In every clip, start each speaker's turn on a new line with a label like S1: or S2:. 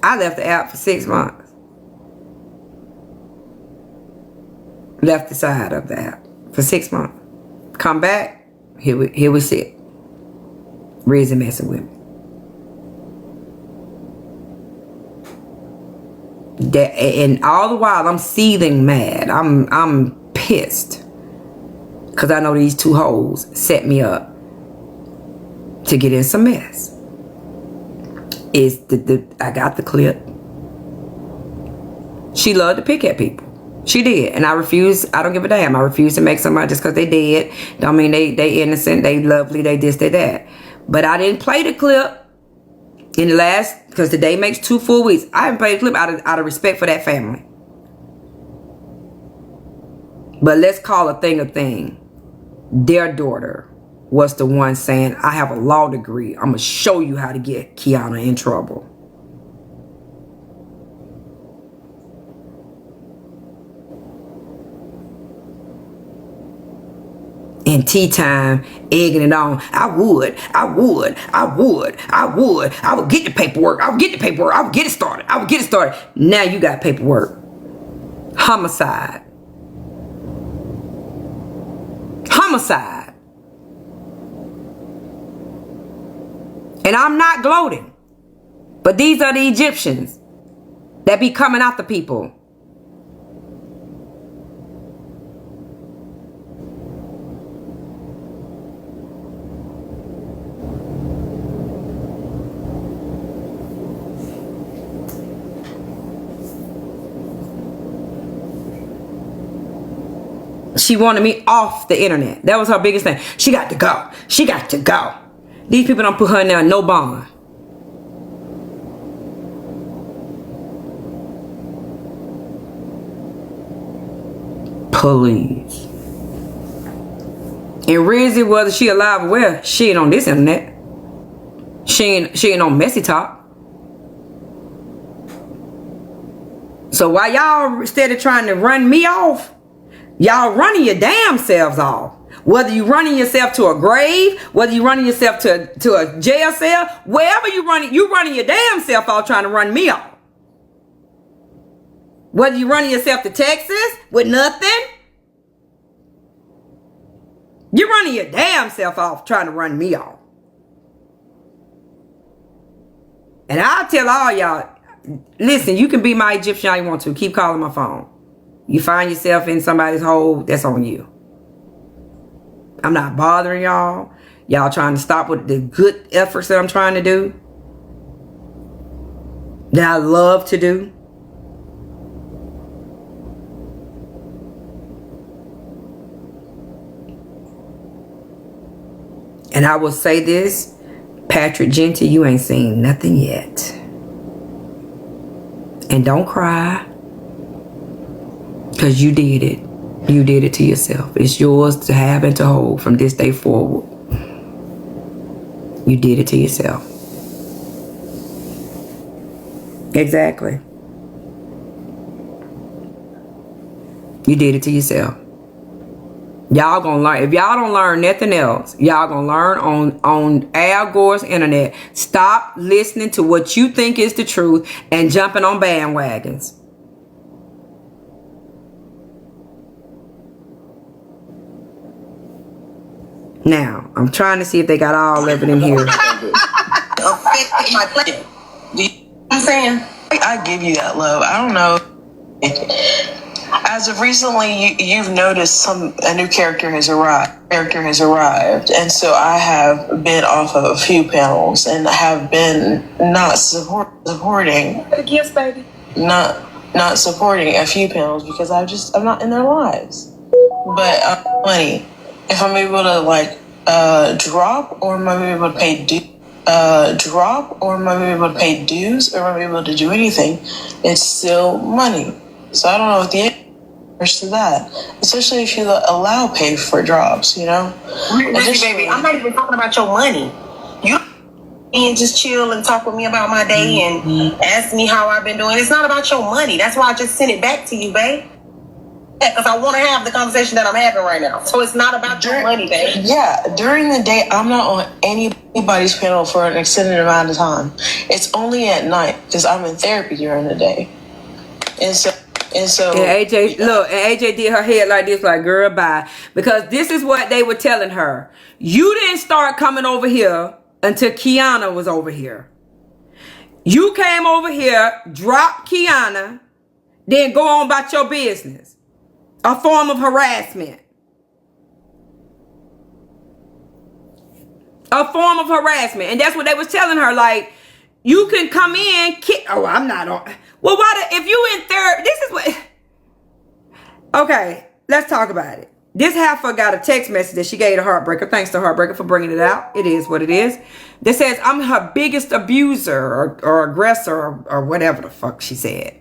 S1: I left the app for 6 months. Left the side of the app for 6 months. Come back, here we sit. Rizzy messing with me. And all the while I'm seething mad. I'm pissed. Cause I know these two hoes set me up to get in some mess. I got the clip. She loved to pick at people. She did. And I don't give a damn. I refuse to make somebody just because they dead. Don't mean they innocent, they lovely, they this, they that. But I didn't play the clip in the last, because today makes 2 full weeks. I haven't played the clip out of respect for that family. But let's call a thing. Their daughter was the one saying, I have a law degree. I'm going to show you how to get Keyona in trouble. In tea time, egging it on. I would get the paperwork. I would get it started. Now you got paperwork. Homicide. And I'm not gloating, but these are the Egyptians that be coming after people. She wanted me off the internet. That was her biggest thing. She got to go. These people don't put her in there, no bond. Please. And Rizzy, whether she alive or well, she ain't on this internet. She ain't on Messy Talk. So while y'all instead of trying to run me off, y'all running your damn selves off. Whether you running yourself to a grave, whether you running yourself to a jail cell, wherever you running your damn self off trying to run me off. Whether you running yourself to Texas with nothing, you're running your damn self off trying to run me off. And I'll tell all y'all, listen, you can be my Egyptian all you want to. Keep calling my phone. You find yourself in somebody's hole, that's on you. I'm not bothering y'all. Y'all trying to stop with the good efforts that I'm trying to do. That I love to do. And I will say this, Patrick Genty, you ain't seen nothing yet. And don't cry. Because you did it. You did it to yourself. It's yours to have and to hold from this day forward. You did it to yourself. Exactly. You did it to yourself. Y'all gonna learn. If y'all don't learn nothing else, y'all gonna learn on Al Gore's internet. Stop listening to what you think is the truth and jumping on bandwagons. Now, I'm trying to see if they got all of it in here.
S2: I'm saying, I give you that love. I don't know. As of recently, you've noticed a new character has arrived. And so I have been off of a few panels and have been not supporting.
S3: Gifts, baby.
S2: Not supporting a few panels because I'm not in their lives. But money, if I'm able to drop, or am I able to pay dues, or am I able to do anything, it's still money. So I don't know what the answer to that, especially if you allow pay for jobs, you know.
S3: Baby, I'm not even talking about your money. You and just chill and talk with me about my day and ask me how I've been doing. It's not about your money. That's why I just sent it back to you, babe. Because I want to have the conversation that I'm having right now. So it's not about your money, babe.
S2: Yeah, during the day, I'm not on anybody's panel for an extended amount of time. It's only at night because I'm in therapy during the day. And so
S1: AJ, look, and AJ did her head like this, like, girl, bye. Because this is what they were telling her. You didn't start coming over here until Keyona was over here. You came over here, dropped Keyona, then go on about your business. A form of harassment. A form of harassment. And that's what they was telling her. Like, you can come in, oh, I'm not on. Well, if you in therapy, this is what. Okay, let's talk about it. This heifer got a text message that she gave to Heartbreaker. Thanks to Heartbreaker for bringing it out. It is what it is. That says, I'm her biggest abuser or aggressor or whatever the fuck she said.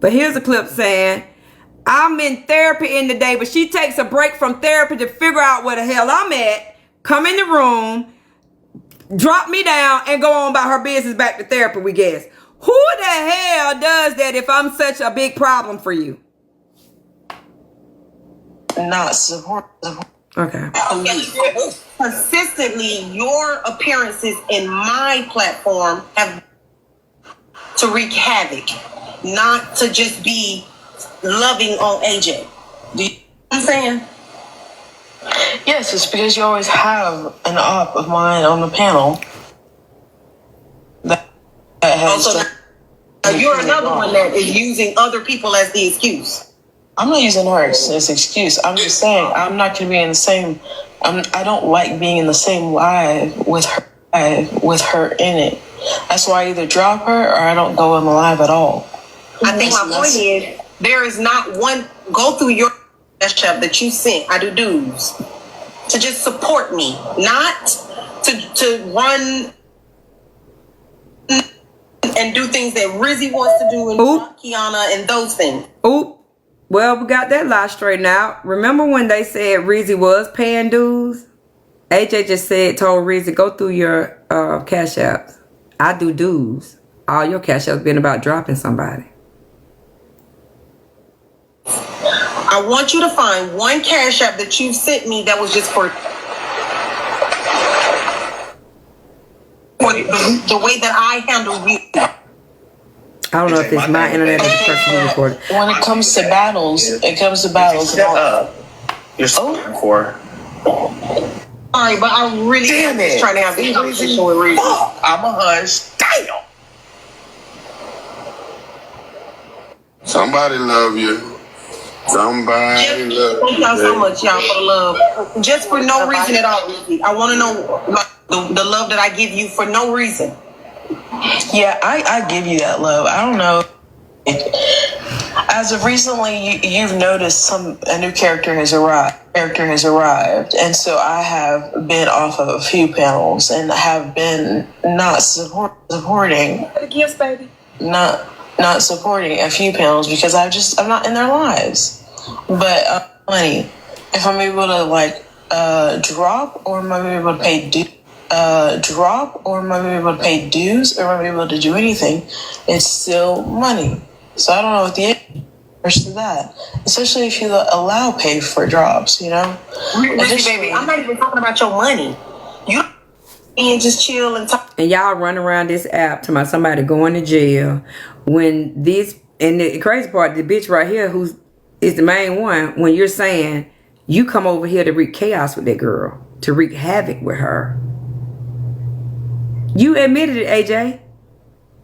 S1: But here's a clip saying, I'm in therapy in the day, but she takes a break from therapy to figure out where the hell I'm at, come in the room, drop me down, and go on about her business back to therapy, we guess. Who the hell does that if I'm such a big problem for you?
S2: not support.
S1: Okay.
S3: Consistently, your appearances in my platform have to wreak havoc, not to just be loving on AJ. Do you know what I'm saying?
S2: Yes, it's because you always have an op of mine on the panel. That has
S3: Also, you're another one that is using other people as the excuse.
S2: I'm not using her as an excuse. I'm just saying I'm not going to be in the same. I don't like being in the same live with her in it. That's why I either drop her or I don't go on the live at all.
S3: I think my point is there is not one. Go through your shop that you sent. I do dues to just support me, not to run and do things that Rizzy wants to do and Keyona and those things.
S1: Oop. Well, we got that lie straightened out. Remember when they said Rizzy was paying dues? AJ just told Rizzy, go through your cash apps. I do dues. All your cash apps been about dropping somebody.
S3: I want you to find one cash app that you sent me that was just for the way that I handle you.
S1: I don't know if it's my internet or the person who recorded.
S2: When it comes to battles,
S4: You're for.
S3: Sorry, but I really am just trying to have this conversation with Rizzy.
S4: I'm a hush. Damn.
S5: Somebody love you. Somebody love you.
S3: Thank y'all so much, y'all, for the love. Just for no reason at all, Rizzy. I want to know like, the love that I give you for no reason.
S2: Yeah, I give you that love. I don't know. As of recently, you've noticed a new character has arrived. And so I have been off of a few panels and have been not supporting.
S3: Gifts, baby.
S2: Not supporting a few panels because I'm not in their lives. But money, if I'm able to drop, or am I able to pay dues? Or am I able to pay dues, or am I able to do anything? It's still money. So I don't know what the answer to that. Especially if you allow pay for drops, you know.
S3: Rizzy, baby, I'm not even talking about your money. You and just chill and talk.
S1: And y'all run around this app to somebody going to jail when this, and the crazy part, the bitch right here is the main one, when you're saying you come over here to wreak chaos with that girl, to wreak havoc with her. You admitted it, AJ.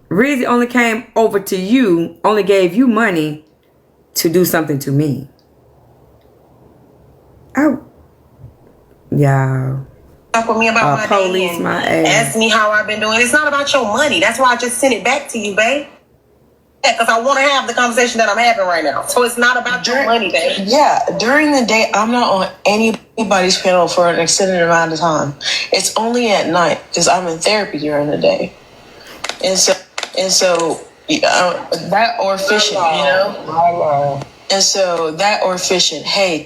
S1: Rizzy only came over to you, only gave you money to do something to me. Oh, y'all.
S3: Talk with me about my
S1: police
S3: day and
S1: my ass.
S3: ask me how I've been doing. It's not about your money. That's why I just sent it back to you, babe. Yeah, because I want to have the conversation that I'm having right now. So it's not about your money, babe.
S2: Yeah, during the day, I'm not on anybody's panel for an extended amount of time. It's only at night because I'm in therapy during the day. And so that or fishing, you know? And so that or fishing. Hey,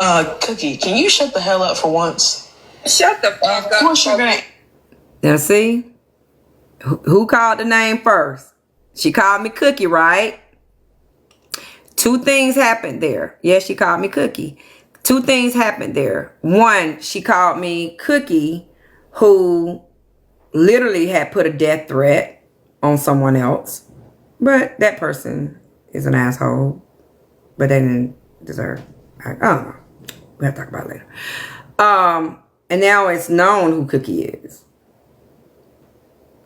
S2: Cookie, can you shut the hell up for once?
S3: Shut the fuck up.
S2: Of course you're gonna.
S1: Now see, who called the name first? She called me Cookie, right? Two things happened there. Yes, she called me Cookie. Two things happened there. One, she called me Cookie, who literally had put a death threat on someone else. But that person is an asshole. But they didn't deserve. I don't know. We'll have to talk about it later. And now it's known who Cookie is.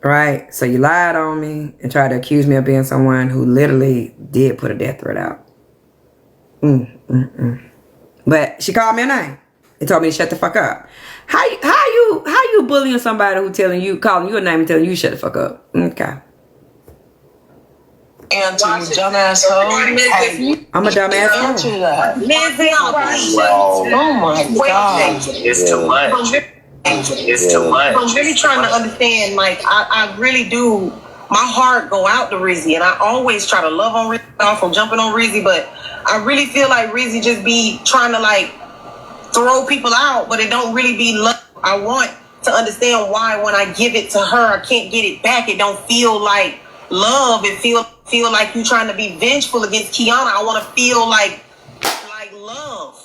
S1: Right? So you lied on me and tried to accuse me of being someone who literally did put a death threat out. But she called me a name and told me to shut the fuck up. How you bullying somebody who calling you a name and telling you to shut the fuck up? Okay.
S2: And to you dumbass hoe,
S1: I'm a dumbass hoe.
S2: answer that.
S3: Oh my God.
S4: It's too much. It's too much.
S3: I'm really trying to understand. Like, I really do. My heart go out to Rizzy, and I always try to love on Rizzy off from jumping on Rizzy, but I really feel like Rizzy just be trying to like throw people out, but it don't really be love. I want to understand why when I give it to her, I can't get it back. It don't feel like love. It feel like you trying to be vengeful against Keyona. I want to feel like love.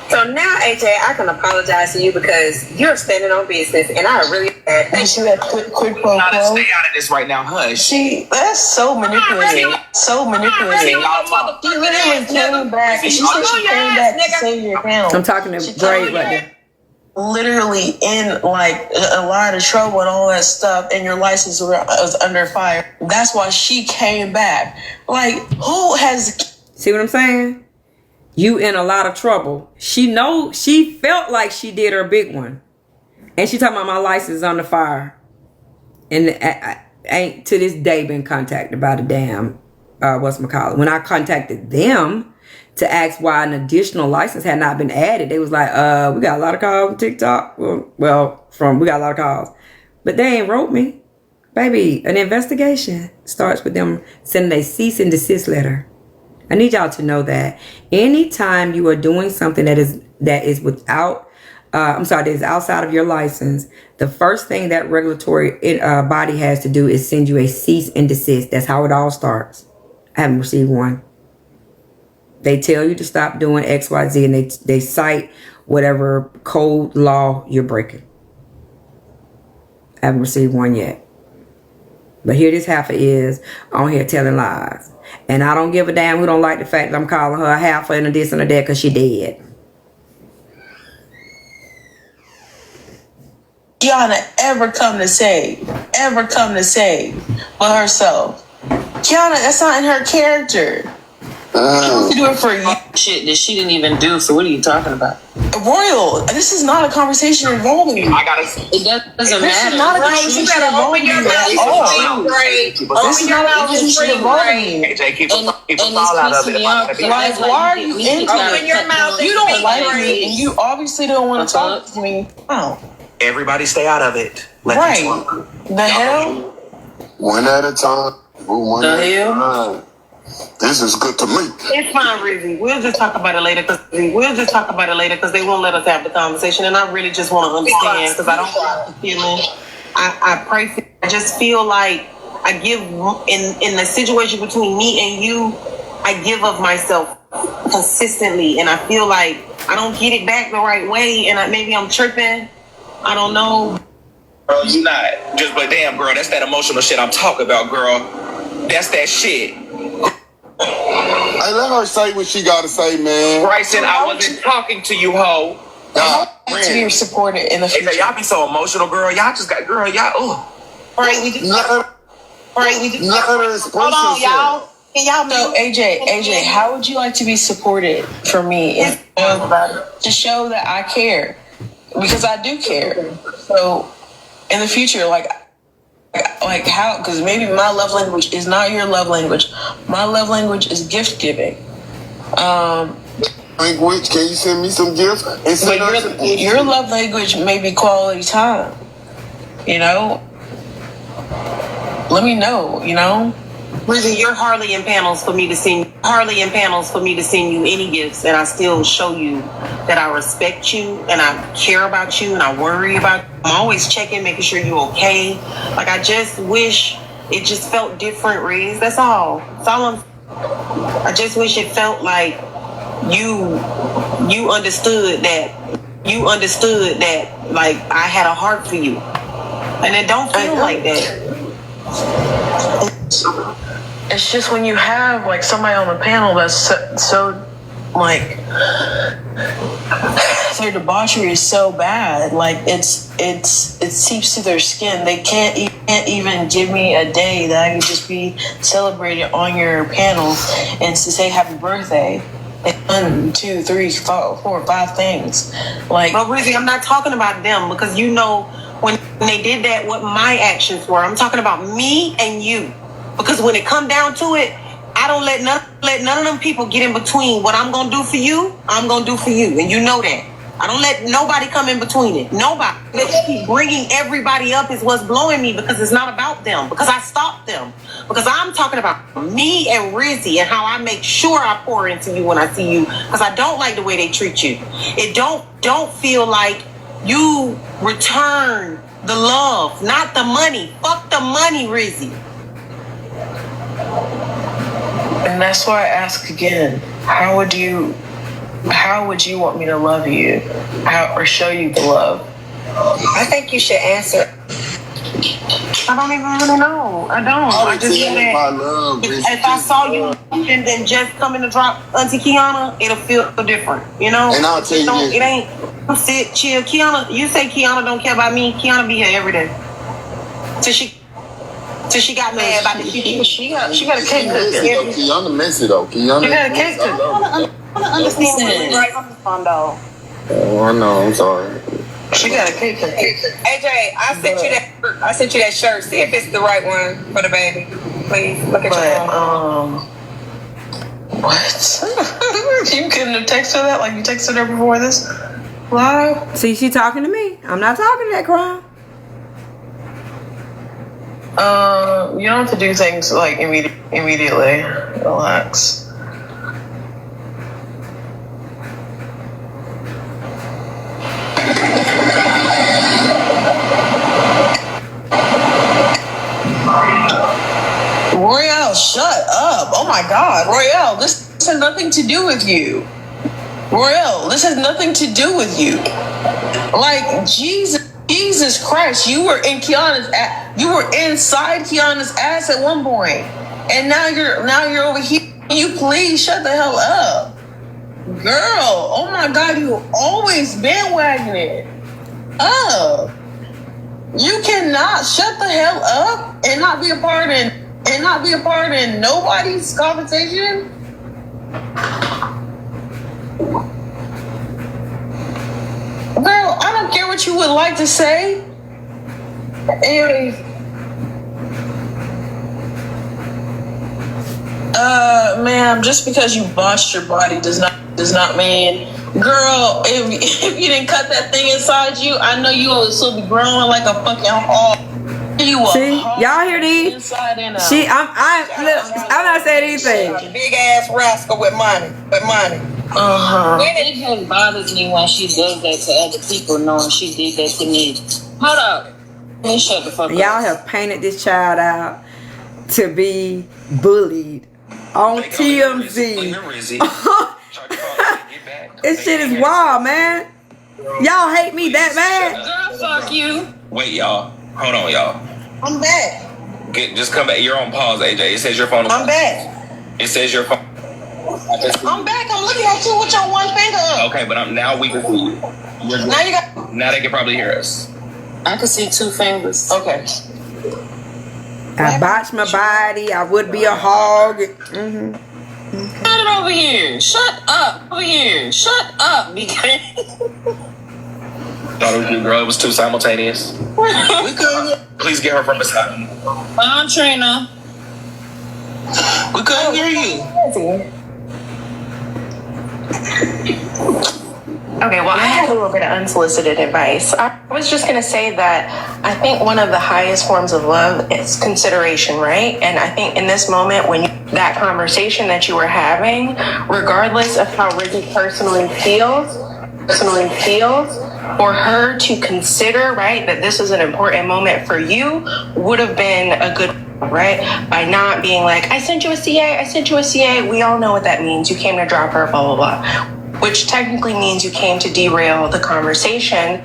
S6: So now, AJ, I can apologize to you because you're standing on business, and I really
S2: You see that quick pro
S4: Stay
S2: quo?
S4: out of this right now, hush.
S2: That's so manipulative. So manipulative. She literally came back. She said she came back to save your account.
S1: I'm talking to Braid right there.
S2: Literally in like a lot of trouble and all that stuff, and your license was under fire. That's why she came back. Like, who has?
S1: See what I'm saying? You in a lot of trouble. She felt like she did her big one. And she talking about my license is under fire. And I ain't to this day been contacted by the damn, whatchamacallit. When I contacted them to ask why an additional license had not been added, they was like, we got a lot of calls on TikTok. We got a lot of calls. But they ain't wrote me. Baby, an investigation starts with them sending a cease and desist letter. I need y'all to know that anytime you are doing something that is without, that is outside of your license, the first thing that regulatory body has to do is send you a cease and desist. That's how it all starts. I haven't received one. They tell you to stop doing X, Y, Z, and they cite whatever code law you're breaking. I haven't received one yet. But here this heifer is on here telling lies. And I don't give a damn who don't like the fact that I'm calling her a heifer and a this and a that because she dead.
S2: Keyona ever come to save for herself? Keyona, that's not in her character. She wants to do it for you.
S6: shit that she didn't even do. So what are you talking about?
S2: Royal, this is not a conversation involving you.
S4: I gotta.
S6: It doesn't
S2: This
S6: matter.
S2: is not a conversation involving you at all. This is not a conversation involving you.
S4: AJ, keep a fall out of it.
S2: Like, why are you into
S3: Open your mouth.
S2: You don't like me, and you obviously don't want to talk to me. Oh,
S4: Everybody stay out of it. Let
S2: right.
S4: it talk.
S2: The hell?
S5: One at a time. One at a time. This is good to me.
S3: It's fine, Rizzy. We'll just talk about it later because they won't let us have the conversation. And I really just want to understand because I don't want the feeling. I pray for you. I just feel like I give in the situation between me and you, I give of myself consistently, and I feel like I don't get it back the right way, and maybe I'm tripping. I don't know.
S4: Girl, you not. Just but damn, girl, that's that emotional shit I'm talking about, girl. That's that shit.
S5: Hey, let her say what she gotta say, man.
S4: Bryson, I wasn't talking to you, ho.
S2: To be supported in the future.
S4: Y'all be so emotional, girl. Y'all just got, girl, y'all,
S3: Right, we just.
S5: Let her express
S3: Hold on,
S5: herself.
S3: y'all. Can y'all
S2: So AJ, how would you like to be supported from me to show that I care? Because I do care. So in the future, like how? Because maybe my love language is not your love language. My love language is gift giving.
S5: Language, can you send me some gifts? And send her some
S2: Your love language may be quality time. You know. Let me know. You know.
S3: Rizzy, you're hardly in panels for me to send you any gifts, and I still show you that I respect you and I care about you and I worry about you. I'm always checking, making sure you're okay. Like, I just wish It just felt different, Riz. That's all. I just wish it felt like you understood that. You understood that, like, I had a heart for you, and it don't feel like that.
S2: It's just when you have like somebody on the panel that's so like their debauchery is so bad, like it seeps through their skin. They can't even give me a day that I can just be celebrated on your panel and to say happy birthday. 1, 2, 3, 4, 5 things. Like,
S3: but Rizzy, I'm not talking about them, because you know when they did that, what my actions were. I'm talking about me and you, because when it come down to it, I don't let none of them people get in between. What I'm gonna do for you, I'm gonna do for you, and you know that. I don't let nobody come in between it. Nobody. They keep bringing everybody up is what's blowing me, because it's not about them. Because I stopped them. Because I'm talking about me and Rizzy and how I make sure I pour into you when I see you. Because I don't like the way they treat you. It don't feel like you return the love, not the money. Fuck the money, Rizzy.
S2: and that's why I ask again, how would you want me to love you, or show you the love?
S6: I think you should answer.
S3: I don't even really know. I don't. I just know that if I saw you and then just coming to drop Auntie Keyona, it'll feel different, you know?
S5: And I'll tell you this.
S3: It ain't sit, chill. Keyona, you say Keyona don't care about me. Keyona be here every day. Till she got mad about the
S2: She got a cake cooking.
S5: Keyona messy though. Keyona.
S2: She got a cake cooking.
S3: I don't understand what you're right on the phone, though.
S5: Oh, I know. I'm sorry.
S2: She got a cake cooking.
S6: AJ, I sent you that shirt. See if it's the right one for the baby. Please look at your phone.
S2: What? You couldn't have texted her that like you texted her before this live?
S1: See, she talking to me. I'm not talking to that crowd.
S2: You don't have to do things like immediately. Relax. Royale, shut up. Oh my God. Royale, this has nothing to do with you. Royale, this has nothing to do with you. Like, Jesus Christ, you were in Keyona'S ass. You were inside Keyona'S ass at one point. And now you're over here. Can you please shut the hell up? Girl, oh my God, you always bandwagoning up. You cannot shut the hell up and not be a part in nobody's conversation. Girl, I don't care what you would like to say. Anyways, ma'am, just because you botched your body does not mean, girl, if you didn't cut that thing inside you, I know you will still be growing like a fucking hog.
S1: See, y'all hear these? I'm not saying anything.
S6: Big ass rascal with money.
S7: It bothers me when she does that to other people, knowing she did that to me. Hold up. Let me shut the fuck up.
S1: Y'all have painted this child out to be bullied on TMZ. This shit is wild, man. Y'all hate me that bad?
S7: Girl, fuck you.
S4: Wait, y'all. Hold on, y'all.
S3: I'm back.
S4: Just come back. You're on pause, AJ. It says your phone.
S3: I'm back.
S4: It says your phone.
S3: I'm back. I'm looking at you with your one finger up.
S4: Okay, but now we can see you. Now they can probably hear us.
S7: I can see 2 fingers.
S2: Okay.
S1: I botched my body. I would be a hog.
S7: Shut it over here. Shut up. Over here. Shut up.
S4: Thought it was you, girl. It was 2 simultaneous.
S2: We couldn't.
S4: Please get her from beside me.
S7: Trina.
S2: We couldn't hear you.
S8: Okay, well, I had a little bit of unsolicited advice. I was just going to say that I think one of the highest forms of love is consideration, right? And I think in this moment, when that conversation that you were having, regardless of how Ricky personally feels, for her to consider, right, that this is an important moment for you would have been a good, right? By not being like, I sent you a CA. We all know what that means. You came to drop her, blah, blah, blah. Which technically means you came to derail the conversation,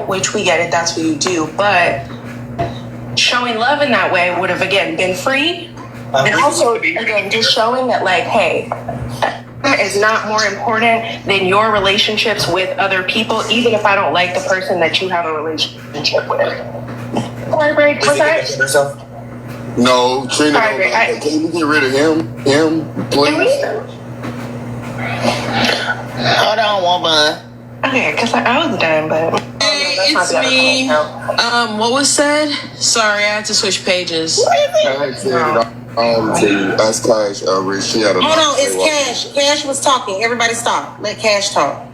S8: which we get it, that's what you do. But showing love in that way would have, again, been free. And also, again, just showing that, like, hey, is not more important than your relationships with other people, even if I don't like the person that you have a relationship with. Sorry, Bray, what's that?
S5: No, Trina, can we get rid of him, please?
S9: Hold on, woman.
S8: Okay, because I was done, but...
S2: It's me. What was said? Sorry, I had to switch pages.
S5: That's Cash. She had a.
S3: Hold on, it's Cash. Cash was talking. Everybody stop. Let Cash talk.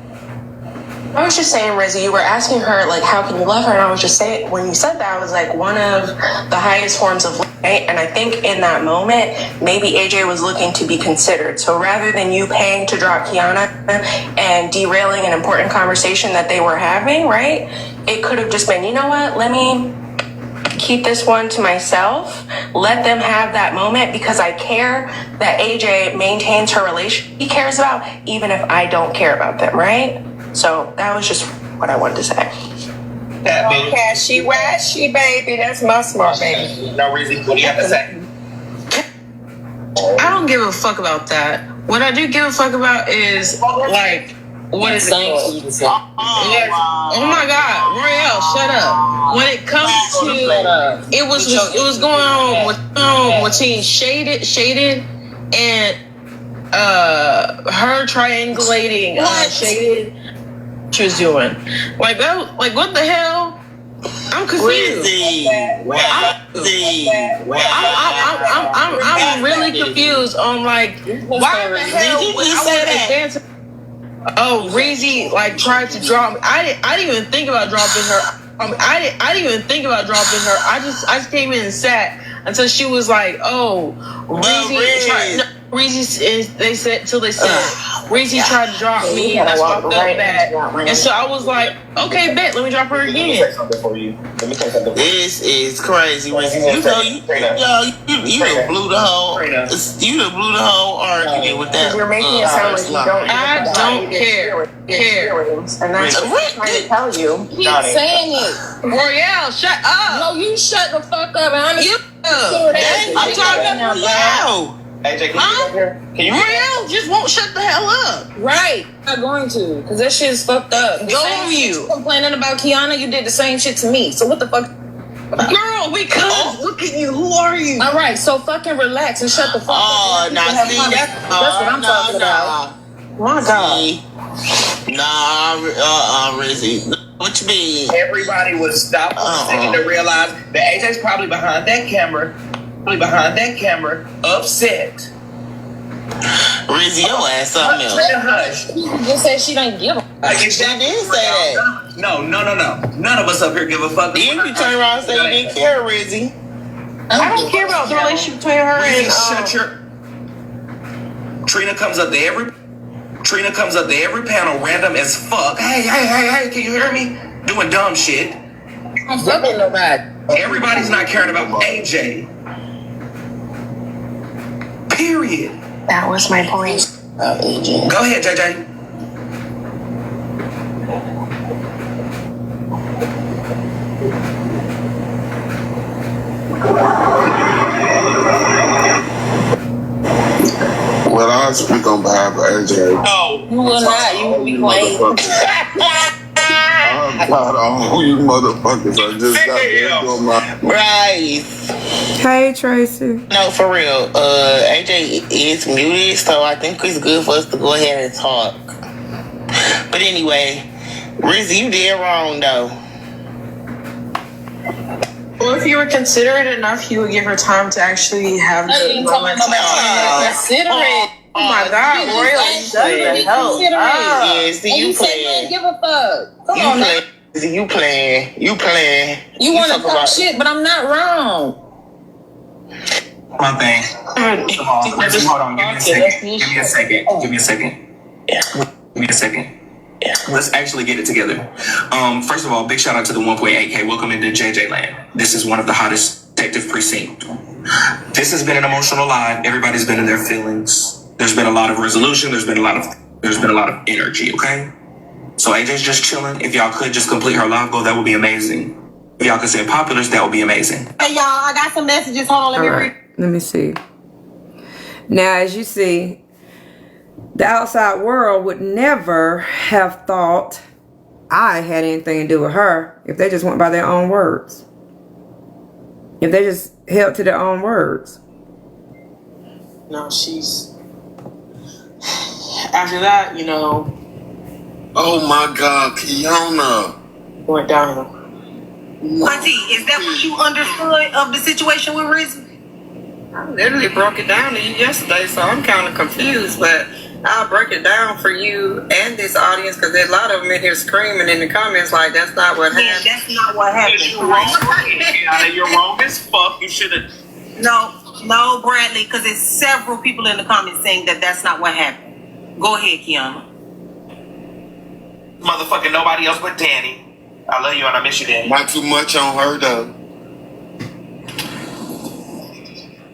S8: I was just saying, Rizzy, you were asking her, like, how can you love her? And I was just saying, when you said that, I was like, one of the highest forms of love, right? And I think in that moment, maybe AJ was looking to be considered. So rather than you paying to drop Keyona and derailing an important conversation that they were having, right? It could have just been, you know what? Let me keep this one to myself. Let them have that moment because I care that AJ maintains her relationship he cares about, even if I don't care about them, right? So that was just what I wanted to say.
S6: That Cashy, baby. That's my smart baby.
S4: No reason. What do you have to say?
S2: I don't give a fuck about that. What I do give a fuck about is, like, what is it called? Oh my God, Royale, shut up. When it comes to, it was going on with Team Shaded and her triangulating Shaded. She was doing like that. Like, what the hell? I'm confused. I'm really confused on, like, why the hell was I dancing? Oh, Reezy, like, tried to drop me. I didn't even think about dropping her. I didn't even think about dropping her. I just came in and sat until she was like, oh, Reezy. Reezy, they said Reezy tried to drop me, and I fucked up that. And so I was like, okay, bet, let me drop her again.
S9: This is crazy, Reezy. You done blew the whole argument with that.
S8: You're making it sound like you don't.
S2: I don't care.
S8: And that's what I'm trying to tell you.
S6: Keep saying it.
S2: Royale, shut up.
S6: No, you shut the fuck up.
S2: I'm talking
S9: loud.
S4: AJ, can you
S2: Royale just won't shut the hell up.
S6: Right. I'm not going to, because that shit is fucked up.
S2: Go on you.
S6: Complaining about Keyona, you did the same shit to me. So what the fuck?
S2: Girl, because look at you. Who are you?
S6: All right, so fucking relax and shut the fuck up.
S9: Oh, now see, that's
S6: what I'm talking about.
S8: My God.
S9: Rizzy. What you mean?
S4: Everybody would stop for a second to realize that AJ's probably behind that camera, upset.
S9: Rizzy, your ass something else.
S4: Hush.
S6: She just said she don't give a fuck.
S9: She did say that.
S4: No. None of us up here give a fuck.
S9: Then you turn around and say you didn't care, Rizzy.
S8: I don't care about the relationship between her and
S4: Trina comes up to every panel, random as fuck. Hey, can you hear me? Doing dumb shit.
S6: I'm fucking nobody.
S4: Everybody's not caring about AJ. Period.
S8: that was my point.
S9: AJ.
S4: Go ahead, JJ.
S5: Well, I'll speak on behalf of AJ.
S9: No, you will not. You will be quiet.
S5: I'm proud of all you motherfuckers. I just got there doing my...
S9: Right.
S1: Hey, Tracy.
S9: No, for real. AJ is muted, so I think it's good for us to go ahead and talk. But anyway, Rizzy, you did wrong, though.
S2: Well, if you were considerate enough, you would give her time to actually have the moment.
S6: Considerate.
S2: Oh my God, Royal, shut the hell up.
S9: Yeah, see, you playing.
S6: Give a fuck. Come on, man.
S9: You playing. You
S6: want to talk shit, but I'm not wrong.
S4: One thing. Hold on, give me a second. Let's actually get it together. First of all, big shout out to the 1.8K. Welcome into JJ Land. This is one of the hottest detective precinct. This has been an emotional live. Everybody's been in their feelings. There's been a lot of resolution. There's been a lot of energy. Okay. So AJ's just chilling. If y'all could just complete her live goal, that would be amazing. If y'all could say populars, that would be amazing.
S3: Hey y'all, I got some messages. Hold on, let me read.
S1: Let me see. Now, as you see, the outside world would never have thought I had anything to do with her if they just went by their own words. If they just held to their own words.
S2: No, she's. After that, you know.
S5: Oh my God, Keyona.
S2: Went down.
S3: Auntie, is that what you understood of the situation with Rizzy?
S6: I literally broke it down to you yesterday, so I'm kind of confused, but I'll break it down for you and this audience because there's a lot of them in here screaming in the comments like that's not what happened.
S3: Yeah, that's not what happened.
S4: You're wrong as fuck. You should have.
S3: No, Bradley, because there's several people in the comments saying that that's not what happened. Go ahead, Keyona.
S4: Motherfucking nobody else but Danny. I love you and I miss you, Danny.
S5: Not too much on her though.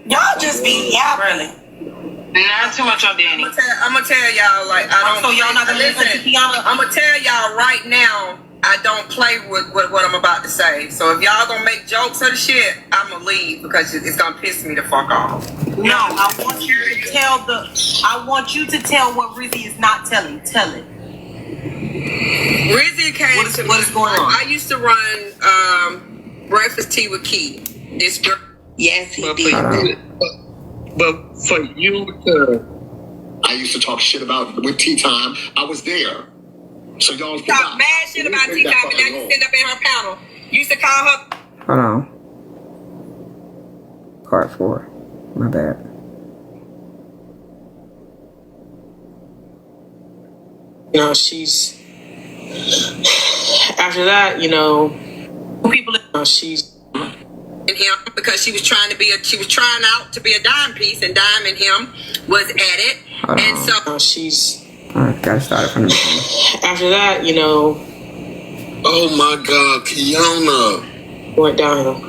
S3: Y'all just be yapping.
S6: Not too much on Danny. I'm gonna tell y'all like I don't.
S3: So y'all not gonna listen to Keyona?
S6: I'm gonna tell y'all right now. I don't play with what I'm about to say. So if y'all gonna make jokes of the shit, I'm gonna leave because it's gonna piss me the fuck off.
S3: No, I want you to tell what Rizzy is not telling. Tell it.
S6: Rizzy came to me.
S3: What is going on?
S6: I used to run Breakfast Tea with Key. This girl.
S3: Yes, he
S10: But for you to, I used to talk shit about with Tea Time. I was there. So y'all
S6: talk mad shit about Tea Time, and now you stand up in her panel. You used to call her.
S1: Hold on. Part 4. My bad.
S2: No, she's. After that, you know.
S6: People.
S2: She's.
S6: And him because she was trying out to be a dime piece, and Dime and him was at it, and so
S2: No, she's.
S1: Alright, gotta start it from the beginning.
S2: After that, you know.
S5: Oh my God, Keyona.
S2: Went down.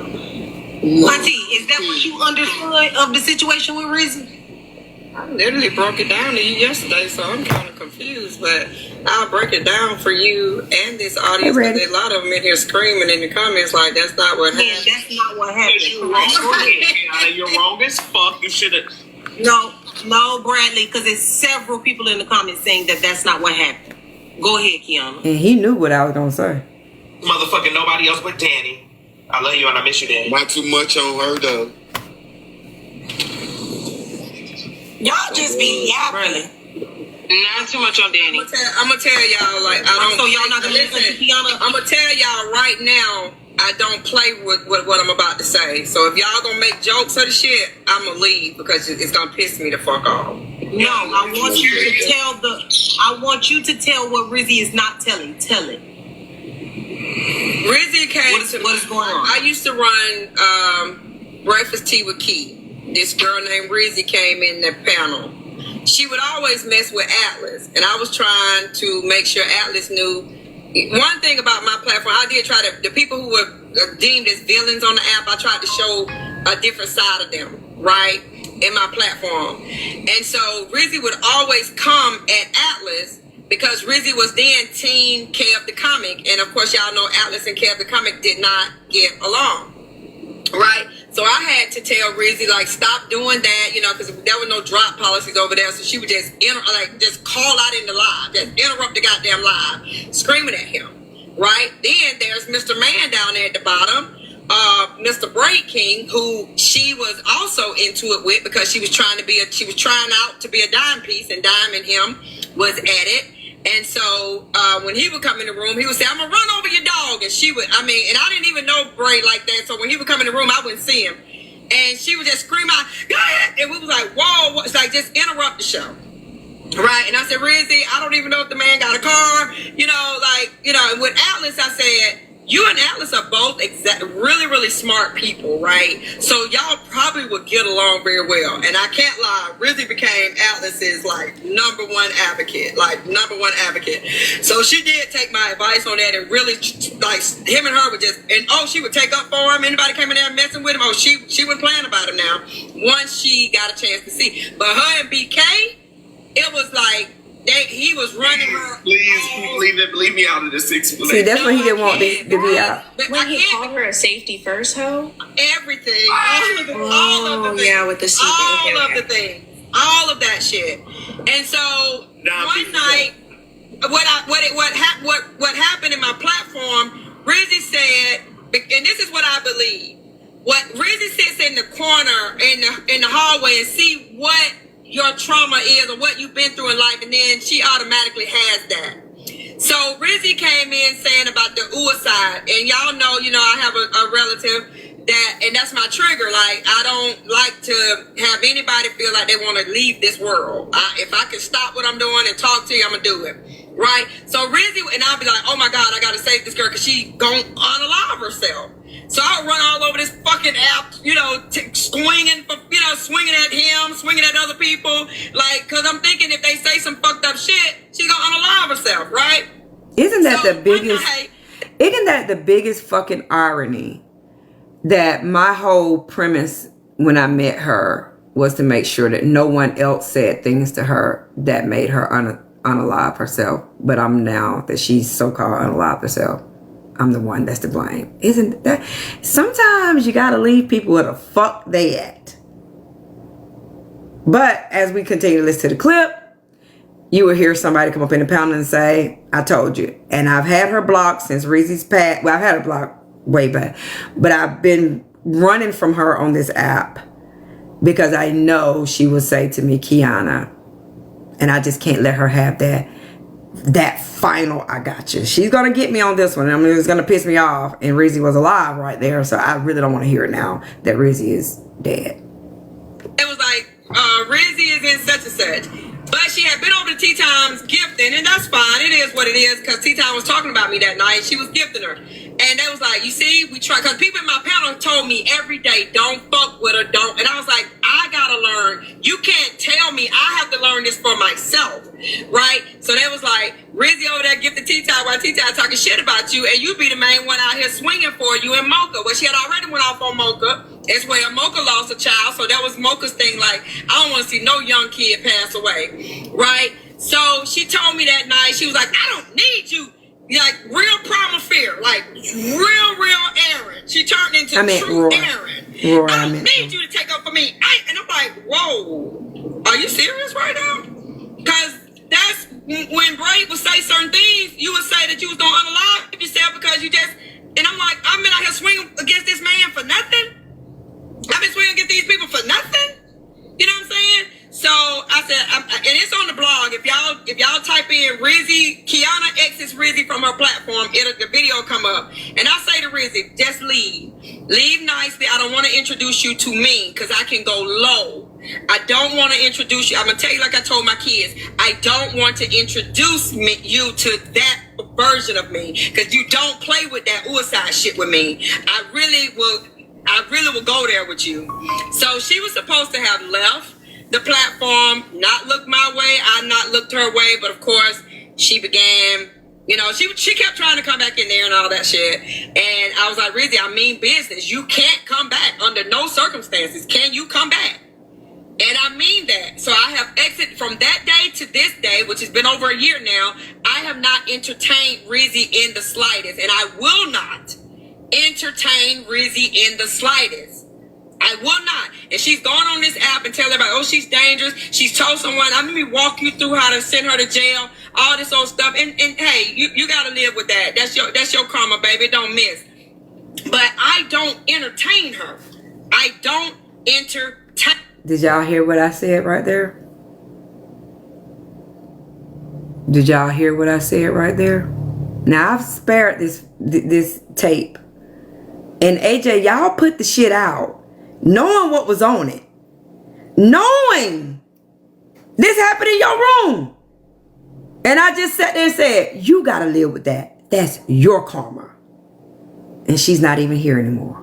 S3: Auntie, is that what you understood of the situation with Rizzy?
S6: I literally broke it down to you yesterday, so I'm kind of confused, but I'll break it down for you and this audience because there's a lot of them in here screaming in the comments like that's not what happened.
S3: Yeah, that's not what happened.
S4: You're wrong as fuck. You should have.
S3: No, Bradley, because there's several people in the comments saying that that's not what happened. Go ahead, Keyona.
S1: And he knew what I was gonna say.
S4: Motherfucking nobody else but Danny. I love you and I miss you, Danny.
S5: Not too much on her though.
S3: Y'all just be yapping.
S6: Not too much on Danny. I'm gonna tell y'all like I don't.
S3: So y'all not gonna listen to Keyona?
S6: I'm gonna tell y'all right now. I don't play with what I'm about to say. So if y'all gonna make jokes of the shit, I'm gonna leave because it's gonna piss me the fuck off.
S3: No, I want you to tell what Rizzy is not telling. Tell it.
S6: Rizzy came
S3: What is going on?
S6: I used to run Breakfast Tea with Key. This girl named Rizzy came in the panel. She would always mess with Atlas, and I was trying to make sure Atlas knew. One thing about my platform, I did try to, the people who were deemed as villains on the app, I tried to show a different side of them, right, in my platform. And so Rizzy would always come at Atlas because Rizzy was then Team Kev the Comic. And of course, y'all know Atlas and Kev the Comic did not get along, right? So I had to tell Rizzy, like, stop doing that, you know, because there were no drop policies over there. So she would just, just call out in the live, just interrupt the goddamn live, screaming at him, right? Then there's Mr. Man down there at the bottom, Mr. Braid King, who she was also into it with because she was trying out to be a dime piece, and Dime and him was at it. And so when he would come in the room, he would say, I'm going to run over your dog. And she would, and I didn't even know Bray like that. So when he would come in the room, I wouldn't see him. And she would just scream out, and we was like, whoa, it's like, just interrupt the show. Right? And I said, Rizzy, I don't even know if the man got a car. And with Atlas, I said, you and Atlas are both really, really smart people, right? So y'all probably would get along very well. And I can't lie, Rizzy became Atlas's like number one advocate. So she did take my advice on that and really like him and her would just, and she would take up for him. Anybody came in there messing with him, she wasn't playing about him now. Once she got a chance to see. But her and BK, it was like, he was running her.
S4: Please leave me out of this explanation.
S1: See, that's what he didn't want to be out.
S8: When he called her a safety first hoe?
S6: Everything. All of the things.
S8: Yeah, with the
S6: all of the things. All of that shit. And so one night, what happened in my platform, Rizzy said, and this is what I believe. What Rizzy sits in the corner in the hallway and see what your trauma is or what you've been through in life, and then she automatically has that. So Rizzy came in saying about the side, and y'all know, I have a relative and that's my trigger. Like, I don't like to have anybody feel like they want to leave this world. If I can stop what I'm doing and talk to you, I'm gonna do it. Right? So Rizzy, and I'll be like, oh my God, I gotta save this girl because she gonna unalive herself. So I'll run all over this fucking app, swinging at him, swinging at other people. Like, because I'm thinking if they say some fucked up shit, she gonna unalive herself, right?
S1: Isn't that the biggest fucking irony? That my whole premise when I met her was to make sure that no one else said things to her that made her unalive herself. But I'm now that she's so-called unalive herself, I'm the one that's to blame. Isn't that? Sometimes you gotta leave people where the fuck they at. But as we continue to listen to the clip, you will hear somebody come up in the panel and say, I told you. And I've had her blocked since Rizzy's past. Well, I've had her blocked way back. But I've been running from her on this app because I know she will say to me, Keyona. And I just can't let her have that final, I got you. She's going to get me on this one. I mean, it's going to piss me off. And Rizzy was alive right there. So I really don't want to hear it now that Rizzy is dead.
S6: It was like, Rizzy is in such and such. But she had been over to T-Time's gifting, and that's fine. It is what it is, because T-Time was talking about me that night. She was gifting her. And they was like, you see, we try, because people in my panel told me every day, don't fuck with her, don't. And I was like, I gotta learn. You can't tell me. I have to learn this for myself, right? So they was like, Rizzy over there gifting T-Time while T-Time talking shit about you, and you be the main one out here swinging for you in Mocha. Well, she had already went off on Mocha. It's where Mocha lost a child, so that was Mocha's thing. Like, I don't want to see no young kid pass away, right? So she told me that night, she was like, I don't need you. Like, real primal fear, like real Aaron. She turned into true Aaron. I don't need you to take up for me. And I'm like, whoa, are you serious right now? Because that's when Brave would say certain things, you would say that you was gonna unalive yourself because you just. And I'm like, I've been out here swinging against this man for nothing. I've been swinging against these people for nothing. You know what I'm saying? So I said, and it's on the blog. If y'all type in Rizzy, Keyona exits Rizzy from her platform, the video come up. And I say to Rizzy, just leave. Leave nicely. I don't want to introduce you to me because I can go low. I don't want to introduce you. I'm going to tell you like I told my kids. I don't want to introduce you to that version of me because you don't play with that suicide shit with me. I really will go there with you. So she was supposed to have left the platform, not looked my way. I not looked her way, but of course she began, she kept trying to come back in there and all that shit. And I was like, Rizzy, I mean business. You can't come back under no circumstances. Can you come back? And I mean that. So I have exited from that day to this day, which has been over a year now. I have not entertained Rizzy in the slightest, and I will not entertain Rizzy in the slightest. I will not. And she's gone on this app and tell everybody, oh, she's dangerous. She's told someone, let me walk you through how to send her to jail, all this old stuff. And hey, you got to live with that. That's your karma, baby. Don't miss. But I don't entertain her. I don't entertain.
S1: Did y'all hear what I said right there? Did y'all hear what I said right there? Now, I've spared this tape. And AJ, y'all put the shit out. Knowing what was on it. Knowing this happened in your room. And I just sat there and said, you got to live with that. That's your karma. And she's not even here anymore.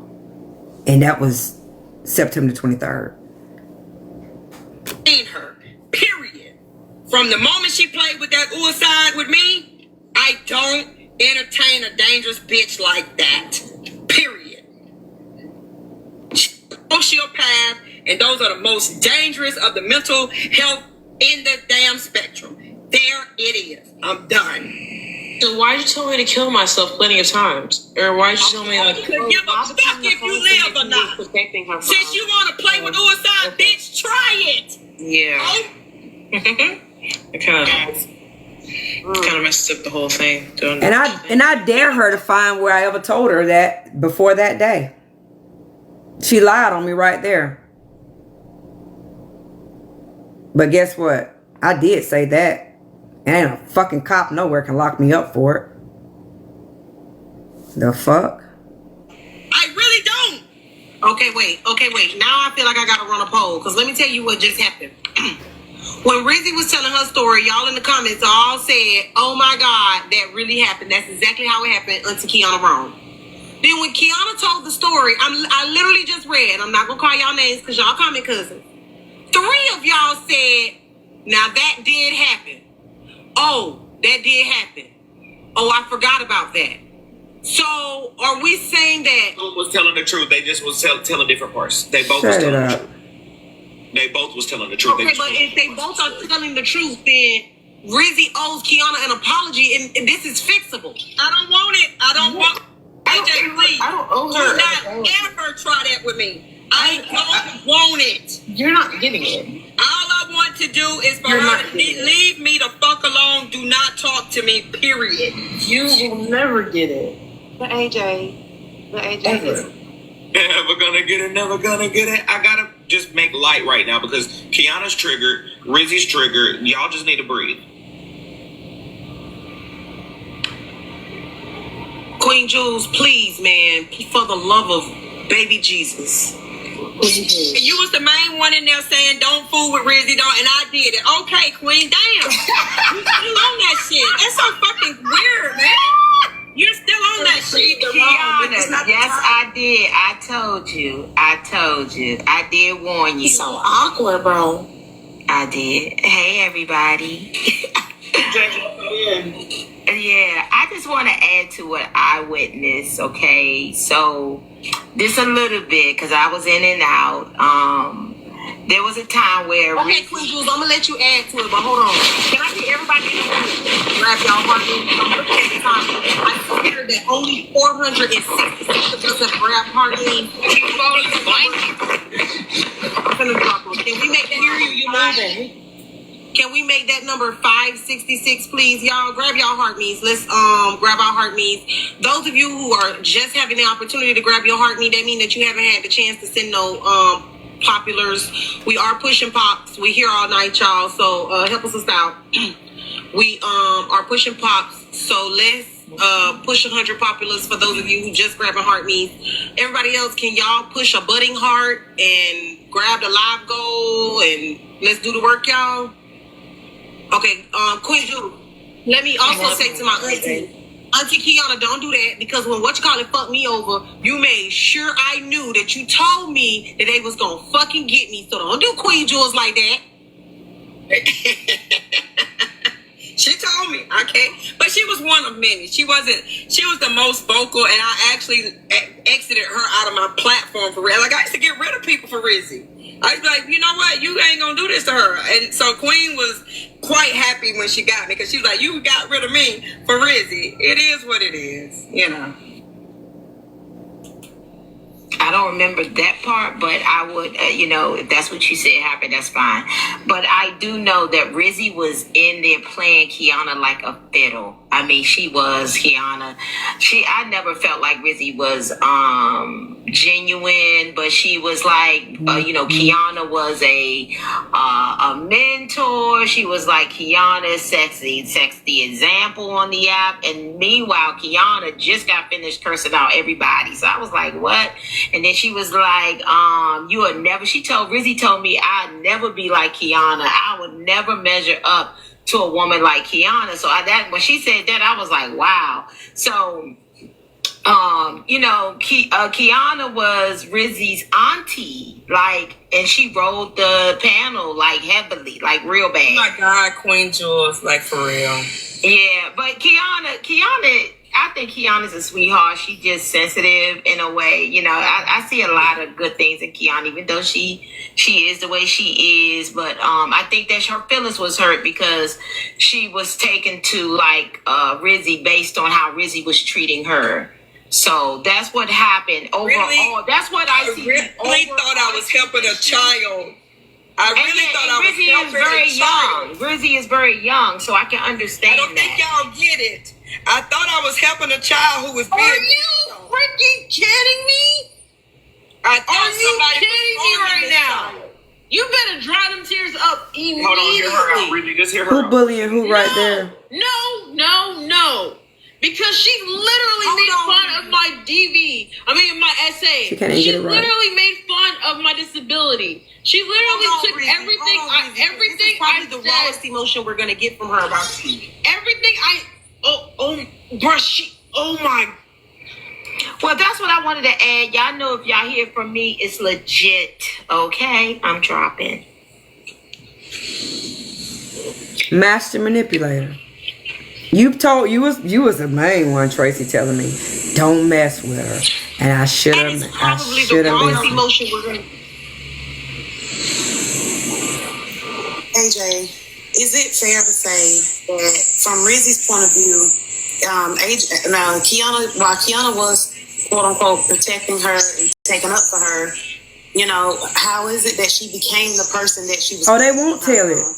S1: And that was September 23rd.
S6: Seen her. Period. From the moment she played with that side with me, I don't entertain a dangerous bitch like that. Period. Sociopath, and those are the most dangerous of the mental health in the damn spectrum. There it is. I'm done.
S7: So why did you tell me to kill myself plenty of times? Or why did you tell me like...
S6: I could give a fuck if you live or not. Since you want to play with suicide, bitch, try it.
S7: Yeah.
S6: Oh?
S7: It kind of messes up the whole thing.
S1: And I dare her to find where I ever told her that before that day. She lied on me right there. But guess what? I did say that. And ain't a fucking cop nowhere can lock me up for it. The fuck?
S6: I really don't.
S3: Okay, wait. Now I feel like I gotta run a poll, because let me tell you what just happened. When Rizzy was telling her story, y'all in the comments all said, "Oh my God, that really happened. That's exactly how it happened." Auntie Keyona wrong. Then when Keyona told the story, I literally just read. I'm not gonna call y'all names because y'all comment cousins. 3 of y'all said, "Now that did happen. Oh, that did happen. Oh, I forgot about that." So, are we saying that
S4: was telling the truth? They just was telling different parts. They both
S1: Shut
S4: was telling
S1: it
S4: the
S1: up.
S4: truth. They both was telling the truth.
S3: okay? But if they both are telling the truth, then Rizzy owes Keyona an apology, and this is fixable.
S6: I don't want it. I don't want. AJ, please.
S7: I don't owe her.
S6: Do not ever try that with me. I don't want it.
S7: You're not getting it.
S6: All I want to do is for her to leave me the fuck alone. Do not talk to me, period.
S7: You will never get it.
S3: But AJ,
S7: Ever.
S4: Never gonna get it, never gonna get it. I gotta just make light right now because Keyona'S triggered, Rizzy's triggered. Y'all just need to breathe.
S3: Queen Jules, please, man, for the love of baby Jesus.
S6: You was the main one in there saying don't fool with Rizzy, don't, and I did it. Okay, Queen, damn. You still on that shit. That's so fucking weird, man. You're still on that shit.
S11: Keyona, yes, I did. I told you. I did warn you.
S3: It's so awkward, bro.
S11: I did. Hey, everybody. Yeah, I just want to add to what I witnessed, okay? So, this a little bit, because I was in and out. There was a time where...
S3: Okay, Queen Jules, I'm going to let you add to it, but hold on. Can I get everybody in the room? Grab y'all heart in. I'm looking at the time. I consider that only 466 of us have grabbed heart in. I'm going to drop them. Can we make that number? Can we make that number 566, please? Y'all, grab y'all heart me's. Let's grab our heart me's. Those of you who are just having the opportunity to grab your heart me, that means that you haven't had the chance to send no populars. We are pushing pops. We here all night, y'all. So help us out. We are pushing pops. So let's push 100 populars for those of you who just grabbing heart me's. Everybody else, can y'all push a budding heart and grab the live goal and let's do the work, y'all? Okay, Queen Jules, let me also say to my Auntie Keyona, don't do that, because when fucked me over, you made sure I knew that you told me that they was gonna fucking get me. So don't do Queen Jules like that.
S6: She told me, okay, but she was one of many. She was the most vocal, and I actually exited her out of my platform for real. Like, I used to get rid of people for Rizzy. I was like, you know what? You ain't gonna do this to her. And so Queen was quite happy when she got me, because she was like, you got rid of me for Rizzy. It is what it is, you know.
S11: I don't remember that part, but I would, if that's what you said happened, that's fine. But I do know that Rizzy was in there playing Keyona like a fiddle. I mean, she was Keyona. I never felt like Rizzy was genuine, but she was like, Keyona was a mentor. She was like Keyona'S sexy example on the app. And meanwhile, Keyona just got finished cursing out everybody. So I was like, what? And then she was like, Rizzy told me I'd never be like Keyona. I would never measure up to a woman like Keyona. So when she said that, I was like, wow. So Keyona was Rizzy's auntie, and she rode the panel heavily, real bad.
S6: Oh my God, Queen Jules, for real.
S11: Yeah, but Keyona, I think Keyona'S a sweetheart. She's just sensitive in a way. I see a lot of good things in Keyona, even though she is the way she is. But I think that her feelings was hurt because she was taken to Rizzy based on how Rizzy was treating her. So that's what happened overall.
S6: Really?
S11: That's what I see.
S6: Really thought I was helping a child. I really thought I was helping a child.
S11: Rizzy is very young, so I can understand.
S6: I don't think y'all get it. I thought I was helping a child who was being.
S3: Are you freaking kidding me?
S6: I thought
S3: Are you
S6: somebody
S3: kidding me
S6: was
S3: right now?
S6: child.
S3: You better dry them tears up immediately.
S4: Hold on, hear her out, really. Just hear her
S1: Who
S4: out.
S1: bullying who right there?
S3: No. Because she literally made fun of my my essay.
S1: She can't even get it right.
S3: Literally made fun of my disability. She literally took everything I
S8: the rawest emotion we're gonna get from her about you.
S3: Everything my.
S11: Well, that's what I wanted to add. Y'all know if y'all hear from me, it's legit. Okay, I'm dropping.
S1: Master manipulator. You was the main one, Tracy, telling me don't mess with her, and I should have.
S8: And it's probably the rawest emotion we're gonna.
S12: AJ, is it fair to say that from Rizzy's point of view, while Keyona was quote unquote protecting her and taking up for her, how is it that she became the person that she was?
S1: Oh, they won't tell it.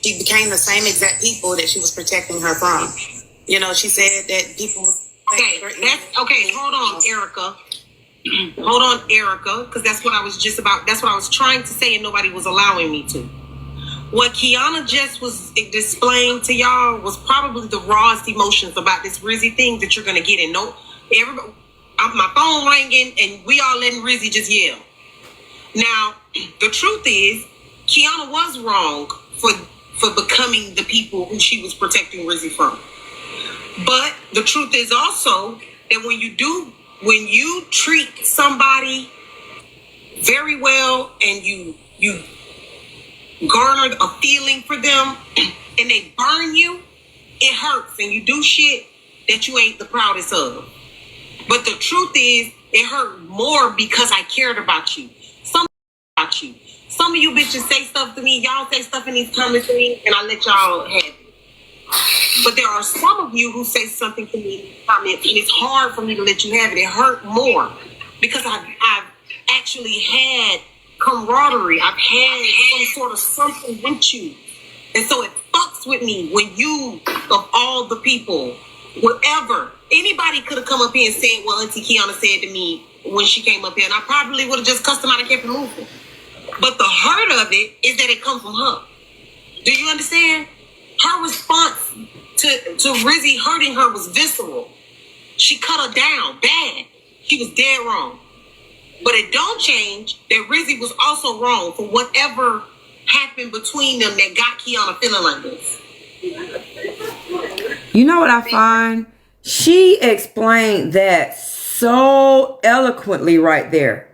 S12: She became the same exact people that she was protecting her from. She said that people was
S8: Hold on, Erica. Hold on, Erica, because that's what I was trying to say, and nobody was allowing me to. What Keyona just was displaying to y'all was probably the rawest emotions about this Rizzy thing that you're gonna get in. Everybody, my phone ringing, and we all letting Rizzy just yell. Now, the truth is, Keyona was wrong for becoming the people who she was protecting Rizzy from. But the truth is also that when you treat somebody very well and you garner a feeling for them and they burn you, it hurts, and you do shit that you ain't the proudest of. But the truth is, it hurt more because I cared about you. Some of you bitches say stuff to me, y'all say stuff in these comments to me, and I let y'all have it. But there are some of you who say something to me in the comments, and it's hard for me to let you have it. It hurt more because I've actually had camaraderie. I've had some sort of something with you. And so it fucks with me when you, of all the people, whatever, anybody could have come up here and said what Auntie Keyona said to me when she came up here, and I probably would have just cussed them out and kept it moving. But the hurt of it is that it comes from her. Do you understand? Her response to Rizzy hurting her was visceral. She cut her down bad. She was dead wrong. But it don't change that Rizzy was also wrong for whatever happened between them that got Keyona feeling like this.
S1: You know what I find? She explained that so eloquently right there.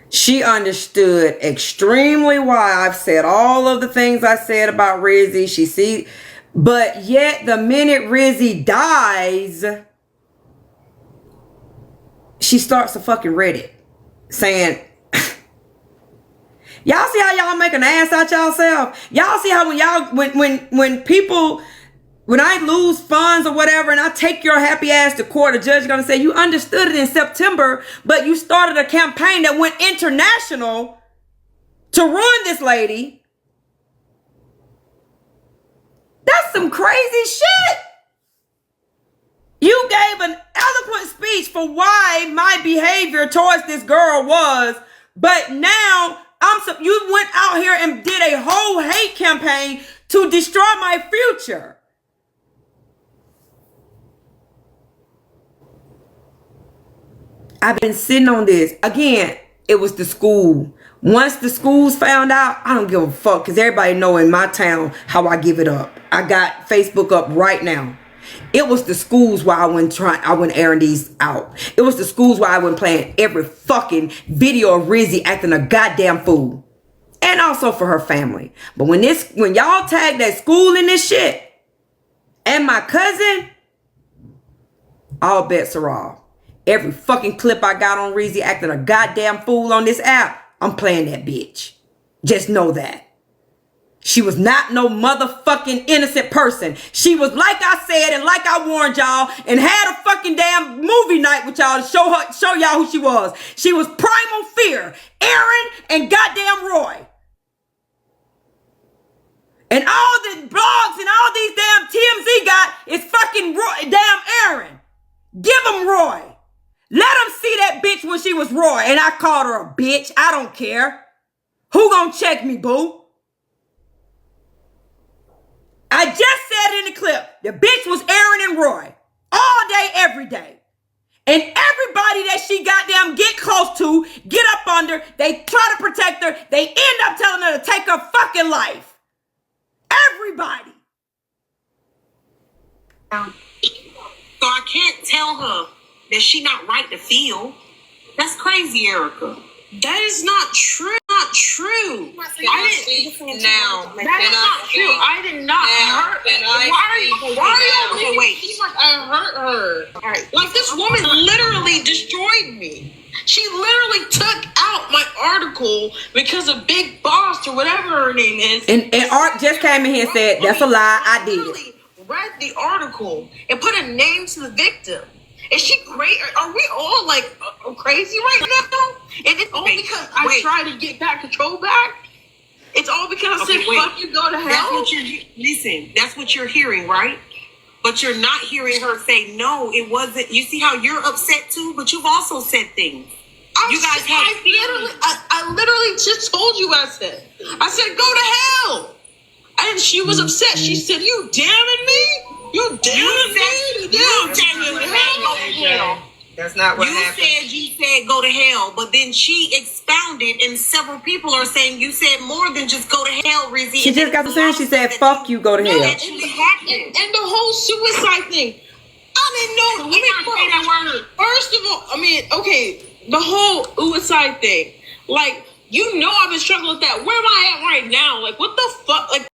S1: She understood extremely why I've said all of the things I said about Rizzy. But yet the minute Rizzy dies, she starts a fucking Reddit saying, y'all see how y'all make an ass out y'allself? Y'all see how when I lose funds or whatever and I take your happy ass to court, the judge is going to say, you understood it in September, but you started a campaign that went international to ruin this lady. That's some crazy shit. You gave an eloquent speech for why my behavior towards this girl was, but now you went out here and did a whole hate campaign to destroy my future. I've been sitting on this. Again, it was the school. Once the schools found out, I don't give a fuck, because everybody know in my town how I give it up. I got Facebook up right now. It was the schools where I went airing these out. It was the schools where I went playing every fucking video of Rizzy acting a goddamn fool. And also for her family. But when y'all tag that school in this shit, and my cousin, all bets are off. Every fucking clip I got on Rizzy acting a goddamn fool on this app, I'm playing that bitch. Just know that. She was not no motherfucking innocent person. She was, like I said and like I warned y'all, and had a fucking damn movie night with y'all to show y'all who she was. She was Primal Fear, Aaron, and goddamn Roy. And all the blogs and all these damn TMZ got is fucking Roy, damn Aaron. Give him Roy. Let him see that bitch when she was Roy. And I called her a bitch. I don't care. Who gonna check me, boo? I just said in the clip, the bitch was Aaron and Roy. All day, every day. And everybody that she goddamn get close to, get up under, they try to protect her, they end up telling her to take her fucking life. Everybody.
S3: So I can't tell her that she not right to feel. That's crazy, Erica.
S12: That is not true. Not true.
S6: That is not true.
S12: I did not hurt her. Why are you
S3: wait?
S12: Like I hurt her. All right. Like this woman literally destroyed me. She literally took out my article because of Big Boss or whatever her name is.
S1: And Art just came in here and said, that's a lie. I did it.
S12: Read the article and put a name to the victim. Is she great? Are we all like crazy right now? And it's all because I try to get that control back? It's all because I said, fuck you, go to hell?
S3: That's what you're hearing, right? But you're not hearing her say, no, it wasn't. You see how you're upset too? But you've also said things.
S12: I literally just told you what I said. I said, go to hell. And she was upset. She said, you damning me? You damning me? You damning me?
S6: That's not what happened.
S3: You said go to hell, but then she expounded, and several people are saying you said more than just go to hell, Rizzy.
S1: She just got to say, she said, fuck you, go to hell.
S12: And the whole suicide thing. I didn't know. Let me say that word. First of all, I mean, okay, the whole suicide thing. Like, you know I've been struggling with that. Where am I at right now? Like, what the fuck? Like,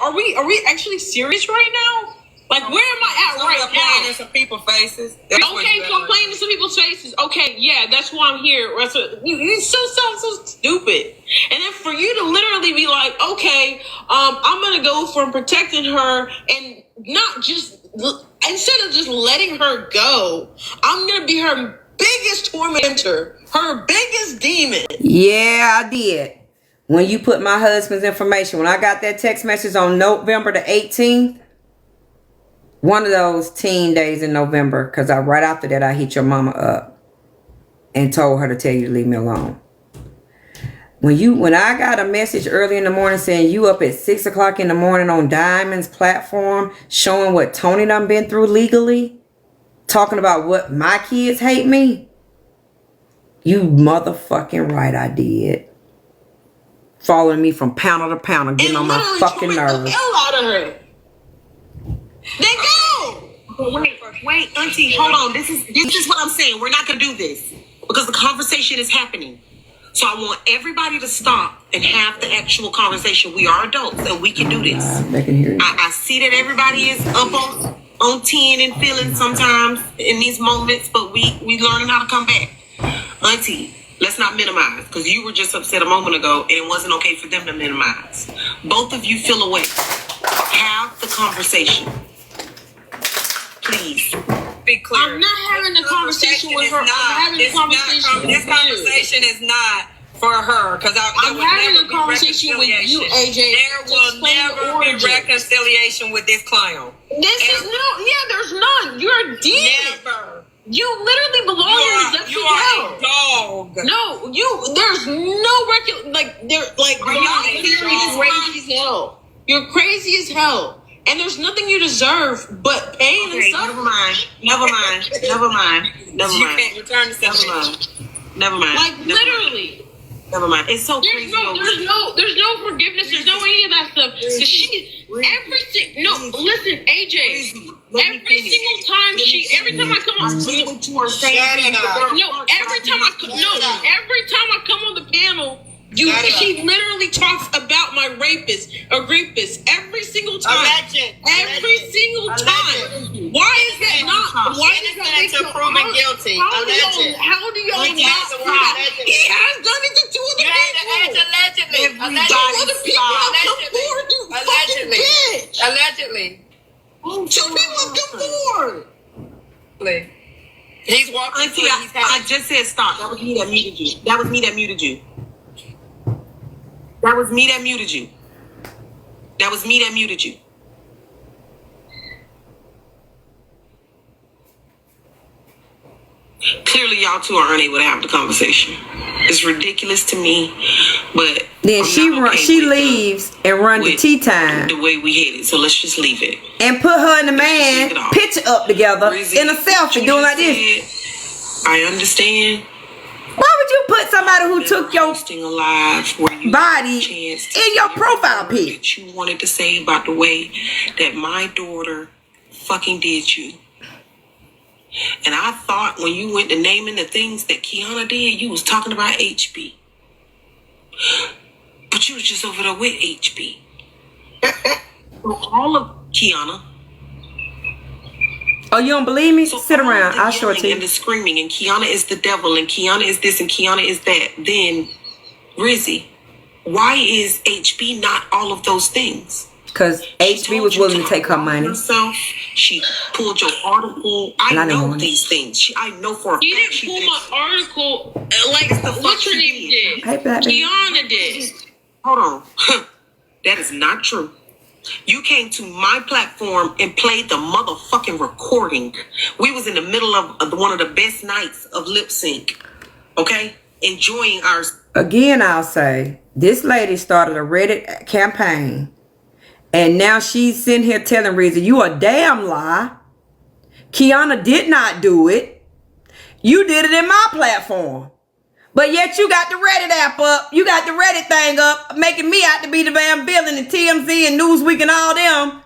S12: are we actually serious right now? Like, where am I at right now?
S6: Playing in some people's faces.
S12: Okay, so I'm playing in some people's faces. Okay, yeah, that's why I'm here. You sound so stupid. And then for you to literally be like, okay, I'm gonna go from protecting her and not just instead of just letting her go, I'm gonna be her biggest tormentor, her biggest demon.
S1: Yeah, I did. When you put my husband's information, when I got that text message on November the 18th, one of those teen days in November, because right after that, I hit your mama up and told her to tell you to leave me alone. When I got a message early in the morning saying you up at 6 o'clock in the morning on Diamond's platform, showing what Tony done been through legally, talking about what my kids hate me, you motherfucking right I did. Following me from pounder to pounder, getting on my fucking nerves.
S12: The hell out of her. They go.
S3: Wait, Auntie, hold on. This is what I'm saying. We're not gonna do this because the conversation is happening. So I want everybody to stop and have the actual conversation. We are adults and we can do this.
S1: They can hear you.
S3: I see that everybody is up on 10 and feeling sometimes in these moments, but we learning how to come back. Auntie, let's not minimize, because you were just upset a moment ago and it wasn't okay for them to minimize. Both of you feel away. Have the conversation. Please.
S6: Be clear.
S12: I'm not having a conversation with her. I'm having a conversation with you.
S6: This conversation is not for her, because
S12: I'm having a conversation with you, AJ.
S6: There will never be reconciliation with this clown.
S12: There's none. You're a demon.
S6: Never.
S12: You literally belong in the depths of hell.
S6: A dog.
S12: No, there's no you're crazy as hell. You're crazy as hell. And there's nothing you deserve but pain and stuff.
S3: Never mind.
S6: You can't return to
S3: Never mind.
S12: Like, literally.
S2: Never mind. It's so
S12: there's
S2: crazy.
S12: There's no forgiveness. There's no any of that stuff. Listen, AJ. Every single time every time I come on, every time I come on the panel, she literally talks about my rapist or rapist every single time. Every single time. Why is that not? Why is that make you proven guilty? How do y'all not? He has done it to two other people.
S6: Allegedly.
S12: Two people have come forward.
S6: He's walking.
S2: Auntie, I just said stop. That was me that muted you. That was me that muted you. That was me that muted you. That was me that muted you. Clearly, y'all two are unable to have the conversation. It's ridiculous to me, but
S1: then she leaves and run the tea time
S2: the way we hit it. So let's just leave it
S1: and put her and the man picture up together in a selfie doing like this.
S2: I understand.
S1: Why would you put somebody who took your body in your profile pic?
S2: That you wanted to say about the way that my daughter fucking did you. And I thought when you went to naming the things that Keyona did, you was talking about HB. But you was just over there with HB. All of Keyona.
S1: Oh, you don't believe me? So sit around. I'll show it to you.
S2: And the screaming, and Keyona is the devil, and Keyona is this, and Keyona is that. Then, Rizzy, why is HB not all of those things?
S1: Because HB was willing to take her money.
S2: She pulled your article. I know these things. I know for a fact.
S12: You didn't pull my article like what's her name did. Keyona did.
S2: Hold on. That is not true. You came to my platform and played the motherfucking recording. We was in the middle of one of the best nights of lip sync. Okay? Enjoying ours.
S1: Again, I'll say, this lady started a Reddit campaign. And now she's sitting here telling Rizzy, you a damn lie. Keyona did not do it. You did it in my platform. But yet you got the Reddit app up. You got the Reddit thing up, making me out to be the Van Villain and TMZ and Newsweek and all them.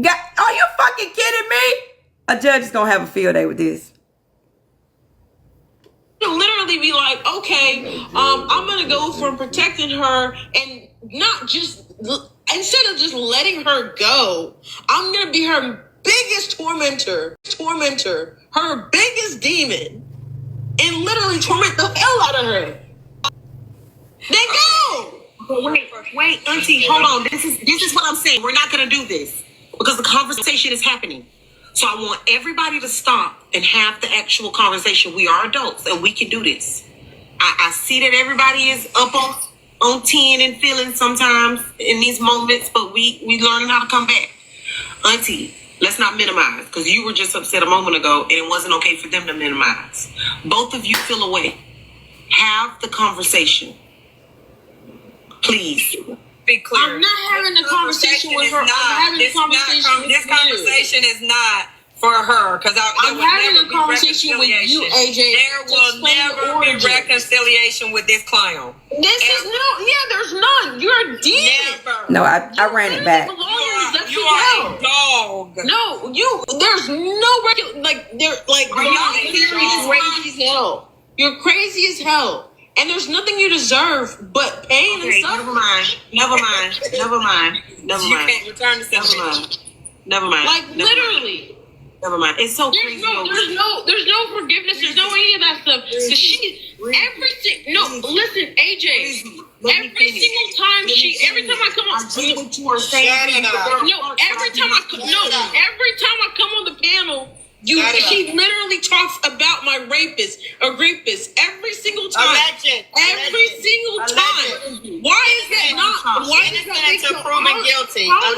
S1: Are you fucking kidding me? A judge is going to have a field day with this.
S12: You'll literally be like, okay, I'm going to go from protecting her and not just... Instead of just letting her go, I'm going to be her biggest tormentor, her biggest demon, and literally torment the hell out of her. Then go!
S2: Wait, Auntie, hold on. This is what I'm saying. We're not going to do this because the conversation is happening. So I want everybody to stop and have the actual conversation. We are adults and we can do this. I see that everybody is up on 10 and feeling sometimes in these moments, but we learning how to come back. Auntie, let's not minimize, because you were just upset a moment ago and it wasn't okay for them to minimize. Both of you feel away. Have the conversation. Please.
S6: Be clear.
S12: I'm not having a conversation with her. I'm having a conversation with you.
S6: This conversation is not for her, because
S12: I'm having a conversation with you, AJ.
S6: There will never be reconciliation with this clown.
S12: There's none. You're a demon.
S1: No, I ran it back.
S6: You are a dog.
S12: No, there's no you're crazy as hell. You're crazy as hell. And there's nothing you deserve but pain and suffering.
S2: Never mind.
S6: You can't return to self.
S2: Never mind.
S12: Like literally.
S2: Never mind. It's so crazy.
S12: There's no forgiveness. There's no any of that stuff. Listen, AJ. Every single time I come on. Every time I come on the panel, she literally talks about my rapist or rapist every single time. Every single time. Why is that not? Why is that make you proven guilty? How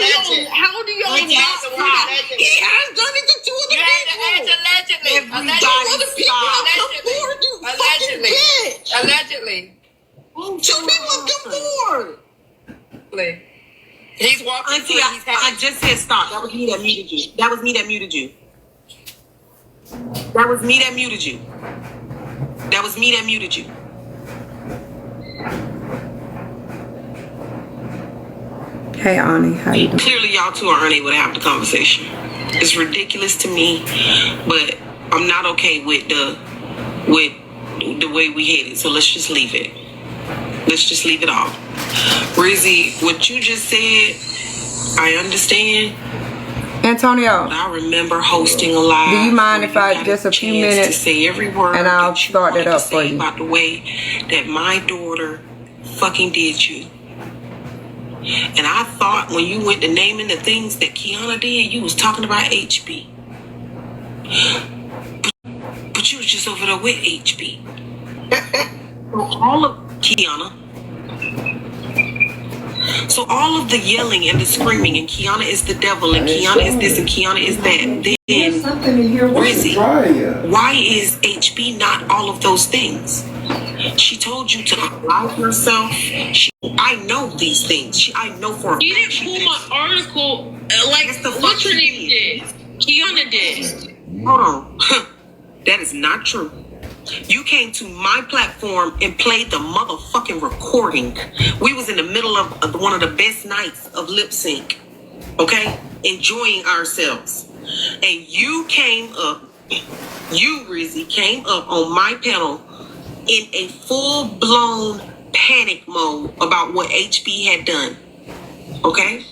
S12: do y'all not? He has done it to two other people. Other people have come forward, you fucking bitch.
S6: Allegedly.
S12: Two people have come forward.
S6: He's walking.
S2: Auntie, I just said stop. That was me that muted you. That was me that muted you.
S1: Hey, Ani, how you doing?
S12: Clearly, y'all two are unable to have the conversation. It's ridiculous to me, but I'm not okay with the way we headed. So let's just leave it. Let's just leave it all. Rizzy, what you just said, I understand.
S1: Antonio,
S12: I remember hosting a live.
S1: do you mind if I just a few minutes
S12: to say every word
S1: and I'll start it up for you
S12: about the way that my daughter fucking did you? And I thought when you went to naming the things that Keyona did, you was talking about HB. But you was just over there with HB. All of Keyona. So all of the yelling and the screaming and Keyona is the devil and Keyona is this and Keyona is that. Then Rizzy, why is HB not all of those things? She told you to allow herself. I know these things. I know for a fact. You didn't pull my article like what's your name did. Keyona did. Hold on. That is not true. You came to my platform and played the motherfucking recording. We was in the middle of one of the best nights of lip sync. Okay? Enjoying ourselves. And you came up, you, Rizzy, came up on my panel in a full-blown panic mode about what HB had done. Okay?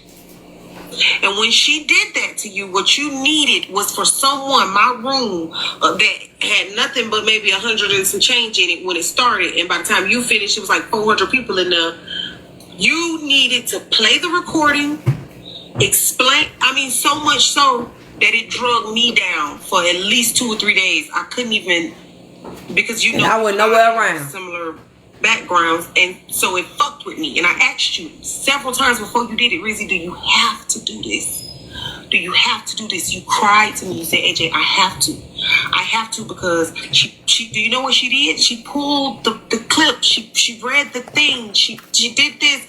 S12: And when she did that to you, what you needed was for someone, my room, that had nothing but maybe 100 and some change in it when it started. And by the time you finished, it was like 400 people in there. You needed to play the recording, explain. I mean, so much so that it drug me down for at least 2 or 3 days. I couldn't even, because you know,
S1: I was nowhere around.
S12: Similar backgrounds, and so it fucked with me. And I asked you several times before you did it, Rizzy, do you have to do this? Do you have to do this? You cried to me. You said, AJ, I have to. I have to because she do you know what she did? She pulled the clip. She read the thing. She did this.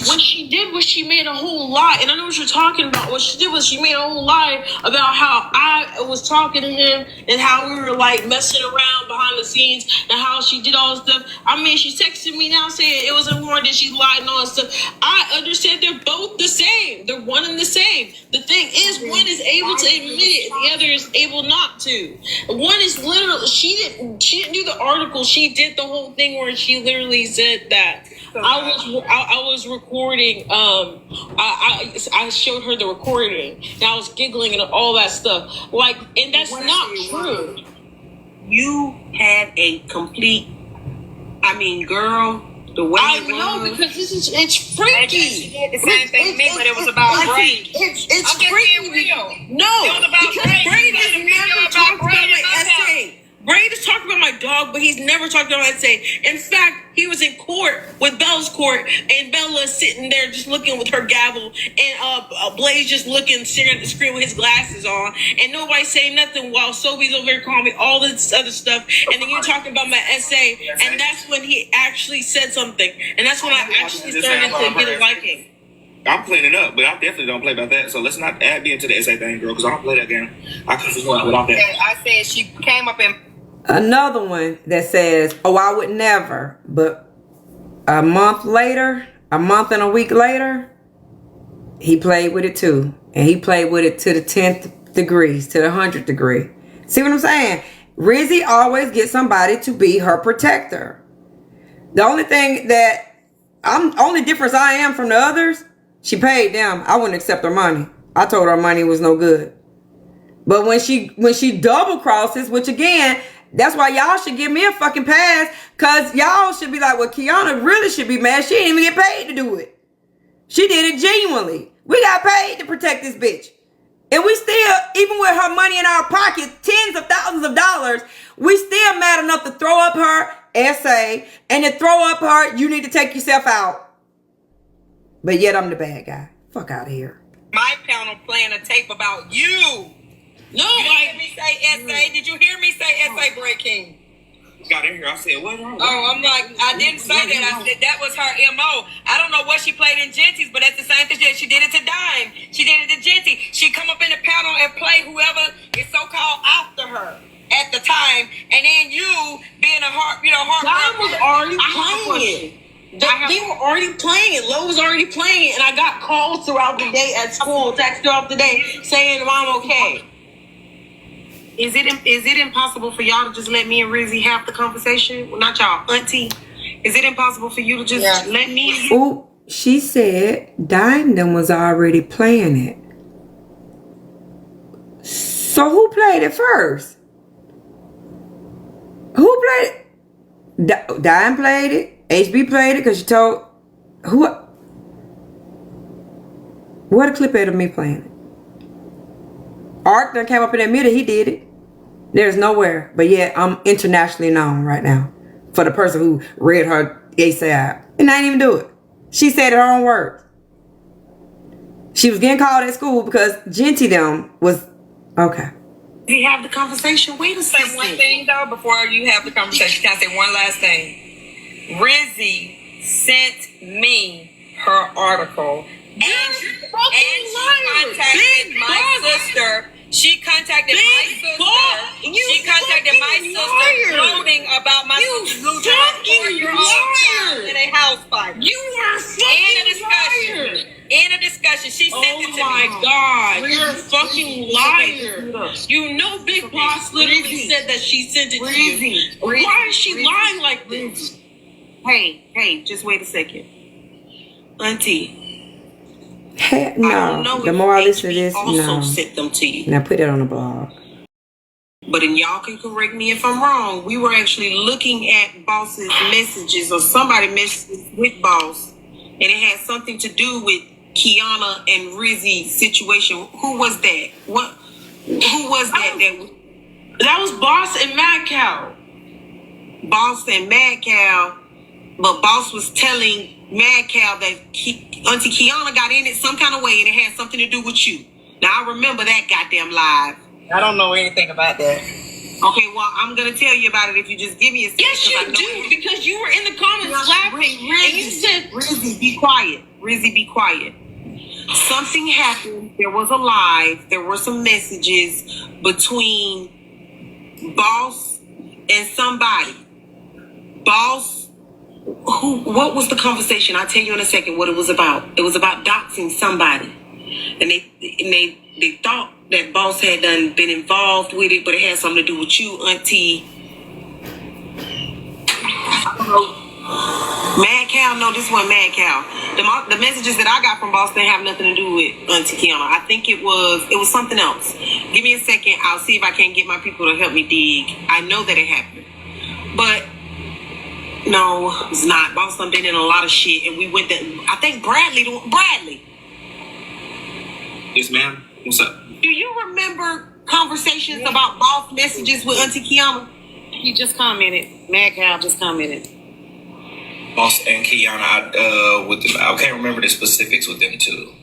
S12: What she did was she made a whole lie. And I know what you're talking about. What she did was she made a whole lie about how I was talking to him and how we were like messing around behind the scenes and how she did all this stuff. I mean, she texted me now saying it wasn't warranted. She's lying and all that stuff. I understand they're both the same. They're one and the same. The thing is, one is able to admit it, and the other is able not to. One is literally she didn't do the article. She did the whole thing where she literally said that I was recording. I showed her the recording, and I was giggling and all that stuff. Like, and that's not true. You had a complete. I mean, girl. The way I know because it's freaky. She did the same thing to me, but it was about Braid. It's freaky. Real. No, it was about because Braid has never talked about my essay. Braid is talking about my dog, but he's never talked about my essay. In fact, he was in court with Bella's court, and Bella's sitting there just looking with her gavel, and Blaze just looking, staring at the screen with his glasses on, and nobody saying nothing while Sophie's over here calling me all this other stuff, and then you're talking about my essay, and that's when he actually said something, and that's when I actually started to get a liking.
S4: I'm playing it up, but I definitely don't play about that. So let's not add me into the essay thing, girl, because I don't play that game. I couldn't go out without that.
S11: I said she came up and
S1: another one that says, oh, I would never, but a month and a week later, he played with it too. And he played with it to the 10th degree, to the 100th degree. See what I'm saying? Rizzy always gets somebody to be her protector. The only thing that, only difference I am from the others, she paid them. I wouldn't accept her money. I told her money was no good. But when she double crosses, which again, that's why y'all should give me a fucking pass. Because y'all should be like, well, Keyona really should be mad. She didn't even get paid to do it. She did it genuinely. We got paid to protect this bitch. And we still, even with her money in our pocket, tens of thousands of dollars, we still mad enough to throw up her essay and to throw up her, you need to take yourself out. But yet I'm the bad guy. Fuck out of here.
S11: My panel playing a tape about you. No, you hear me say essay? Did you hear me say essay breaking?
S4: Got in here, I said, what?
S11: Oh, I'm like, I didn't say that. I said that was her MO. I don't know what she played in Genty's, but that's the same thing. She did it to Dime. She did it to Genty. She come up in the panel and play whoever is so-called after her at the time. And then you being a heart,
S12: Dime was already playing. They were already playing it. Lo was already playing it, and I got calls throughout the day at school, text throughout the day saying, "Mom, okay."
S3: Is it impossible for y'all to just let me and Rizzy have the conversation? Well, not y'all, Auntie. Is it impossible for you to just let me?
S1: Oh, she said Dime was already playing it. So who played it first? Who played it? Dime played it. HB played it because she told who? What a clip of me playing it. Art done came up and admitted he did it. There's nowhere, but yet I'm internationally known right now for the person who read her essay out. And I didn't even do it. She said her own words. She was getting called at school because Genty them was okay.
S3: We have the conversation. Wait a second.
S6: Say one thing though before you have the conversation. Can I say one last thing? Rizzy sent me her article, and she contacted my sister. She contacted my sister. She contacted my sister, gloating about my sister's new job for your own child in a house fire.
S12: You are fucking
S6: In a discussion, she sent it to me.
S12: Oh my God, you're a fucking liar. You know Big Boss literally said that she sent it to you. Why is she lying like this?
S3: Hey, just wait a second. Auntie.
S1: No, the more I listen to this, no.
S3: Sent them to you.
S1: Now put it on the blog.
S3: But then y'all can correct me if I'm wrong. We were actually looking at Boss's messages or somebody messages with Boss, and it had something to do with Keyona and Rizzy's situation. Who was that? What? Who was that?
S12: That was Boss and Mad Cow.
S3: Boss and Mad Cow, but Boss was telling Mad Cow that Auntie Keyona got in it some kind of way, and it had something to do with you. Now I remember that goddamn live.
S6: I don't know anything about that.
S3: Okay, well I'm gonna tell you about it if you just give me a second.
S12: Yes, you do, because you were in the comments laughing, and you said,
S3: "Rizzy, be quiet. Rizzy, be quiet." Something happened. There was a live. There were some messages between Boss and somebody. Boss. What was the conversation? I'll tell you in a second what it was about. It was about doxing somebody. And they thought that Boss had been involved with it, but it had something to do with you, Auntie. I don't know. Mad Cow? No, this wasn't Mad Cow. The messages that I got from Boss didn't have nothing to do with Auntie Keyona. I think it was something else. Give me a second. I'll see if I can get my people to help me dig. I know that it happened. But no, it's not. Boss done been in a lot of shit, and we went there. I think Bradley.
S4: Yes, ma'am. What's up?
S3: Do you remember conversations about Boss messages with Auntie Keyona?
S7: He just commented. Mad Cow just commented.
S4: Boss and Keyona, with them, I can't remember the specifics with them too.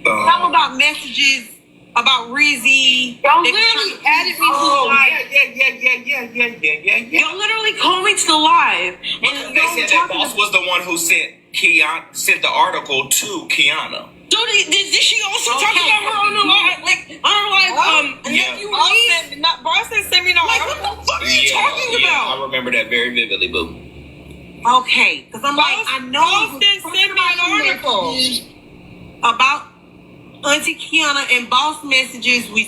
S3: How about messages about Rizzy?
S12: Y'all literally added me to the live.
S4: Yeah.
S12: Y'all literally called me to the live.
S4: And they said that Boss was the one who sent the article to Keyona.
S12: So did she also talk about her on the live?
S6: Boss didn't send me no
S12: article. What the fuck are you talking about?
S4: I remember that very vividly, boo.
S3: Okay, because I'm I know
S6: Boss didn't send me an article
S3: about Auntie Keyona and Boss messages. We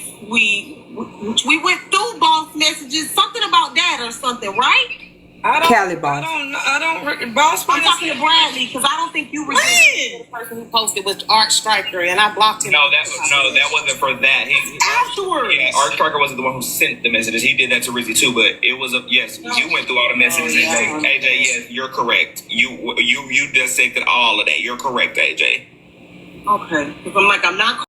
S3: went through Boss messages, something about that or something, right?
S1: Cali Boss.
S6: I don't. Boss.
S3: I'm talking to Bradley because I don't think you were
S7: the person who posted was Art Striker, and I blocked him.
S4: No, that wasn't for that.
S3: Afterwards.
S4: Yeah, Art Striker wasn't the one who sent the messages. He did that to Rizzy too, but it was yes. You went through all the messages. AJ, yes, you're correct. You dissected all of that. You're correct, AJ.
S3: Okay, because I'm not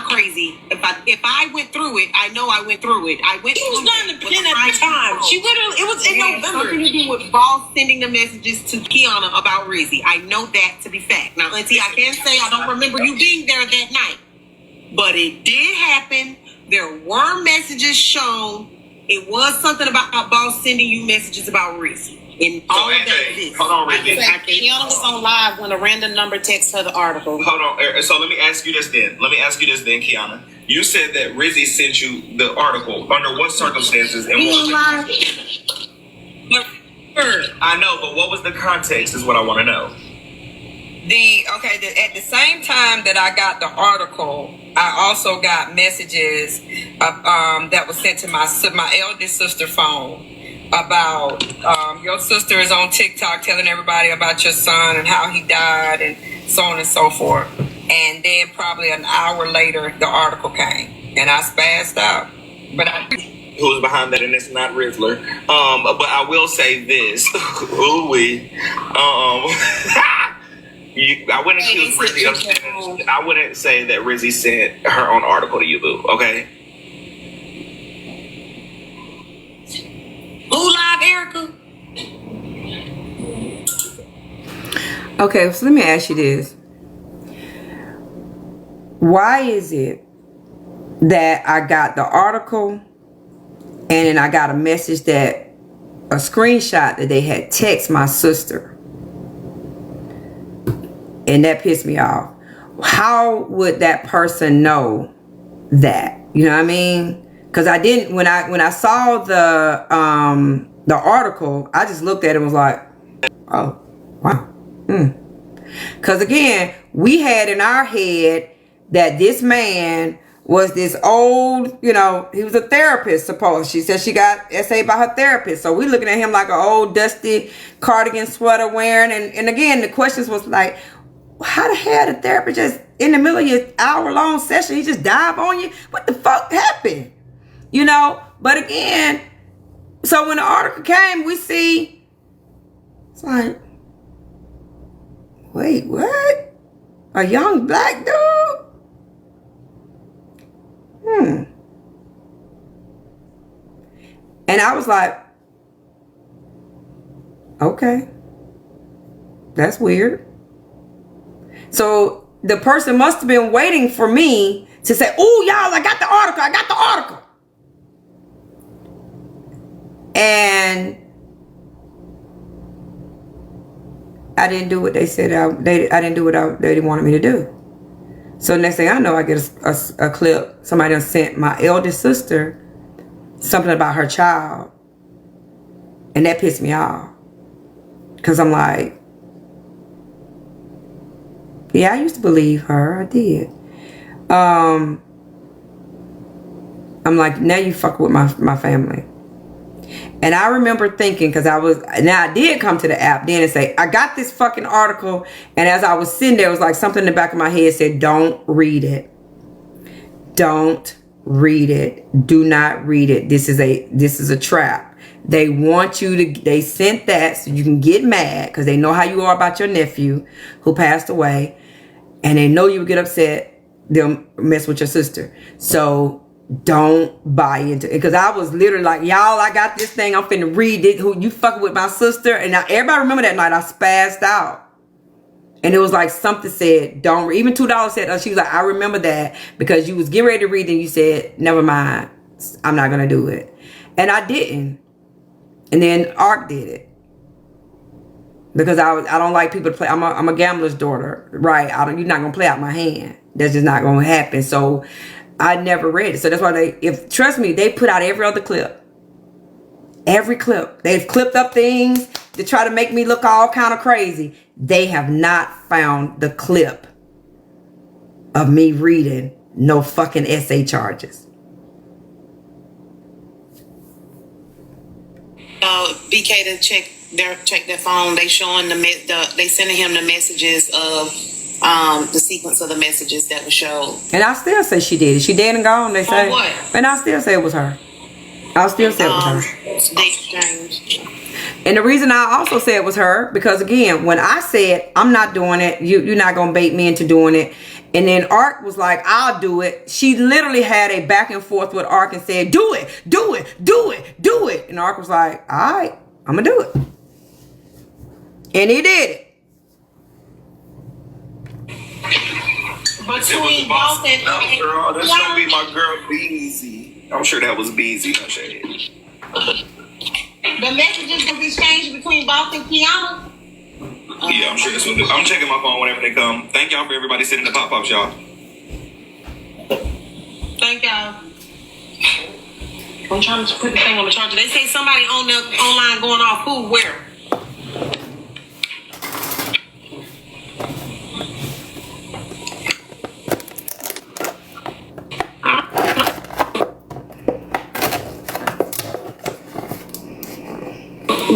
S3: crazy. If I went through it, I know I went through it. I went.
S12: She was not in the pen at the time. She literally, it was in November.
S3: Something to do with Boss sending the messages to Keyona about Rizzy. I know that to be fact. Now, Auntie, I can't say I don't remember you being there that night, but it did happen. There were messages shown. It was something about Boss sending you messages about Rizzy. And all of that.
S4: Hold on, Rizzy.
S7: Keyona was on live when a random number texted her the article.
S4: Hold on. So let me ask you this then. Keyona. You said that Rizzy sent you the article. Under what circumstances and what? I know, but what was the context is what I want to know.
S6: At the same time that I got the article, I also got messages that was sent to my eldest sister phone about your sister is on TikTok telling everybody about your son and how he died and so on and so forth. And then probably an hour later, the article came and I spazzed out. But
S4: who's behind that, and it's not Rizzler. But I will say this. I wouldn't accuse Rizzy of saying, I wouldn't say that Rizzy sent her own article to you, boo, okay?
S6: Who live, Erica?
S1: Okay, so let me ask you this. Why is it that I got the article and then I got a message that a screenshot that they had text my sister, and that pissed me off? How would that person know that? You know what I mean? Because I didn't, when I saw the article, I just looked at it and was like, oh, wow. Because again, we had in our head that this man was this old, you know, he was a therapist, supposed. She said she got essayed by her therapist. So we looking at him like an old dusty cardigan sweater wearing. And again, the questions was like, how the hell the therapist just in the middle of your hour-long session, he just dive on you? What the fuck happened? You know? But again, so when the article came, we see, it's like, wait, what? A young black dude? And I was like, okay, that's weird. So the person must have been waiting for me to say, oh, y'all, I got the article. And I didn't do what they said. I didn't do what they wanted me to do. So next thing I know, I get a clip. Somebody done sent my eldest sister something about her child. And that pissed me off. Because I'm like, yeah, I used to believe her. I did. I'm like, now you fuck with my family. And I remember thinking, because I did come to the app then and say, I got this fucking article. And as I was sitting there, it was like something in the back of my head said, don't read it. Don't read it. Do not read it. This is a trap. They want you to, they sent that so you can get mad because they know how you are about your nephew who passed away. And they know you would get upset. They'll mess with your sister. So don't buy into it. Because I was literally like, y'all, I got this thing. I'm finna read it. Who you fucking with my sister? And now everybody remember that night I spazzed out. And it was like something said, don't read. Even $2 said, she was like, I remember that because you was getting ready to read and you said, never mind. I'm not going to do it. And I didn't. And then Ark did it. Because I don't like people to play. I'm a gambler's daughter. Right. You're not going to play out my hand. That's just not going to happen. So I never read it. So that's why trust me, they put out every other clip. Every clip. They've clipped up things to try to make me look all kind of crazy. They have not found the clip of me reading no fucking essay charges.
S3: BK to check their phone. They showing they sending him the messages of the sequence of the messages that were showed.
S1: And I still say she did it. She dead and gone, they say.
S3: What?
S1: And I still say it was her. I'll still say it was her.
S3: They exchanged.
S1: And the reason I also say it was her, because again, when I said, I'm not doing it, you're not going to bait me into doing it. And then Ark was like, I'll do it. She literally had a back and forth with Ark and said, do it, do it, do it, do it. And Ark was like, all right, I'm going to do it. And he did it.
S3: Between both and
S4: girl, that's gonna be my girl Beezy. I'm sure that was Beezy.
S3: the messages that exchanged between Boss and Keyona.
S4: Yeah, I'm sure this was. I'm checking my phone whenever they come. Thank y'all for everybody sitting in the pop-ups, y'all.
S3: Thank y'all. I'm trying to put the thing on the charger. They say somebody on the online going off. Who? Where?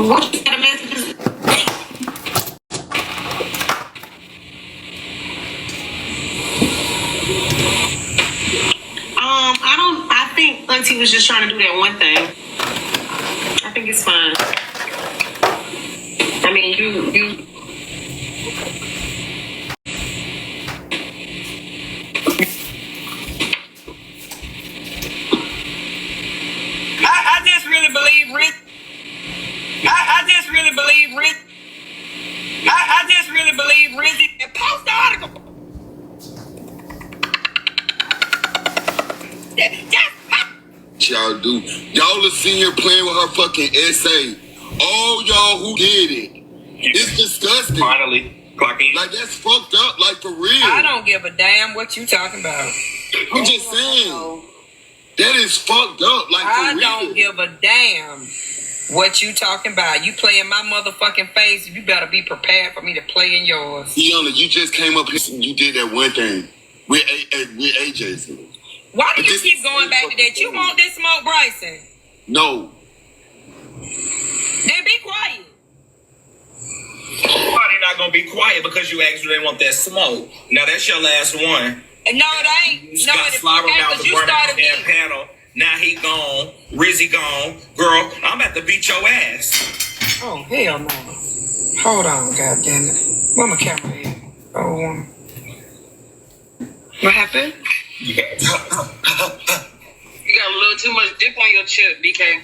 S3: What kind of messages? I think Auntie was just trying to do that one thing. I think it's fine. I mean, you.
S6: I just really believe Rick. I just really believe Rick. I just really believe Rizzy and post the article.
S5: Y'all do. Y'all are sitting here playing with her fucking essay. All y'all who did it. It's disgusting.
S4: Finally, clocking.
S5: Like, that's fucked up. Like, for real.
S6: I don't give a damn what you talking about.
S5: I'm just saying. That is fucked up. Like, for real.
S6: I don't give a damn what you talking about. You play in my motherfucking face, you better be prepared for me to play in yours.
S5: Keyona, you just came up here and you did that one thing with AJ.
S6: Why do you keep going back to that? You want this smoke, Bryson?
S5: No.
S6: Then be quiet.
S4: Somebody not gonna be quiet because you actually want that smoke. Now that's your last one.
S6: No, it ain't.
S4: You got Slobber Mouth to burn out the damn panel. Now he gone. Rizzy gone. Girl, I'm about to beat your ass.
S6: Oh, hell no. Hold on, goddammit. Where my camera at? Oh, what happened?
S4: Yeah.
S7: You got a little too much dip on your chip, BK.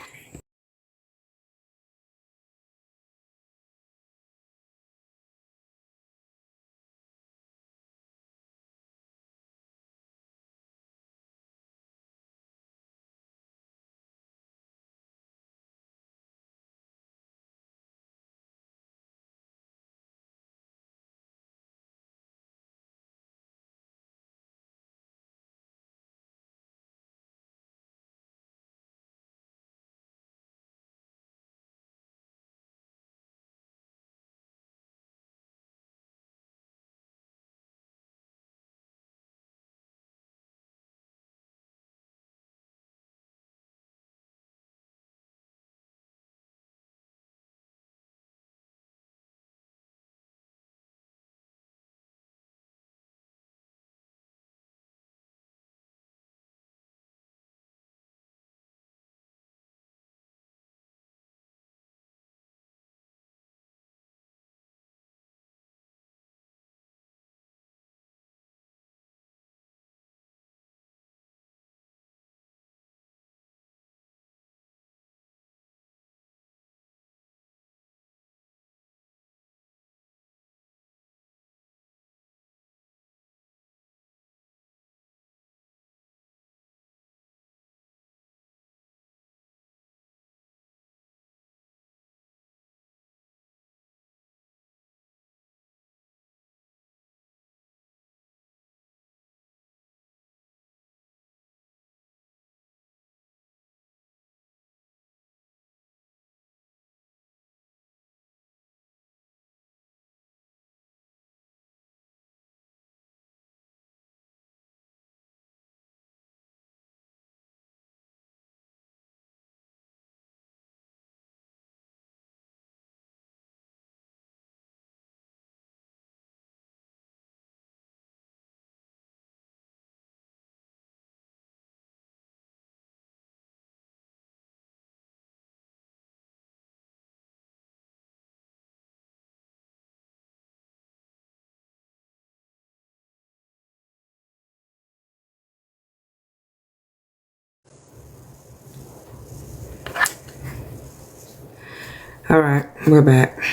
S1: All right, we're back.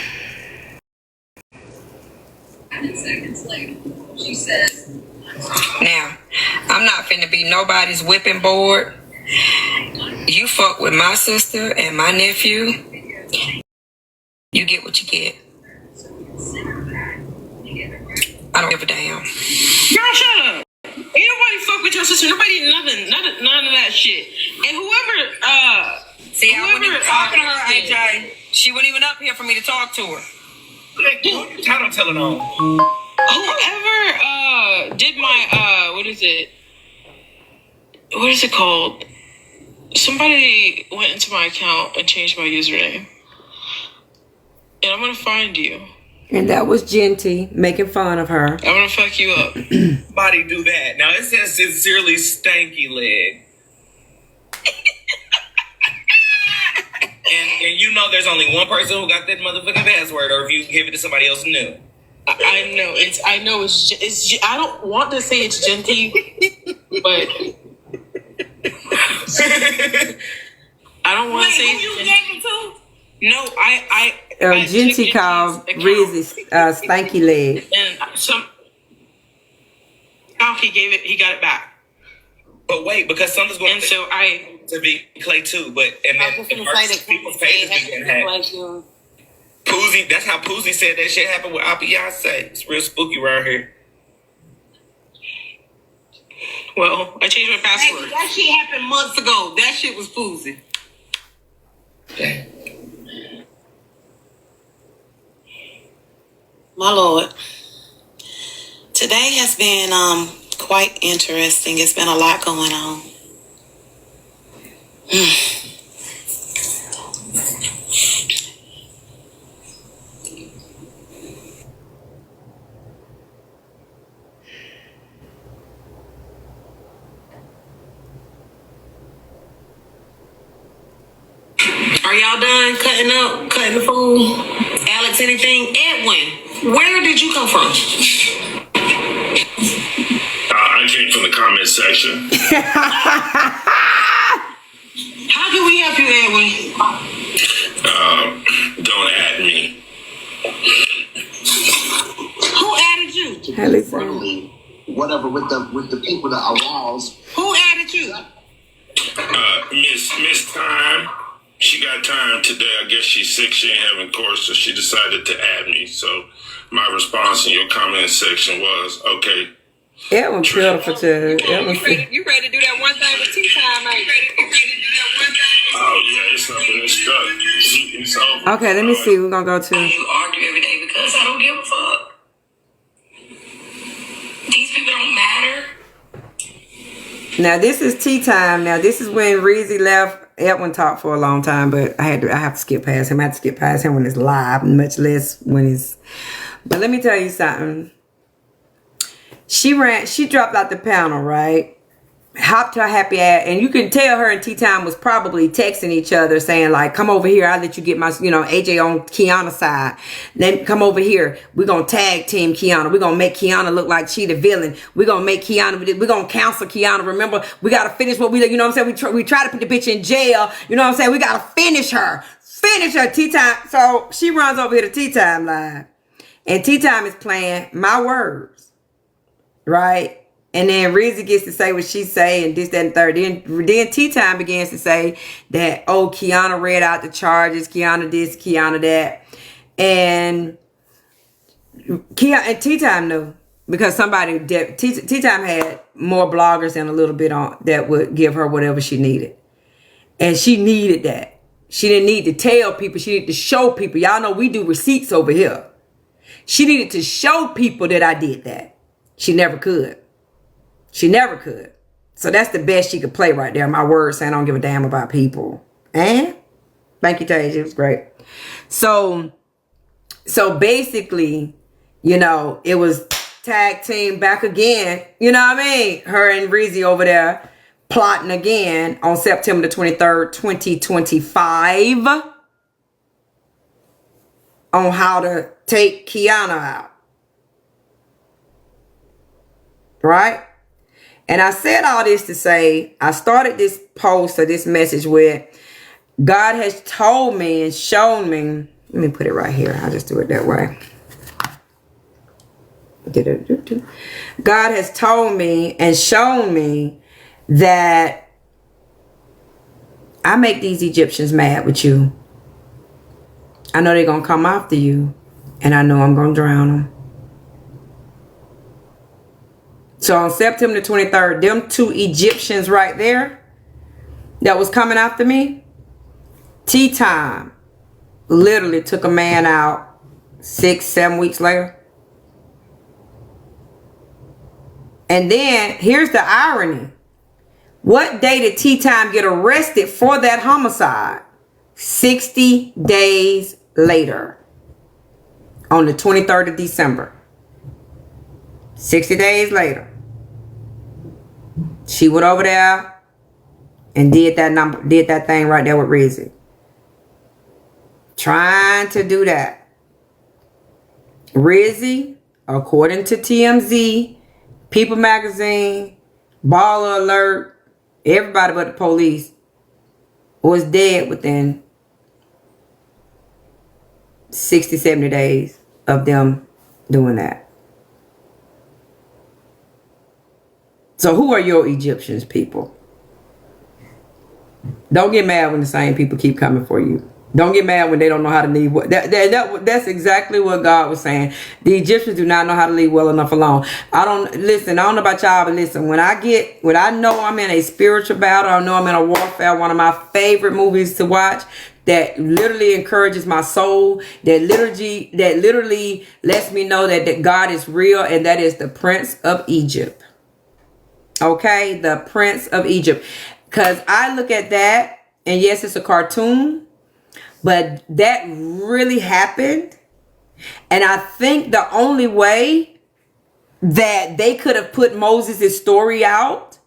S6: Seconds later, she says, now, I'm not finna be nobody's whipping board. You fuck with my sister and my nephew, you get what you get. I don't give a damn.
S3: Girl, shut up. Ain't nobody fuck with
S12: with your sister. Nobody did nothing. None of that shit. And whoever,
S6: See, I wasn't even talking to her, AJ. She wasn't even up here for me to talk to her.
S4: Title telling on.
S12: Whoever did my what is it called? Somebody went into my account and changed my username, and I'm gonna find you.
S1: And that was Genty making fun of her.
S12: I'm gonna fuck you up.
S4: Body do that. Now it says sincerely stanky leg. And you know there's only one person who got that motherfucking password, or if you give it to somebody else new.
S12: I know it's I don't want to say it's Genty, but I don't want to say it's
S6: you
S12: Genty.
S6: gave it to?
S12: No, I
S1: Genty called Rizzy stanky leg.
S12: and he got it back.
S4: But wait, because something's going
S12: And so I
S4: to be Clay too, but and then people's faces begin hacked. Poozy, that's how Poozy said that shit happened with Beyonce. It's real spooky around here.
S12: Well, I changed my password.
S6: That shit happened months ago. That shit was Poozy.
S13: My Lord. Today has been quite interesting. It's been a lot going on.
S6: Are y'all done cutting the food? Alex, anything? Edwin, where did you come from?
S14: I came from the comment section.
S6: How can we help you, Edwin?
S14: Don't add me.
S6: Who added you?
S10: Friendly, whatever with the people that arouse.
S6: Who added you?
S14: Miss Time. She got time today. I guess she's sick. She ain't having course, so she decided to add me. So my response in your comment section was, okay.
S1: It was beautiful too.
S6: You ready to do that one thing with tea time, mate?
S14: Oh yeah, it's up and it's stuck. It's over.
S1: Okay, let me see. We're gonna go to.
S6: You argue every day because I don't give a fuck. These people don't matter.
S1: Now this is tea time. Now this is when Reezy left. Edwin talked for a long time, but I have to skip past him. I have to skip past him when it's live, much less when it's. But let me tell you something. She dropped out the panel, right? Hopped her happy ass, and you can tell her and Tea Time was probably texting each other, saying like, "Come over here, I'll let you get my, AJ on Keyona'S side. Then come over here, we're gonna tag team Keyona. We're gonna make Keyona look like she the villain. We're gonna make Keyona, we're gonna counsel Keyona. Remember, we gotta finish what we, you know what I'm saying? We try to put the bitch in jail. You know what I'm saying? We gotta finish her, Tea Time." So she runs over here to Tea Time live, and Tea Time is playing My Words, right? And then Rizzy gets to say what she say and this, that, and third. Then Tea Time begins to say that, oh, Keyona read out the charges. Keyona this, Keyona that. And Tea Time knew. Because Tea Time had more bloggers and a little bit on that would give her whatever she needed. And she needed that. She didn't need to tell people. She needed to show people. Y'all know we do receipts over here. She needed to show people that I did that. She never could. She never could. So that's the best she could play right there. My word saying I don't give a damn about people. And thank you, Tasia. It was great. So basically, it was tag team back again. You know what I mean? Her and Rizzy over there plotting again on September the 23rd, 2025 on how to take Keyona out. Right? And I said all this to say, I started this post or this message with, God has told me and shown me. Let me put it right here. I'll just do it that way. God has told me and shown me that I make these Egyptians mad with you. I know they're going to come after you. And I know I'm going to drown them. So on September the 23rd, them two Egyptians right there that was coming after me, Tea Time literally took a man out 6-7 weeks later. And then here's the irony. What day did Tea Time get arrested for that homicide? 60 days later. On the 23rd of December. 60 days later. She went over there and did that thing right there with Rizzy. Trying to do that. Rizzy, according to TMZ, People Magazine, Baller Alert, everybody but the police, was dead within 60, 70 days of them doing that. So who are your Egyptians, people? Don't get mad when the same people keep coming for you. Don't get mad when they don't know how to leave. That's exactly what God was saying. The Egyptians do not know how to leave well enough alone. I don't know about y'all, but listen, when I know I'm in a spiritual battle, I know I'm in a warfare, one of my favorite movies to watch that literally encourages my soul, that literally lets me know that God is real, and that is the Prince of Egypt. Okay, the Prince of Egypt. Because I look at that, and yes, it's a cartoon, but that really happened. And I think the only way that they could have put Moses' story out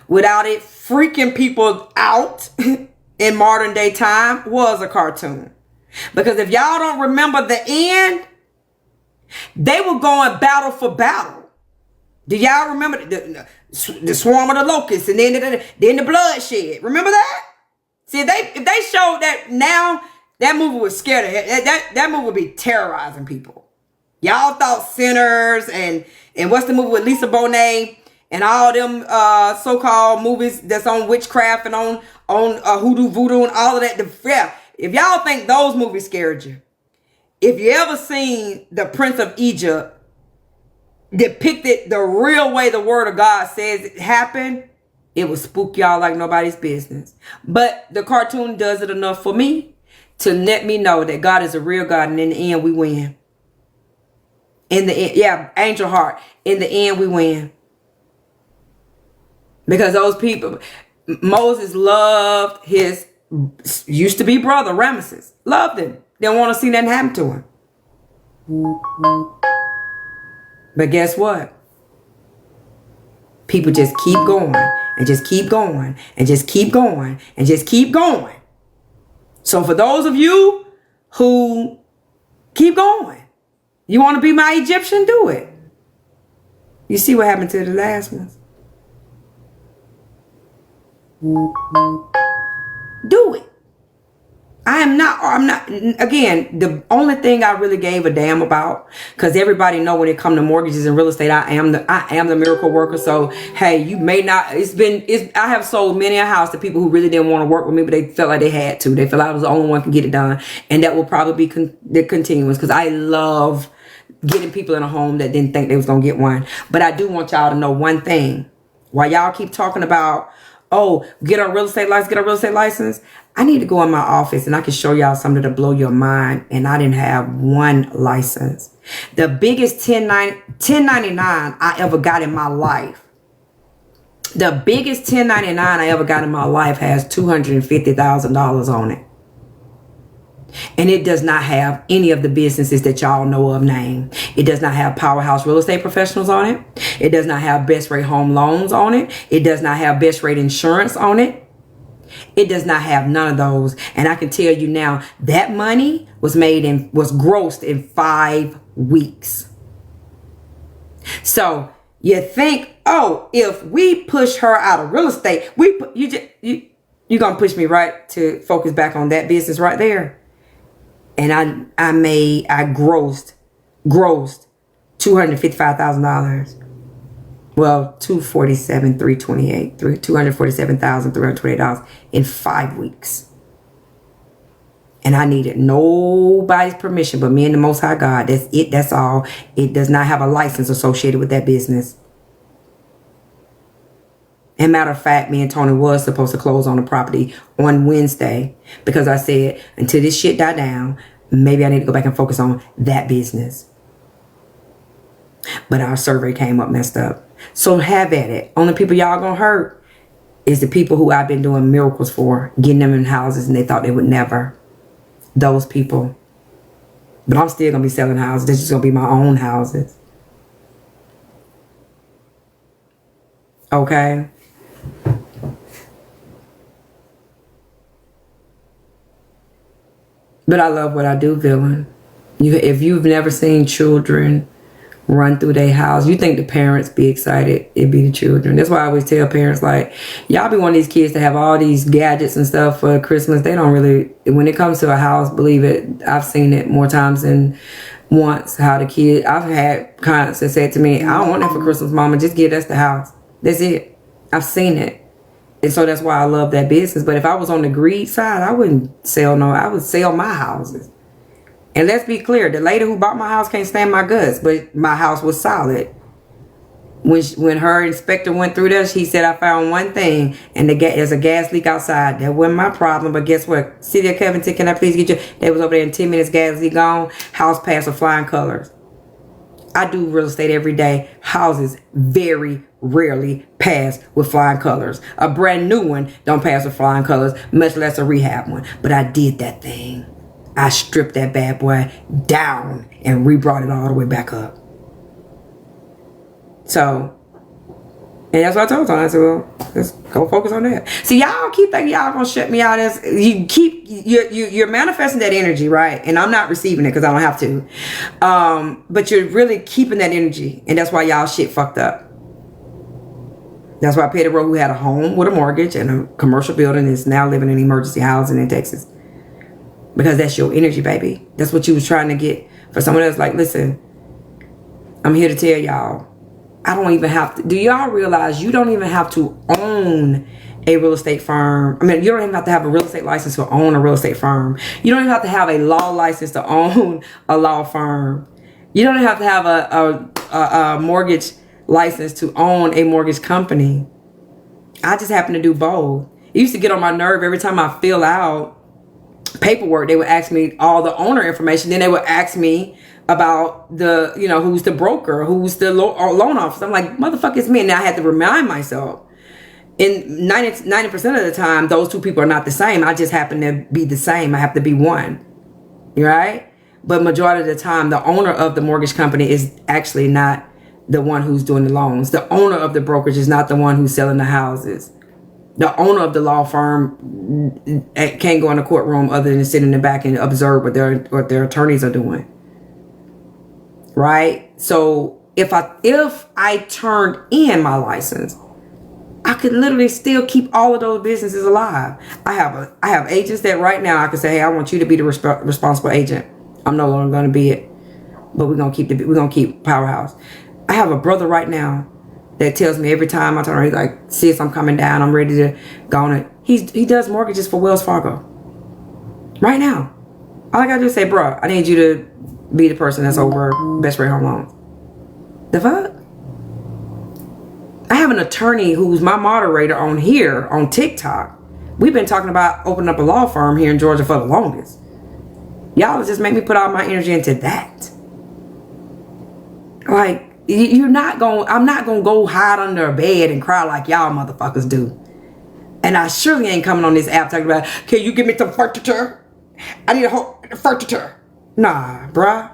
S1: without it freaking people out in modern day time was a cartoon. Because if y'all don't remember the end, they were going battle for battle. Do y'all remember the swarm of the locusts and then the bloodshed? Remember that? See, if they showed that now, that movie was scared of that movie would be terrorizing people. Y'all thought Sinners and what's the movie with Lisa Bonet and all them so-called movies that's on witchcraft and on hoodoo, voodoo, and all of that. If y'all think those movies scared you, if you ever seen The Prince of Egypt depicted the real way the word of God says it happened, it would spook y'all like nobody's business. But the cartoon does it enough for me to let me know that God is a real God, and in the end we win. In the end, yeah, Angel Heart. In the end we win. Because those people, Moses loved his used to be brother Ramesses. Loved him. Didn't want to see nothing happen to him. But guess what? People just keep going and just keep going and just keep going and just keep going. So for those of you who keep going, you want to be my Egyptian, do it. You see what happened to the last ones? Do it. I'm not, again, the only thing I really gave a damn about, because everybody know when it comes to mortgages and real estate, I am the miracle worker. So, hey, you may not, I have sold many a house to people who really didn't want to work with me, but they felt like they had to. They felt like I was the only one who can get it done. And that will probably be the continuance, because I love getting people in a home that didn't think they was going to get one. But I do want y'all to know one thing. While y'all keep talking about, oh, get a real estate license, I need to go in my office and I can show y'all something to blow your mind. And I didn't have one license. The biggest 1099 I ever got in my life. The biggest 1099 I ever got in my life has $250,000 on it. And it does not have any of the businesses that y'all know of named. It does not have Powerhouse Real Estate Professionals on it. It does not have Best Rate Home Loans on it. It does not have Best Rate Insurance on it. It does not have none of those. And I can tell you now, that money was grossed in 5 weeks. So you think, oh, if we push her out of real estate, you're going to push me right to focus back on that business right there. And I grossed $255,000. Well, $247,328 in 5 weeks. And I needed nobody's permission but me and the Most High God. That's it. That's all. It does not have a license associated with that business. And matter of fact, me and Tony was supposed to close on the property on Wednesday because I said, until this shit die down, maybe I need to go back and focus on that business. But our survey came up messed up. So have at it. Only people y'all gonna hurt is the people who I've been doing miracles for, getting them in houses and they thought they would never. Those people. But I'm still gonna be selling houses. This is gonna be my own houses. Okay? But I love what I do, villain. If you've never seen children run through their house, you think the parents be excited, it be the children. That's why I always tell parents, like, y'all be wanting these kids to have all these gadgets and stuff for Christmas. They don't really, when it comes to a house, believe it, I've seen it more times than once, how the kid, I've had clients that said to me, I don't want that for Christmas, mama, just give us the house. That's it. I've seen it. And so that's why I love that business. But if I was on the greed side, I wouldn't sell I would sell my houses. And let's be clear, the lady who bought my house can't stand my guts, but my house was solid. When her inspector went through there, he said, I found one thing, and there's a gas leak outside. That wasn't my problem, but guess what? City of Covington, can I please get you? They was over there in 10 minutes, gas leak gone, house passed with flying colors. I do real estate every day. Houses very rarely pass with flying colors. A brand new one don't pass with flying colors, much less a rehab one. But I did that thing. I stripped that bad boy down and re-brought it all the way back up. So, and that's what I told Tony. I said, well, let's go focus on that. See, y'all keep thinking y'all gonna shut me out. As you're manifesting that energy, right? And I'm not receiving it because I don't have to. But you're really keeping that energy, and that's why y'all shit fucked up. That's why Petty Rowe, who had a home with a mortgage and a commercial building, is now living in emergency housing in Texas. Because that's your energy, baby. That's what you was trying to get for someone else. Like, listen, I'm here to tell y'all, I don't even have to. Do y'all realize you don't even have to own a real estate firm? I mean, you don't even have to have a real estate license to own a real estate firm. You don't even have to have a law license to own a law firm. You don't even have to have a mortgage license to own a mortgage company. I just happen to do both. It used to get on my nerve every time I fill out paperwork. They would ask me all the owner information. Then they would ask me about the, who's the broker, who's the loan officer. I'm like, motherfucker, it's me. And I had to remind myself. In 90% of the time, those two people are not the same. I just happen to be the same. I have to be one. Right? But majority of the time, the owner of the mortgage company is actually not the one who's doing the loans. The owner of the brokerage is not the one who's selling the houses. The owner of the law firm can't go in the courtroom other than sit in the back and observe what their attorneys are doing. Right? So if I turned in my license, I could literally still keep all of those businesses alive. I have agents that right now I can say, hey, I want you to be the responsible agent. I'm no longer going to be it, but we're gonna keep Powerhouse. I have a brother right now that tells me every time I turn around, he's like, sis, I'm coming down. I'm ready to go on it. He does mortgages for Wells Fargo. Right now. All I got to do is say, bro, I need you to be the person that's over best rate home loans. The fuck? I have an attorney who's my moderator on here on TikTok. We've been talking about opening up a law firm here in Georgia for the longest. Y'all just make me put all my energy into that. Like, I'm not gonna go hide under a bed and cry like y'all motherfuckers do. And I surely ain't coming on this app talking about, can you give me some furniture? I need a furniture. Nah, bruh.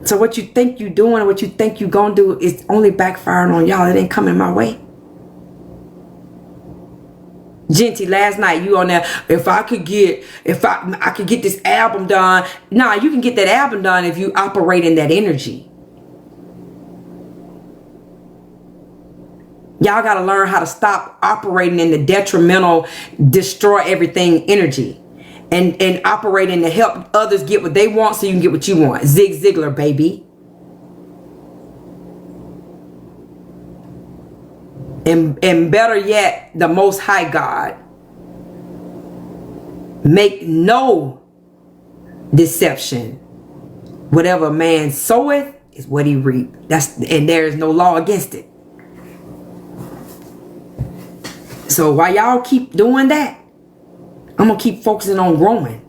S1: So what you think you doing, what you think you gonna do is only backfiring on y'all. It ain't coming my way. Genty, last night you on there, if I could get this album done. Nah, you can get that album done if you operate in that energy. Y'all got to learn how to stop operating in the detrimental, destroy everything energy. And operating to help others get what they want so you can get what you want. Zig Ziglar, baby. And better yet, the Most High God. Make no deception. Whatever man soweth is what he reap. And there is no law against it. So while y'all keep doing that, I'm going to keep focusing on growing.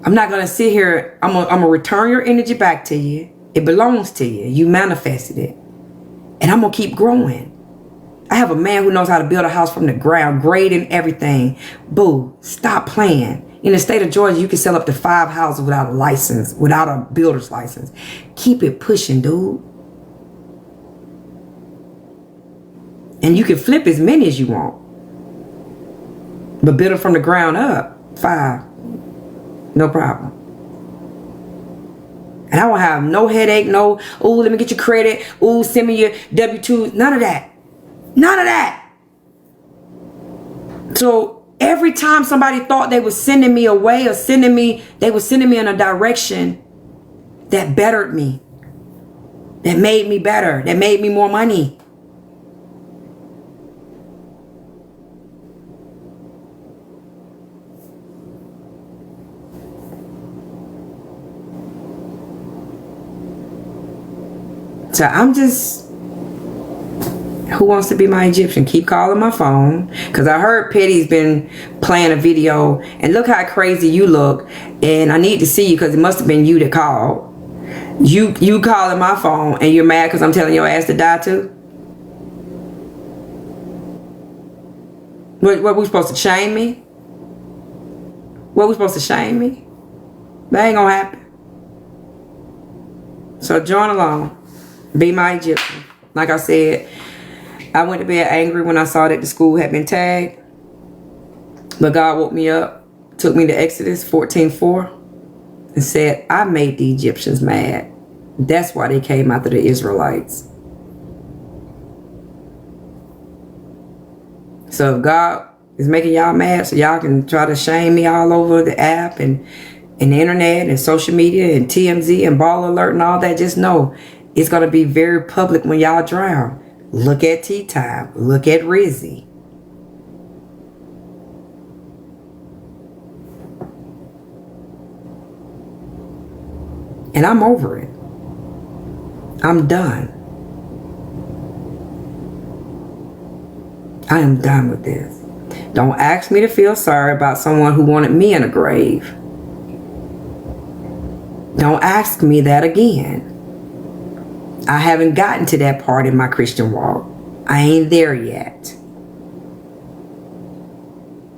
S1: I'm not going to sit here. I'm going to return your energy back to you. It belongs to you. You manifested it. And I'm going to keep growing. I have a man who knows how to build a house from the ground, grading everything. Boo, stop playing. In the state of Georgia, you can sell up to 5 houses without a license, without a builder's license. Keep it pushing, dude. And you can flip as many as you want. But build it from the ground up. 5. No problem. And I won't have no headache, no, ooh, let me get your credit. Ooh, send me your W-2. None of that. None of that. So every time somebody thought they were sending me away or they were sending me in a direction that bettered me, that made me better, that made me more money. So I'm just, who wants to be my Egyptian? Keep calling my phone. Because I heard Petty's been playing a video. And look how crazy you look. And I need to see you because it must have been you that called. You calling my phone and you're mad because I'm telling your ass to die too? What we supposed to shame me? What we supposed to shame me? That ain't gonna happen. So join along. Be my Egyptian. Like I said, I went to bed angry when I saw that the school had been tagged. But God woke me up, took me to Exodus 14:4, and said, I made the Egyptians mad. That's why they came after the Israelites. So if God is making y'all mad so y'all can try to shame me all over the app and the internet and social media and TMZ and Ball Alert and all that, just know it's going to be very public when y'all drown. Look at Tea Time. Look at Rizzy. And I'm over it. I'm done. I am done with this. Don't ask me to feel sorry about someone who wanted me in a grave. Don't ask me that again. I haven't gotten to that part in my Christian walk. I ain't there yet.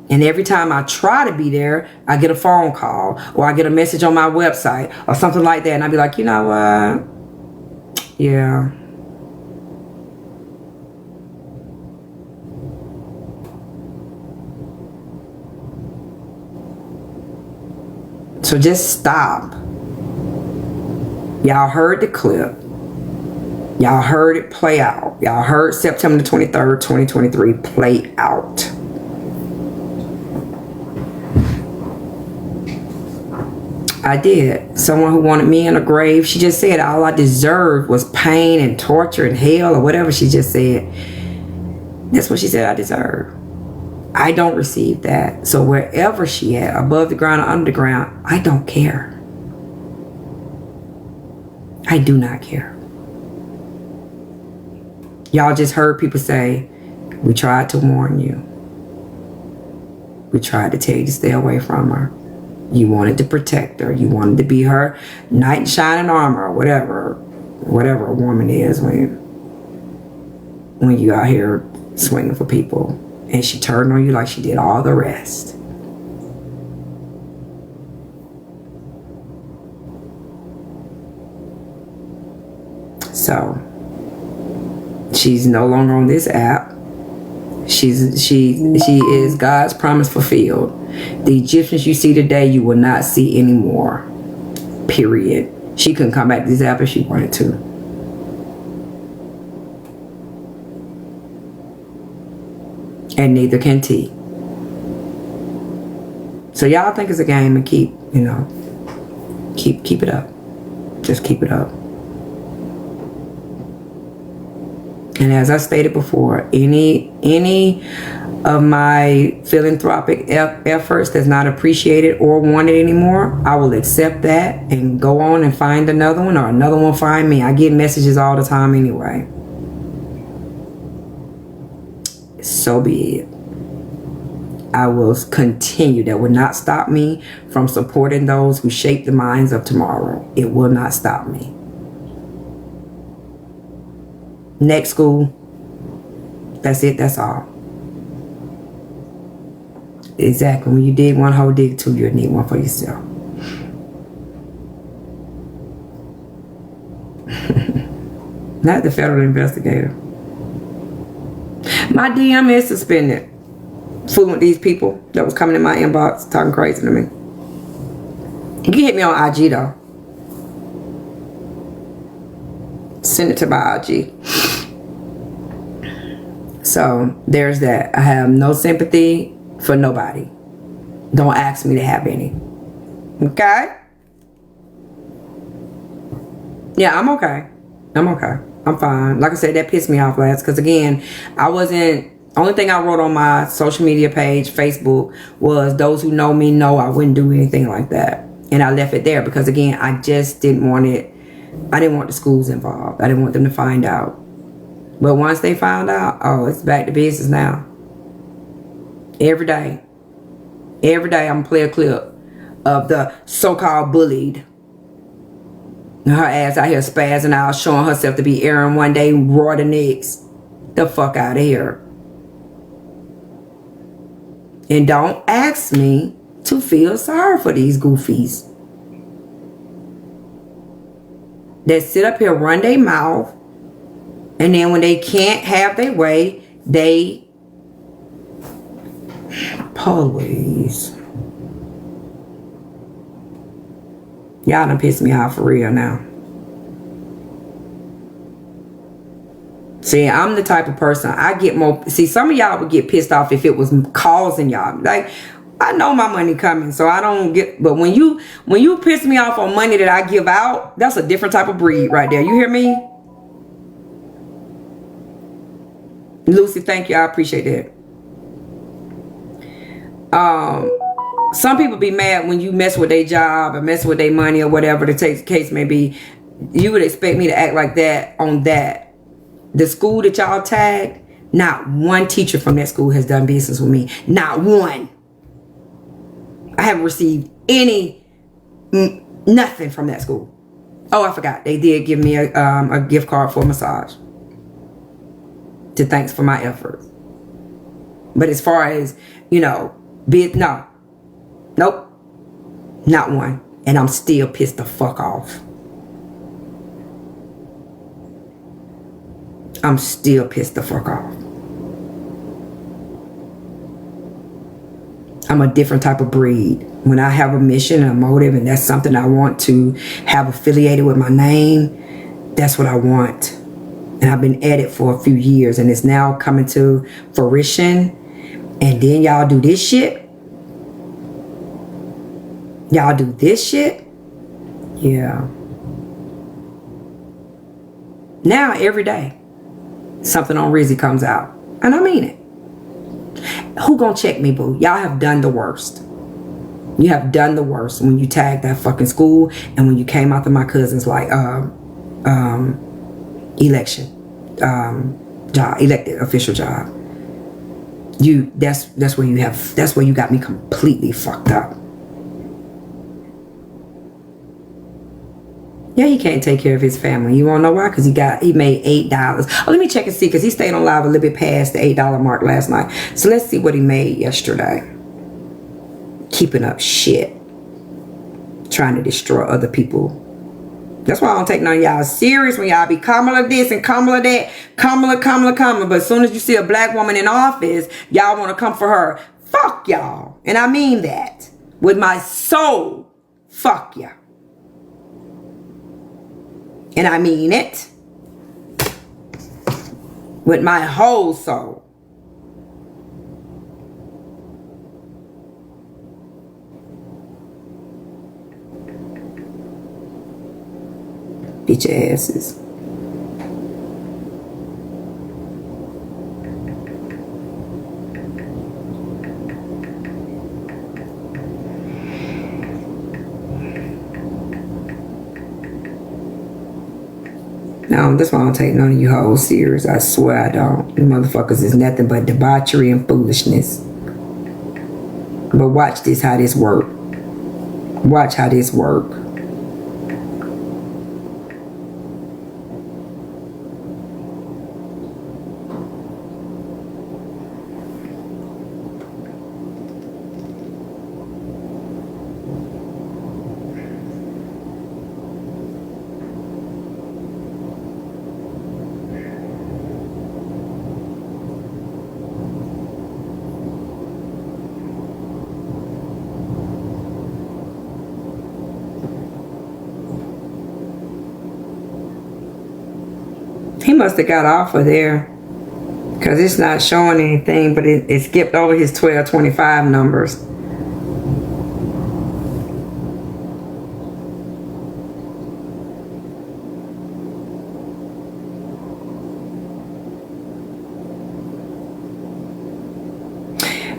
S1: And every time I try to be there, I get a phone call or I get a message on my website or something like that. And I'd be like, you know what? Yeah. So just stop. Y'all heard the clip. Y'all heard it play out. Y'all heard September 23rd, 2023 play out. I did. Someone who wanted me in a grave, she just said all I deserved was pain and torture and hell or whatever she just said. That's what she said I deserve. I don't receive that. So wherever she at, above the ground or under the ground, I don't care. I do not care. Y'all just heard people say, we tried to warn you. We tried to tell you to stay away from her. You wanted to protect her. You wanted to be her knight in shining armor or whatever a woman is when you out here swinging for people. And she turned on you like she did all the rest. So she's no longer on this app. She is God's promise fulfilled. The Egyptians you see today, you will not see anymore. Period. She couldn't come back to this app if she wanted to. And neither can T. So y'all think it's a game and keep it up. Just keep it up. And as I stated before, any of my philanthropic efforts that's not appreciated or wanted anymore, I will accept that and go on and find another one, or another one find me. I get messages all the time anyway. so be it. I will continue. That will not stop me from supporting those who shape the minds of tomorrow. It will not stop me. Next school, that's it, that's all. Exactly. When you dig one hole, dig two, you'll need one for yourself. Not the federal investigator. My DM is suspended. Fooling with these people that was coming in my inbox talking crazy to me. You can hit me on IG though. Send it to my IG. So there's that. I have no sympathy for nobody. Don't ask me to have any. Okay? Yeah, I'm okay. I'm okay. I'm fine. Like I said, that pissed me off last. Because again, only thing I wrote on my social media page, Facebook, was those who know me know I wouldn't do anything like that. And I left it there because again, I just didn't want it. I didn't want the schools involved. I didn't want them to find out. But once they found out, oh, it's back to business now. Every day I'm going to play a clip of the so-called bullied. Her ass out here spazzing out, showing herself to be Aaron one day, Roy the next. The fuck out of here. And don't ask me to feel sorry for these goofies that sit up here, run their mouth, and then when they can't have their way, they please. Y'all done pissed me off for real now. See, I'm the type of person, I get more. See, some of y'all would get pissed off if it was causing y'all. Like, I know my money coming, so I don't get. But when you piss me off on money that I give out, that's a different type of breed right there. You hear me? Lucy, thank you. I appreciate that. Some people be mad when you mess with their job or mess with their money or whatever the case may be. You would expect me to act like that on that. The school that y'all tagged, not one teacher from that school has done business with me. Not one. I haven't received nothing from that school. Oh, I forgot. They did give me a gift card for a massage. To thanks for my efforts. But as far as, no. Nope. Not one. And I'm still pissed the fuck off. I'm still pissed the fuck off. I'm a different type of breed. When I have a mission and a motive and that's something I want to have affiliated with my name, that's what I want. And I've been at it for a few years and it's now coming to fruition. And then y'all do this shit. Y'all do this shit. Yeah. Now every day something on Rizzy comes out. And I mean it. Who gonna check me, boo? Y'all have done the worst. You have done the worst when you tagged that fucking school and when you came out to my cousin's like election job, elected official job. That's where you got me completely fucked up. Yeah, he can't take care of his family. You wanna know why? Because he made $8. Oh, let me check and see, because he stayed on live a little bit past the $8 mark last night. So let's see what he made yesterday. Keeping up shit. Trying to destroy other people. That's why I don't take none of y'all serious when y'all be Kamala this and Kamala that. Kamala. But as soon as you see a black woman in office, y'all want to come for her. Fuck y'all. And I mean that. With my soul. Fuck ya. And I mean it. With my whole soul. Bitch asses. No, that's why I don't take none of you hoes serious. I swear I don't. You motherfuckers is nothing but debauchery and foolishness. But watch this, how this work. Watch how this work. He must have got off of there because it's not showing anything, but it skipped over his 1225 numbers.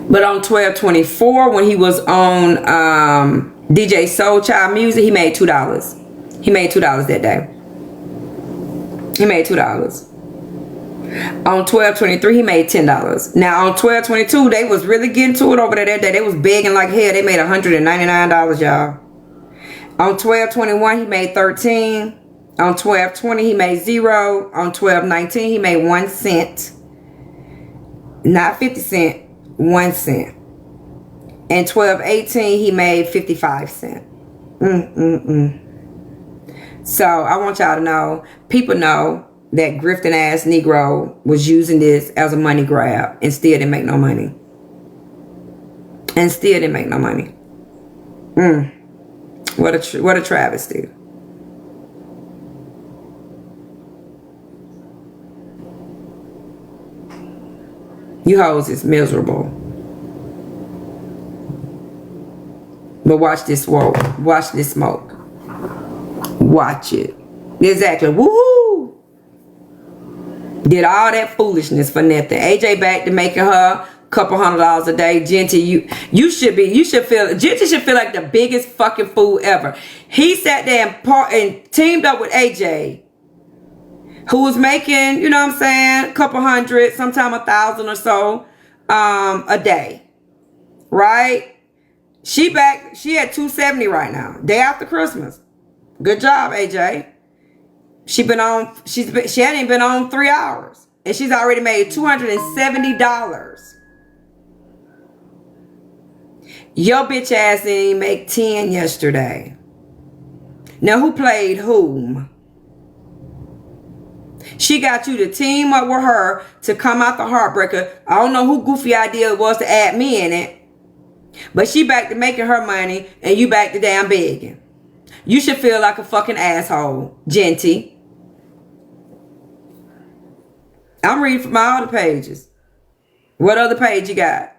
S1: But on 1224, when he was on DJ Soul Child Music, he made $2. He made $2 that day. He made $2. On 1223, he made $10. Now on 1222, they was really getting to it over there that day. They was begging like hell. They made $199, y'all. On 1221, he made $13. On 1220, he made $0. On 1219, he made 1 cent. Not 50 cents, 1 cent. And 1218, he made 55 cents. So I want y'all to know, people know that grifting ass Negro was using this as a money grab and still didn't make no money. And still didn't make no money. What a travesty. You hoes is miserable. But watch this smoke. Watch this smoke. Watch it. Exactly. Woohoo! Did all that foolishness for nothing. AJ back to making her couple $100 a day. Genty, Genty should feel like the biggest fucking fool ever. He sat there and teamed up with AJ, who was making, you know what I'm saying, a couple hundred, sometime 1,000 or so a day. Right? She at 270 right now. Day after Christmas. Good job, AJ. She hadn't been on 3 hours. And she's already made $270. Your bitch ass didn't make 10 yesterday. Now who played whom? She got you to team up with her to come out the heartbreaker. I don't know who goofy idea it was to add me in it. But she back to making her money and you back to damn begging. You should feel like a fucking asshole, Genty. I'm reading from all the pages. What other page you got?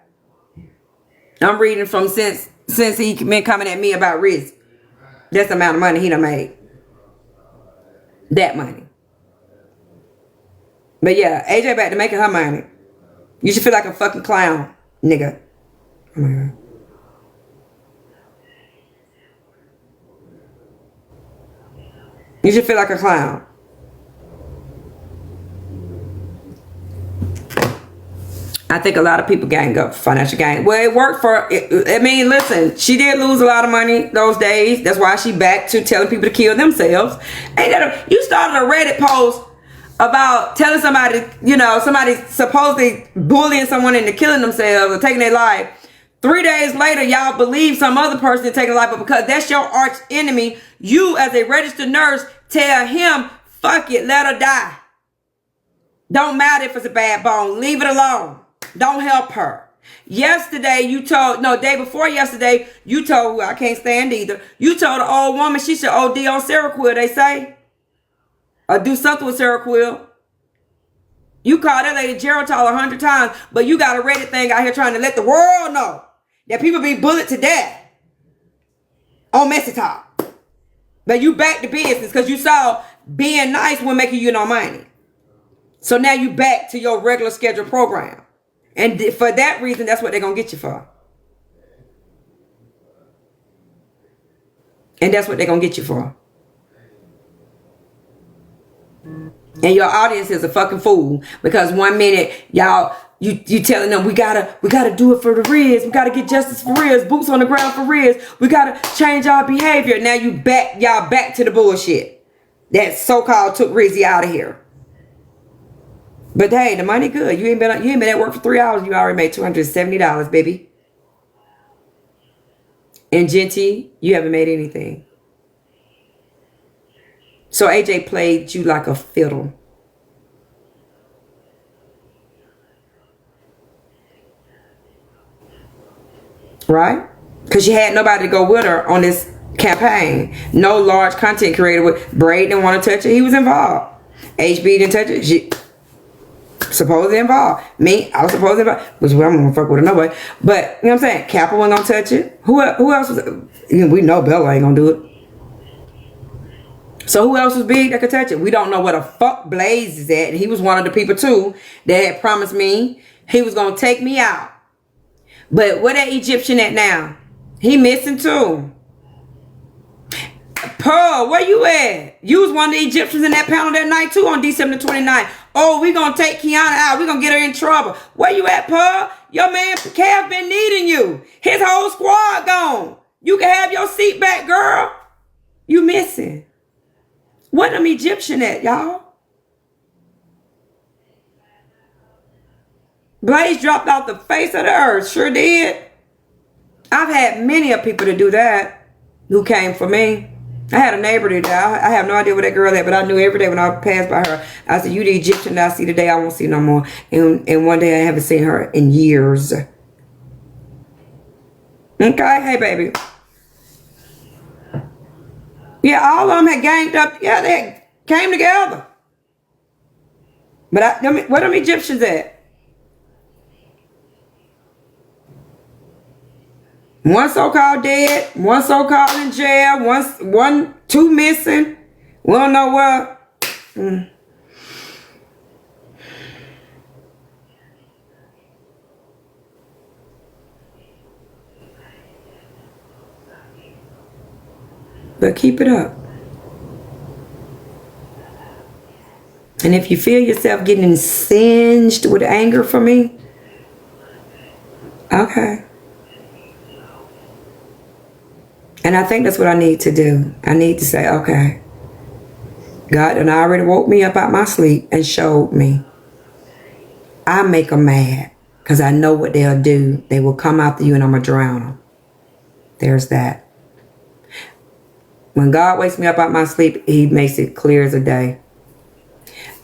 S1: I'm reading from since he been coming at me about risk. That's the amount of money he done made. That money. But yeah, AJ back to making her money. You should feel like a fucking clown, nigga. Oh my God. You should feel like a clown. I think a lot of people gang up financial gain. Well, it worked for, I mean, listen, she did lose a lot of money those days. That's why she back to telling people to kill themselves. You started a Reddit post about telling somebody, you know, somebody supposedly bullying someone into killing themselves or taking their life. 3 days later, y'all believe some other person is taking life, but because that's your arch enemy, you as a registered nurse tell him, fuck it, let her die. Don't matter if it's a bad bone. Leave it alone. Don't help her. Yesterday, day before yesterday, you told, I can't stand either, you told an old woman she should OD on Seroquel, they say. Or do something with Seroquel. You called that lady Geritol 100 times, but you got a Reddit thing out here trying to let the world know that people be bullied to death on Messy Talk. But you back to business because you saw being nice when making you no money. So now you back to your regular scheduled program. And for that reason, that's what they're going to get you for. And that's what they're going to get you for. And your audience is a fucking fool because one minute y'all you telling them we gotta do it for the Riz, we gotta get justice for Riz, boots on the ground for Riz, we gotta change our behavior. Now y'all back to the bullshit that so-called took Rizzy out of here. But hey, the money good. You ain't been at work for 3 hours. You already made $270, baby. And Genty, you haven't made anything. So AJ played you like a fiddle. Right? Because she had nobody to go with her on this campaign. No large content creator. Braid didn't want to touch it. He was involved. HB didn't touch it. She supposedly involved. Me, I was supposedly involved. Which I'm gonna fuck with her no way. But you know what I'm saying? Kappa wasn't gonna touch it. Who else was? We know Bella ain't gonna do it. So who else was big that could touch it? We don't know where the fuck Blaze is at. And he was one of the people too that had promised me he was gonna take me out. But where that Egyptian at now? He missing too. Pearl, where you at? You was one of the Egyptians in that panel that night too on December 29th. Oh, we gonna take Keyona out. We gonna get her in trouble. Where you at, Pearl? Your man Kev been needing you. His whole squad gone. You can have your seat back, girl. You missing. What them Egyptian at, y'all? Blaze dropped off the face of the earth. Sure did. I've had many of people to do that who came for me. I had a neighbor that I have no idea where that girl at, but I knew every day when I passed by her, I said, you the Egyptian that I see today, I won't see no more. And one day I haven't seen her in years. Okay, hey baby. Yeah, all of them had ganged up. Yeah, they came together. But where them Egyptians at? One so-called dead, one so-called in jail, two missing. We don't know what. But keep it up. And if you feel yourself getting singed with anger for me, okay. And I think that's what I need to do. I need to say, okay, God done already woke me up out my sleep and showed me. I make them mad because I know what they'll do. They will come after you and I'm going to drown them. There's that. When God wakes me up out my sleep, he makes it clear as a day.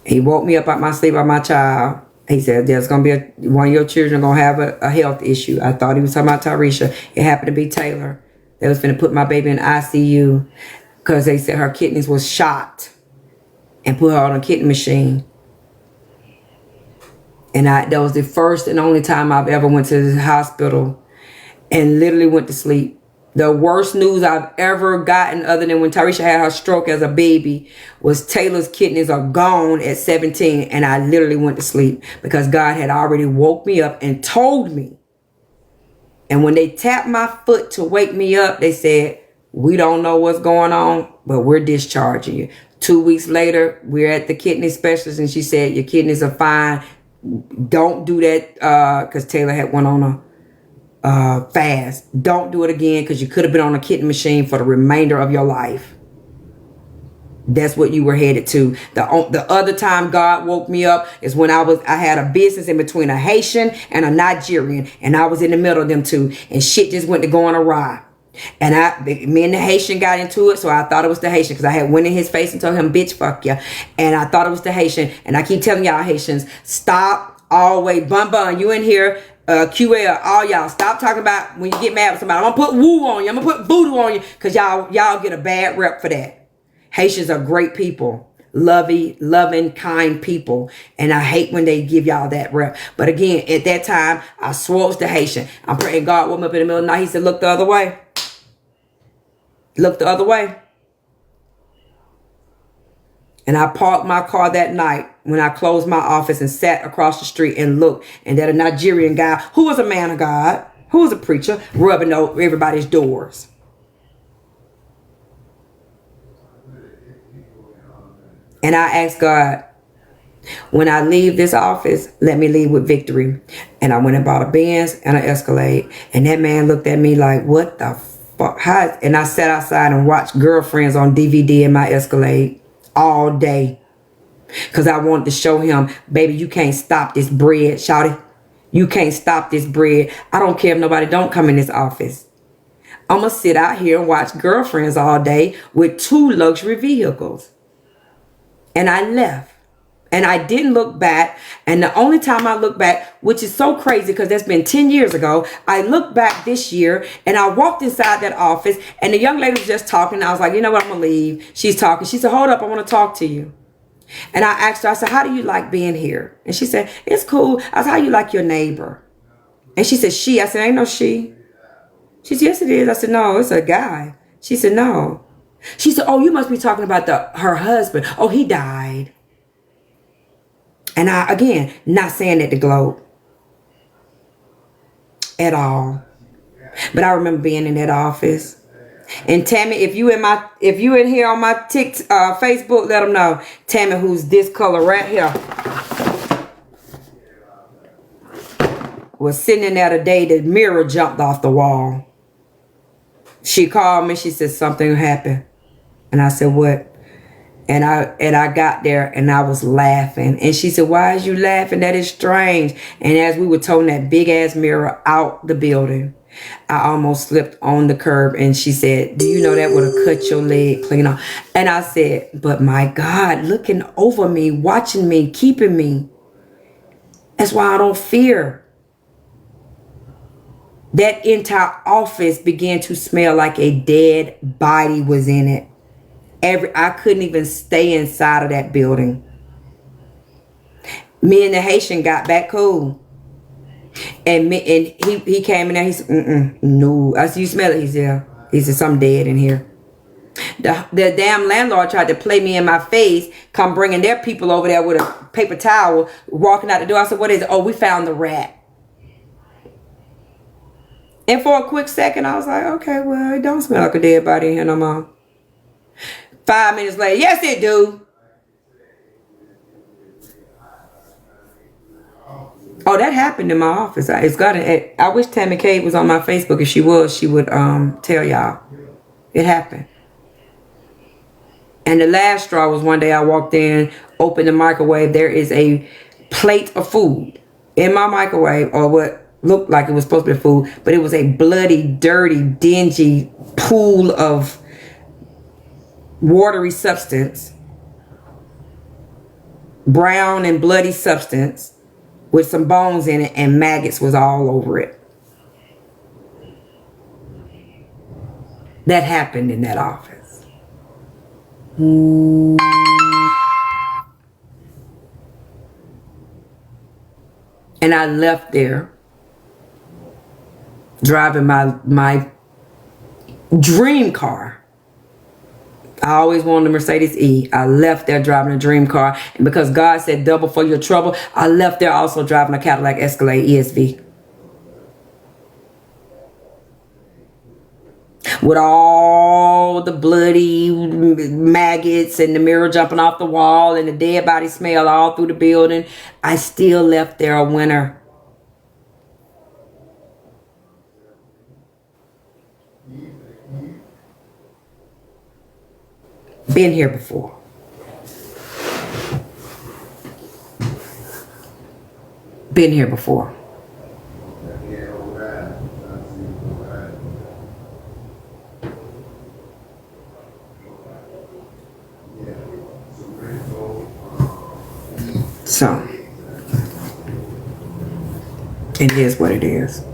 S1: He woke me up out my sleep by my child. He said, there's going to be one of your children going to have a health issue. I thought he was talking about Tyresha. It happened to be Taylor. They was finna put my baby in ICU because they said her kidneys was shot and put her on a kidney machine. And that was the first and only time I've ever went to the hospital and literally went to sleep. The worst news I've ever gotten other than when Tyresha had her stroke as a baby was Taylor's kidneys are gone at 17 and I literally went to sleep because God had already woke me up and told me. And when they tapped my foot to wake me up, they said, we don't know what's going on, but we're discharging you. 2 weeks later, we're at the kidney specialist and she said, your kidneys are fine. Don't do that because Taylor had one on a fast. Don't do it again because you could have been on a kidney machine for the remainder of your life. That's what you were headed to. The other time God woke me up is when I had a business in between a Haitian and a Nigerian. And I was in the middle of them two. And shit just went to going awry. And me and the Haitian got into it. So I thought it was the Haitian. Because I had went in his face and told him, bitch, fuck ya. And I thought it was the Haitian. And I keep telling y'all Haitians, stop always. Bun, you in here. QL, all y'all, stop talking about when you get mad with somebody. I'm going to put woo on you. I'm going to put voodoo on you. Because y'all get a bad rep for that. Haitians are great people, loving, kind people. And I hate when they give y'all that rep. But again, at that time, I swore it was the Haitian. I'm praying God woke me up in the middle of the night. He said, look the other way. Look the other way. And I parked my car that night when I closed my office and sat across the street and looked. And that a Nigerian guy who was a man of God, who was a preacher, rubbing over everybody's doors. And I asked God, when I leave this office, let me leave with victory. And I went and bought a Benz and an Escalade. And that man looked at me like, what the fuck? How? And I sat outside and watched Girlfriends on DVD in my Escalade all day. Because I wanted to show him, baby, you can't stop this bread, shawty. You can't stop this bread. I don't care if nobody don't come in this office. I'm going to sit out here and watch Girlfriends all day with 2 luxury vehicles. And I left. And I didn't look back. And the only time I look back, which is so crazy because that's been 10 years ago, I looked back this year and I walked inside that office and the young lady was just talking. I was like, you know what, I'm going to leave. She's talking. She said, hold up, I want to talk to you. And I asked her, I said, how do you like being here? And she said, it's cool. I said, how you like your neighbor? And she said, she. I said, ain't no she. She said, yes, it is. I said, no, it's a guy. She said, no. She said, oh, you must be talking about her husband. Oh, he died. And I, again, not saying that to gloat at all. But I remember being in that office. And Tammy, if you in here on my Facebook, let them know. Tammy, who's this color right here, was sitting in there the day the mirror jumped off the wall. She called me. She said something happened. And I said, what? And I got there and I was laughing. And she said, why is you laughing? That is strange. And as we were toting that big ass mirror out the building, I almost slipped on the curb. And she said, do you know that would have cut your leg clean off? And I said, but my God, looking over me, watching me, keeping me. That's why I don't fear. That entire office began to smell like a dead body was in it. I couldn't even stay inside of that building. Me and the Haitian got back cool. And he came in there. He said, no. I said, you smell it? He said, something dead in here. The damn landlord tried to play me in my face, come bringing their people over there with a paper towel, walking out the door. I said, what is it? Oh, we found the rat. And for a quick second, I was like, okay, well, it don't smell like a dead body in here no more. 5 minutes later, yes, it do. Oh, that happened in my office. I wish Tammy Cade was on my Facebook. If she was, she would tell y'all. It happened. And the last straw was one day I walked in, opened the microwave. There is a plate of food in my microwave, or what looked like it was supposed to be food, but it was a bloody, dirty, dingy pool of watery substance, brown and bloody substance with some bones in it, and maggots was all over it. That happened in that office. And I left there driving my dream car. I always wanted a Mercedes E. I left there driving a dream car. And because God said double for your trouble, I left there also driving a Cadillac Escalade ESV. With all the bloody maggots and the mirror jumping off the wall and the dead body smell all through the building, I still left there a winner. Been here before. Been here before. So, it is what it is.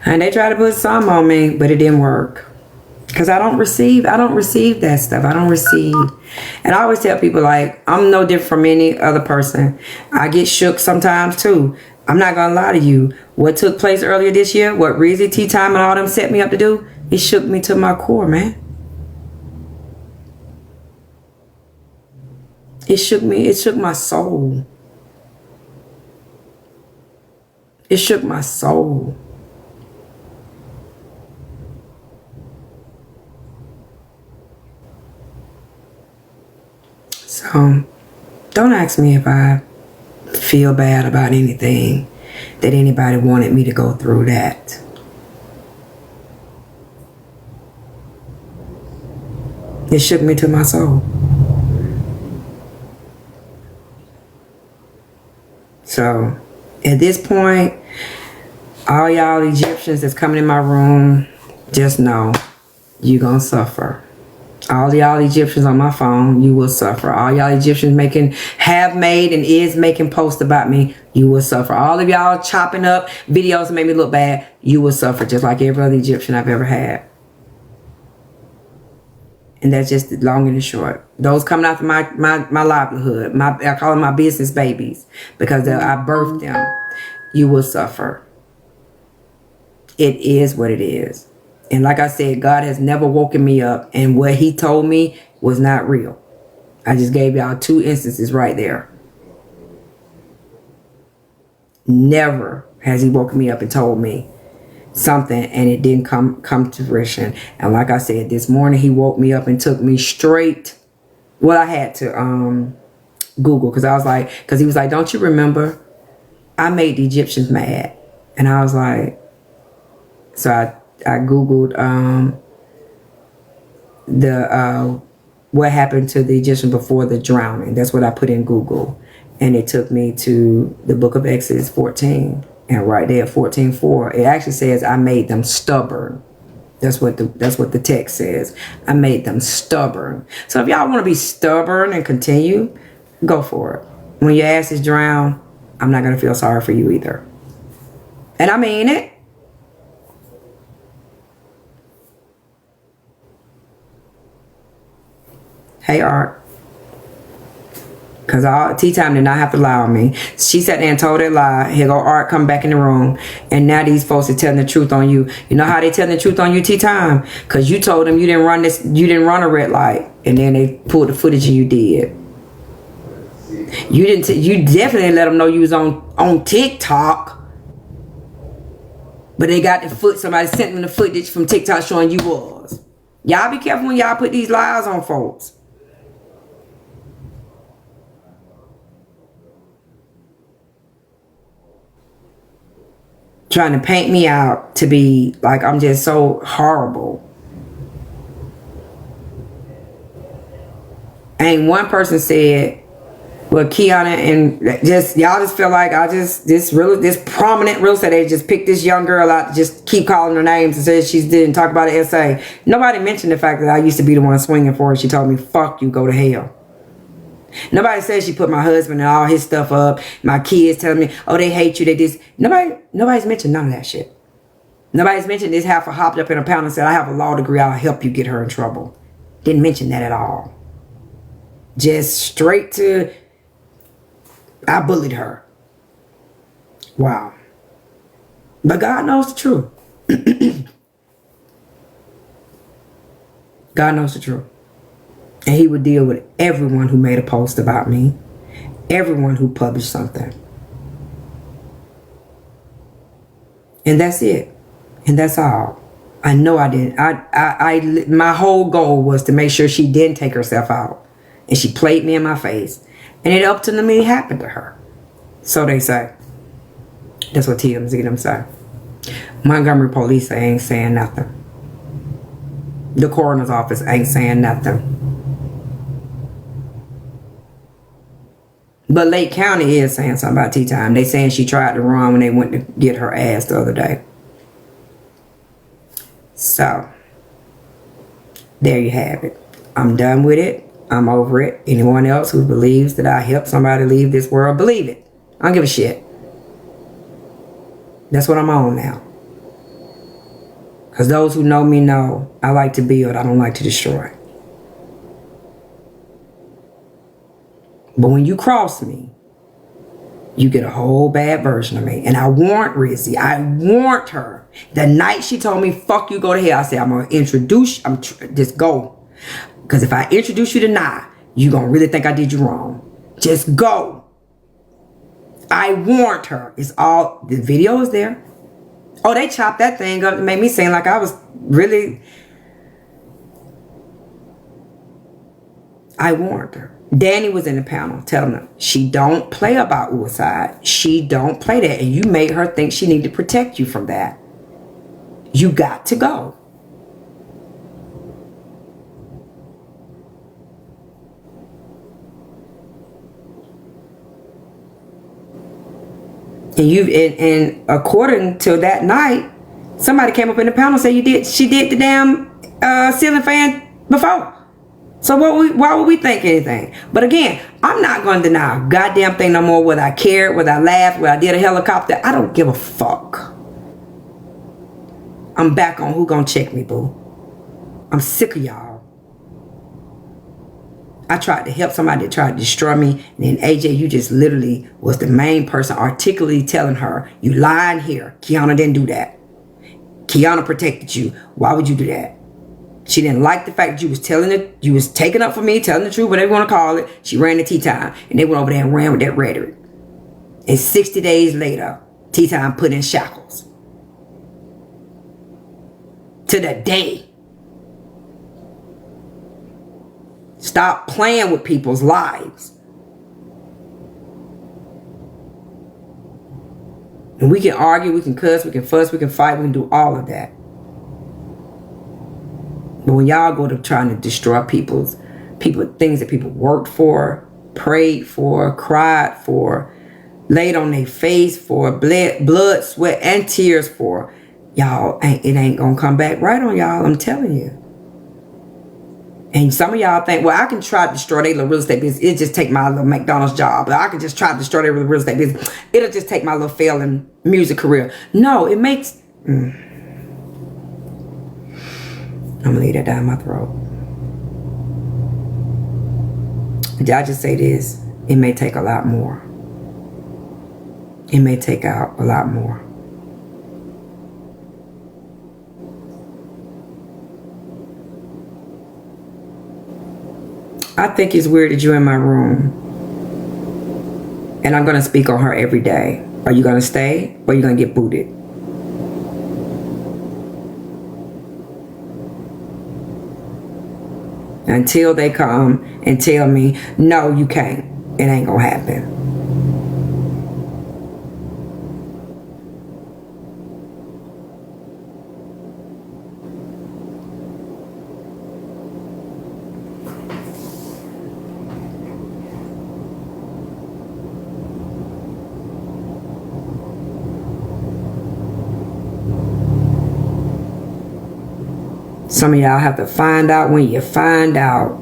S1: And they tried to put some on me, but it didn't work. Because I don't receive that stuff. I don't receive. And I always tell people, like, I'm no different from any other person. I get shook sometimes too. I'm not going to lie to you. What took place earlier this year, what Reezy, Tea Time, and all them set me up to do, it shook me to my core, man. It shook me. It shook my soul. It shook my soul. So don't ask me if I feel bad about anything that anybody wanted me to go through that. It shook me to my soul. So at this point, all y'all Egyptians that's coming in my room, just know you gonna suffer. All y'all Egyptians on my phone, you will suffer. All y'all Egyptians have made and is making posts about me, you will suffer. All of y'all chopping up videos that make me look bad, you will suffer, just like every other Egyptian I've ever had. And that's just the long and the short. Those coming after my livelihood, I call them my business babies, because I birthed them. You will suffer. It is what it is. And like I said, God has never woken me up, and what he told me was not real. I just gave y'all 2 instances right there. Never has he woken me up and told me something and it didn't come to fruition. And like I said, this morning he woke me up and took me straight. Well, I had to Google, because I was like, because he was like, don't you remember I made the Egyptians mad? And I was like, so I Googled what happened to the Egyptians before the drowning. That's what I put in Google, and it took me to the book of Exodus 14. And right there, 14:4, it actually says, I made them stubborn. That's what the text says. I made them stubborn. So if y'all want to be stubborn and continue, go for it. When your ass is drowned, I'm not going to feel sorry for you either. And I mean it. Hey, Art. Because Tea Time did not have to lie on me. She sat there and told that lie. Here go Art, come back in the room. And now these folks are telling the truth on you. You know how they telling the truth on you, Tea Time? Because you told them you didn't run a red light. And then they pulled the footage and you did. You definitely let them know you was on TikTok. But they got somebody sent them the footage from TikTok showing you was. Y'all be careful when y'all put these lies on folks. Trying to paint me out to be like I'm just so horrible. Ain't one person said, well, Keyona and y'all just feel like this prominent real estate agent just picked this young girl out, just keep calling her names and said she didn't talk about an essay. Nobody mentioned the fact that I used to be the one swinging for her. She told me, fuck you, go to hell. Nobody says she put my husband and all his stuff up. My kids telling me, oh, they hate you. They just nobody's mentioned none of that shit. Nobody's mentioned this heifer hopped up in a pound and said, I have a law degree. I'll help you get her in trouble. Didn't mention that at all. Just straight to, I bullied her. Wow. But God knows the truth. God knows the truth. And he would deal with everyone who made a post about me. Everyone who published something. And that's it. And that's all. I know I didn't. My whole goal was to make sure she didn't take herself out. And she played me in my face. And it ultimately happened to her. So they say. That's what TMZ say. Montgomery police ain't saying nothing. The coroner's office ain't saying nothing. But Lake County is saying something about Tea Time. They saying she tried to run when they went to get her ass the other day. So, there you have it. I'm done with it. I'm over it. Anyone else who believes that I helped somebody leave this world, believe it. I don't give a shit. That's what I'm on now. Because those who know me know I like to build. I don't like to destroy. But when you cross me, you get a whole bad version of me. And I warned Rizzy. I warned her. The night she told me, fuck you, go to hell. I said, I'm going to introduce you. Just go. Because if I introduce you to Nah, you're going to really think I did you wrong. Just go. I warned her. It's all, the video is there. Oh, they chopped that thing up to make me seem like I was really. I warned her. Danny was in the panel telling her, she don't play about suicide. She don't play that. And you made her think she needed to protect you from that. You got to go. And according to that night, somebody came up in the panel and said she did the damn ceiling fan before. So why would we think anything? But again, I'm not going to deny a goddamn thing no more, whether I cared, whether I laughed, whether I did a helicopter. I don't give a fuck. I'm back on who gonna check me, boo. I'm sick of y'all. I tried to help somebody that tried to destroy me. And then AJ, you just literally was the main person articulately telling her, you lying here. Keyona didn't do that. Keyona protected you. Why would you do that? She didn't like the fact that you was telling it, you was taking up for me, telling the truth, whatever you want to call it. She ran the Tea Time. And they went over there and ran with that rhetoric. And 60 days later, Tea Time put in shackles. To the day. Stop playing with people's lives. And we can argue, we can cuss, we can fuss, we can fight, we can do all of that. But when y'all go to trying to destroy people, things that people worked for, prayed for, cried for, laid on their face for, blood, sweat, and tears for, y'all, it ain't gonna come back right on y'all, I'm telling you. And some of y'all think, well, I can try to destroy their little real estate business. It just take my little McDonald's job. I can just try to destroy their real estate business. It'll just take my little failing music career. No, it makes... I'm going to leave that down my throat. Y'all just say this. It may take a lot more. It may take out a lot more. I think it's weird that you're in my room. And I'm going to speak on her every day. Are you going to stay or are you going to get booted? Until they come and tell me, no, you can't. It ain't going to happen. Some of y'all have to find out when you find out.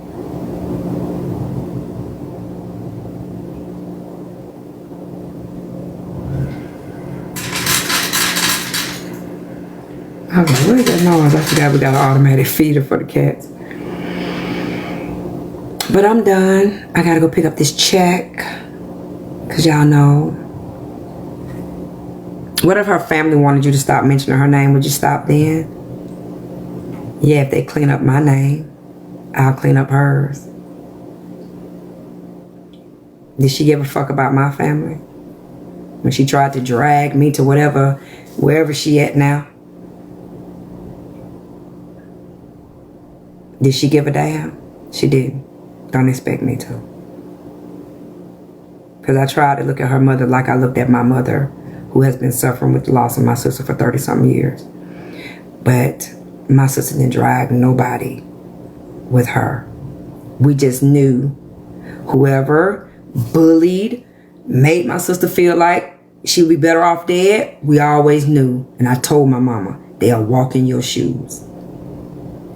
S1: I was like, what is that noise? I forgot we got an automatic feeder for the cats. But I'm done. I gotta go pick up this check. Cause y'all know. What if her family wanted you to stop mentioning her name? Would you stop then? Yeah, if they clean up my name, I'll clean up hers. Did she give a fuck about my family? When she tried to drag me to wherever she at now? Did she give a damn? She didn't. Don't expect me to. Because I tried to look at her mother like I looked at my mother, who has been suffering with the loss of my sister for 30-something years. But my sister didn't drag nobody with her. We just knew whoever bullied, made my sister feel like she would be better off dead, we always knew. And I told my mama, they'll walk in your shoes.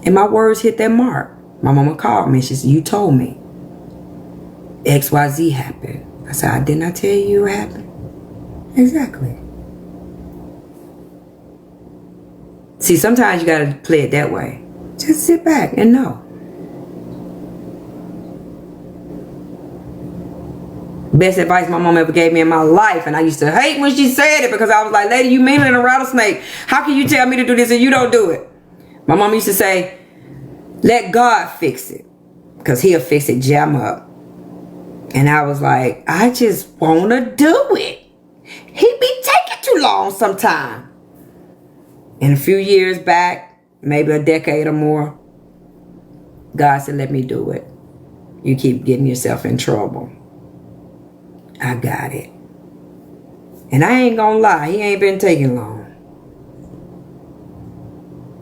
S1: And my words hit that mark. My mama called me. She said, you told me XYZ happened. I said, didn't I tell you what happened? Exactly. See, sometimes you gotta play it that way. Just sit back and know. Best advice my mom ever gave me in my life. And I used to hate when she said it because I was like, lady, you meaner than a rattlesnake. How can you tell me to do this and you don't do it? My mom used to say, let God fix it. Because he'll fix it, jam up. And I was like, I just want to do it. He be taking too long sometime. And a few years back, maybe a decade or more, God said, let me do it. You keep getting yourself in trouble. I got it. And I ain't gonna lie, he ain't been taking long.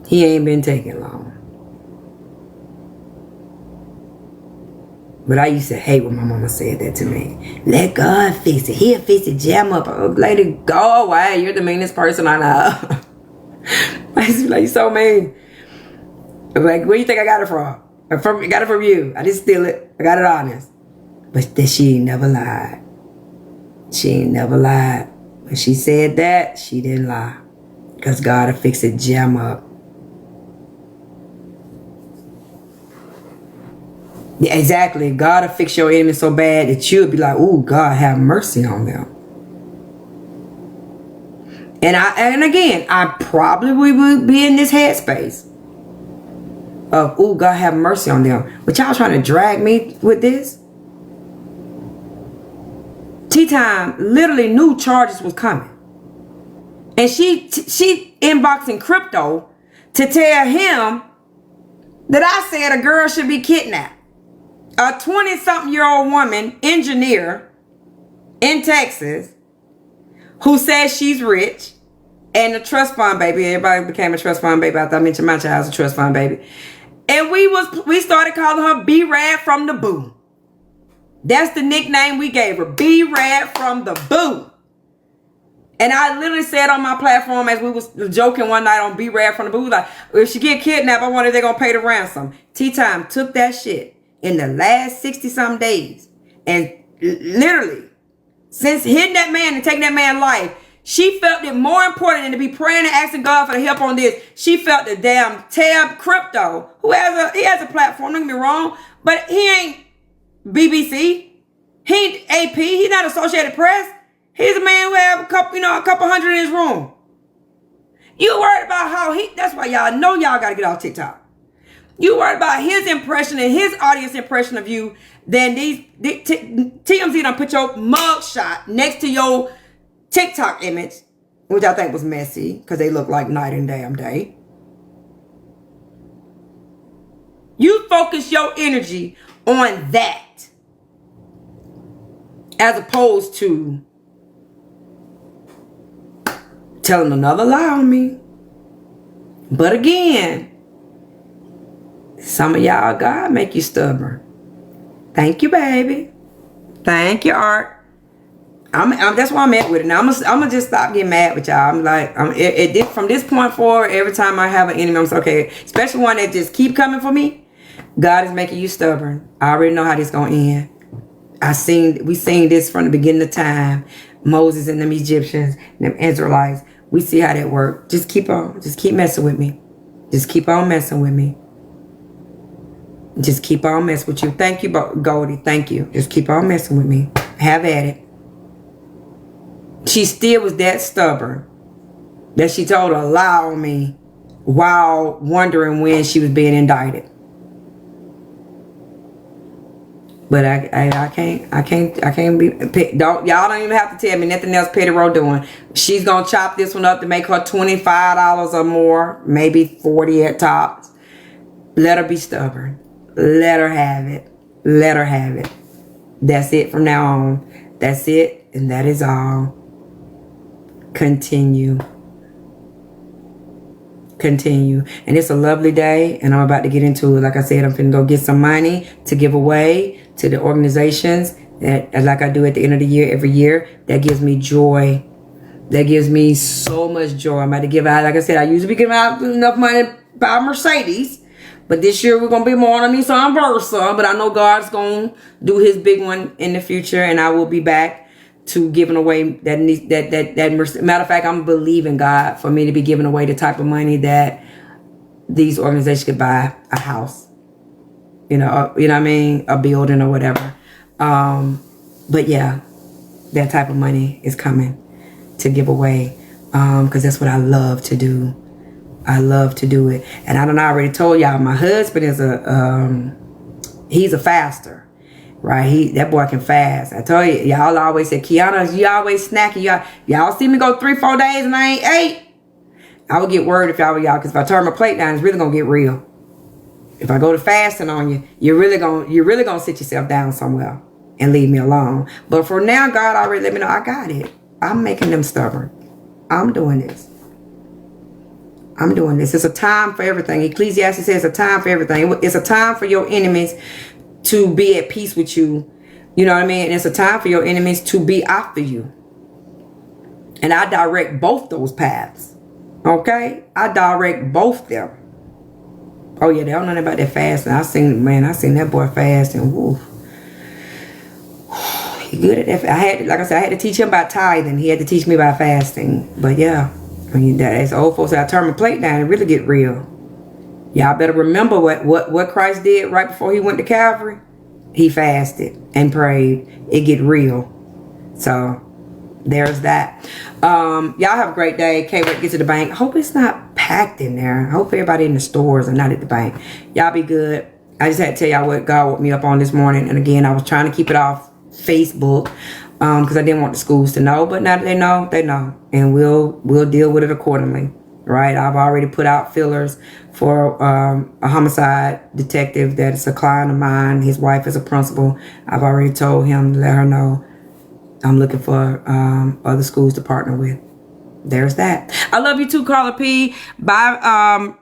S1: He ain't been taking long. But I used to hate when my mama said that to me. Let God fix it. He'll fix it. Jam up. Lady, go away. You're the meanest person I know. I used to be like, you so mean. Like, where you think I got it from? I got it from you. I didn't steal it. I got it honest. But that she ain't never lied. She ain't never lied. When she said that, she didn't lie. Because God will fix it. Jam up. Yeah, exactly. God will fix your enemy so bad that you'll be like, ooh, God, have mercy on them. And again, I probably would be in this headspace of, ooh, God, have mercy on them. But y'all trying to drag me with this? Tea Time literally knew charges was coming. And she inboxing Crypto to tell him that I said a girl should be kidnapped. A 20-something-year-old woman, engineer in Texas, who says she's rich, and a trust fund baby. Everybody became a trust fund baby after I mentioned my child's a trust fund baby. And we started calling her B-Rad from the Boo. That's the nickname we gave her, B-Rad from the Boo. And I literally said on my platform as we was joking one night on B-Rad from the Boo, like, if she get kidnapped, I wonder if they're going to pay the ransom. Tea Time took that shit in the last 60-some days. And literally, since hitting that man and taking that man's life, she felt it more important than to be praying and asking God for the help on this. She felt the damn Tab Crypto, who has a platform, don't get me wrong, but he ain't BBC. He ain't AP. He's not Associated Press. He's a man who have a couple hundred in his room. You worried about how that's why y'all know y'all got to get off TikTok. You worried about his impression and his audience impression of you than TMZ done put your mug shot next to your TikTok image, which I think was messy because they look like night and damn day. You focus your energy on that as opposed to telling another lie on me. But again, some of y'all, God make you stubborn. Thank you, baby. Thank you, Art. That's why I'm at with it. Now I'm gonna just stop getting mad with y'all. I'm like, from this point forward, every time I have an enemy, I'm like, okay, especially one that just keep coming for me. God is making you stubborn. I already know how this gonna end. We seen this from the beginning of time. Moses and them Egyptians, and them Israelites. We see how that worked. Just keep messing with me. Just keep on messing with me. Just keep on messing with you. Thank you, Goldie. Thank you. Just keep on messing with me. Have at it. She still was that stubborn that she told a lie on me while wondering when she was being indicted. But I can't be, y'all don't even have to tell me nothing else Petty Row doing. She's going to chop this one up to make her $25 or more, maybe 40 at tops. Let her be stubborn. Let her have it. Let her have it. That's it from now on. That's it, and that is all. Continue. And it's a lovely day, and I'm about to get into it. Like I said, I'm finna go get some money to give away to the organizations that, like I do at the end of the year, every year. That gives me joy. That gives me so much joy. I'm about to give out, like I said, I usually be giving out enough money to buy a Mercedes. But this year we're going to be more on Nissan Versa. But I know God's going to do his big one in the future, and I will be back to giving away that matter of fact, I'm believing God for me to be giving away the type of money that these organizations could buy a house, you know what I mean, a building or whatever. But yeah, that type of money is coming to give away, because that's what I love to do. I love to do it. And I already told y'all, my husband is he's a faster. Right, that boy can fast. I told you, y'all always say, Keyona'S, you always snacking. Y'all see me go 3-4 days and I ain't ate. I would get worried if y'all were y'all, because if I turn my plate down, it's really gonna get real. If I go to fasting on you, you're really gonna sit yourself down somewhere and leave me alone. But for now, God already let me know I got it. I'm making them stubborn. I'm doing this. I'm doing this. It's a time for everything. Ecclesiastes says a time for everything. It's a time for your enemies to be at peace with you. You know what I mean? And it's a time for your enemies to be after you. And I direct both those paths. Okay? I direct both them. Oh yeah, they don't know nothing about that fasting. I seen that boy fasting. Woo. He good at that. Like I said, I had to teach him about tithing. He had to teach me about fasting. But yeah, I mean, that's old folks. I turn my plate down and really get real. Y'all better remember what Christ did right before he went to Calvary. He fasted and prayed. It get real. So there's that. Y'all have a great day. Can't wait to get to the bank. Hope it's not packed in there. I hope everybody in the stores and not at the bank. Y'all be good. I just had to tell y'all what God woke me up on this morning. And again, I was trying to keep it off Facebook because I didn't want the schools to know. But now that they know, they know. And we'll deal with it accordingly. Right? I've already put out fillers for a homicide detective that's a client of mine. His wife is a principal. I've already told him to let her know I'm looking for other schools to partner with. There's that. I love you too, Carla P. Bye.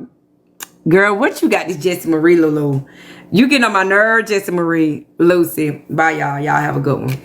S1: Girl, what you got this Jessie Marie Lulu? You getting on my nerve, Jessie Marie Lucy. Bye, y'all. Y'all have a good one.